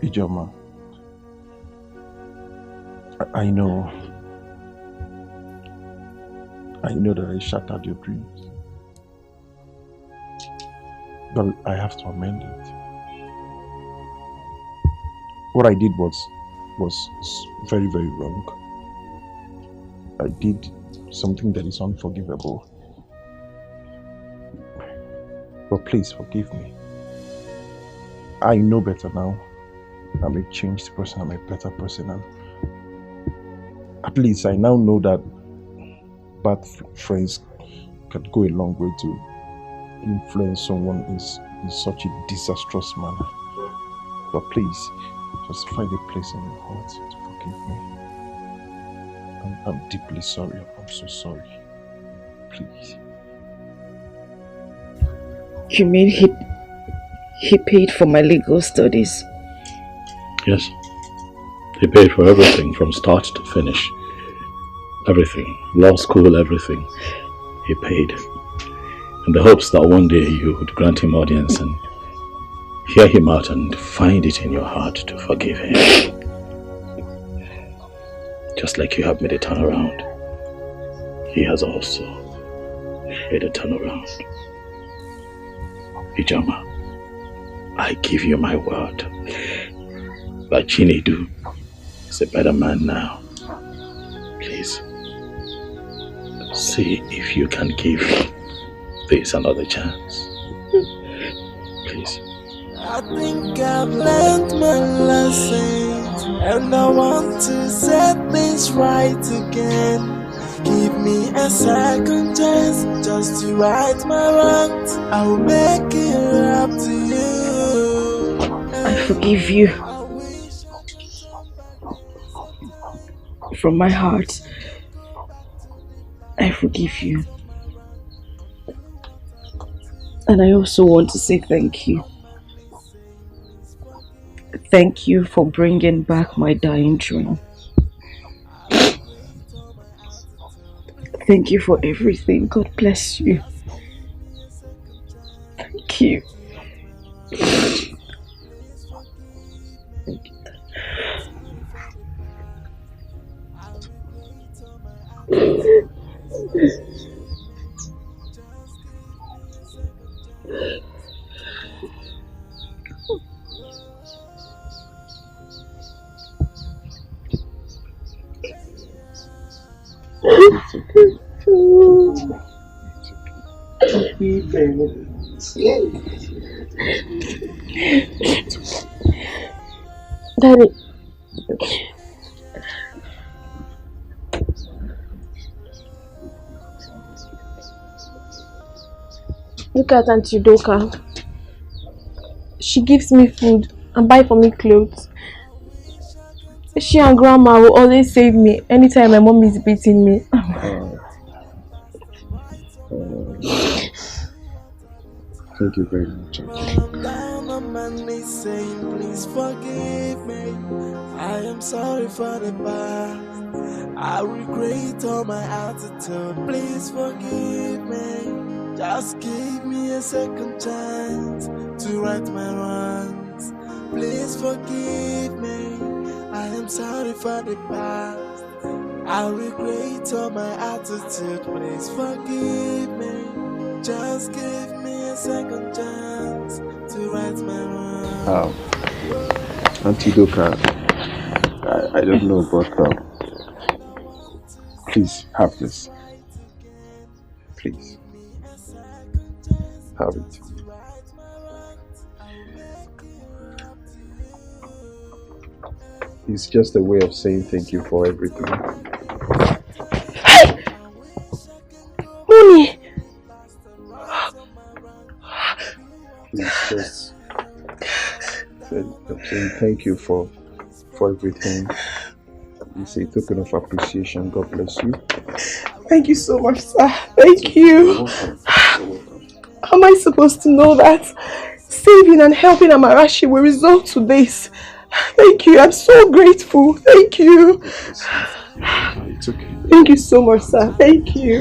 Ijoma, I know that I shattered your dreams, but I have to amend it. What I did was very, very wrong. I did something that is unforgivable. But please forgive me. I know better now. I'm a changed person, I'm a better person, and at least I now know that bad friends can go a long way to influence someone in such a disastrous manner. But please, just find a place in your heart to forgive me. I'm deeply sorry. I'm so sorry. Please. You mean he paid for my legal studies? Yes. He paid for everything from start to finish. Everything. Law school, everything. He paid. In the hopes that one day you would grant him audience and hear him out and find it in your heart to forgive him. Just like you have made a turnaround, he has also made a turnaround. Ijoma, I give you my word that Ini Edo is a better man now. Please, see if you can give this another chance. Please. I think I've learned my lesson, and I want to set things right again. Give me a second chance just to right my wrongs. I will make it up to you. I forgive you. From my heart, I forgive you. And I also want to say thank you. Thank you for bringing back my dying dream. Thank you for everything. God bless you. Thank you. Thank you. Daddy. Look at Auntie Doka. She gives me food and buy for me clothes. She and Grandma will always save me anytime my mom is beating me. Thank you very much. Down on my knees saying, please forgive me. I am sorry for the past. I regret all my attitude. Please forgive me. Just give me a second chance to right my wrongs. Please forgive me. I'm sorry for the past. I regret all my attitude. Please forgive me. Just give me a second chance to right my wrong. Auntie Doka, I don't know, but please have this. Please. Have it. It's just a way of saying thank you for everything. Hey! Money! It's just saying thank you for everything. It's a token of appreciation. God bless you. Thank you so much, sir. Thank you. You're welcome. How am I supposed to know that saving and helping Amarachi will result to this? Thank you. I'm so grateful. Thank you. It's okay. Thank you so much, sir. Thank you.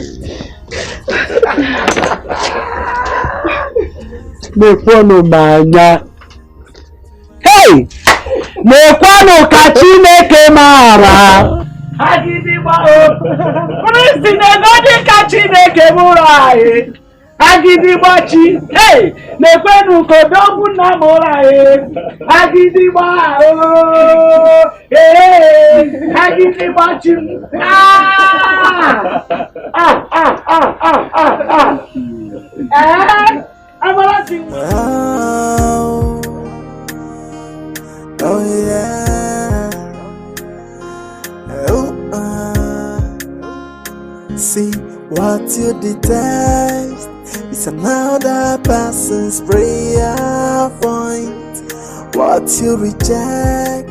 Hey! Mekwano kachineke mara. Agidigba o. Kristi negodi kachineke mura. Agidigba chi. Hey! Mekwano kodogu na mura. Agidigba o. Hey! Agidigba chi. Amarachi. Oh yeah. Oh, see what you detest. It's another person's prayer point. What you reject,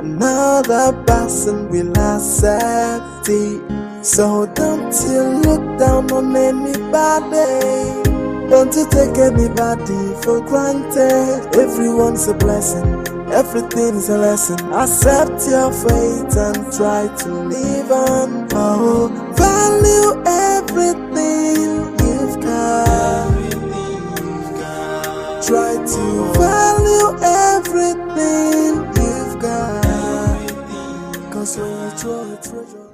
another person will accept it. So don't you look down on anybody. Don't you take anybody for granted. Everyone's a blessing. Everything is a lesson. Accept your fate and try to live on. Oh, value everything you've got. Try to value everything you've got. 'Cause when you throw a treasure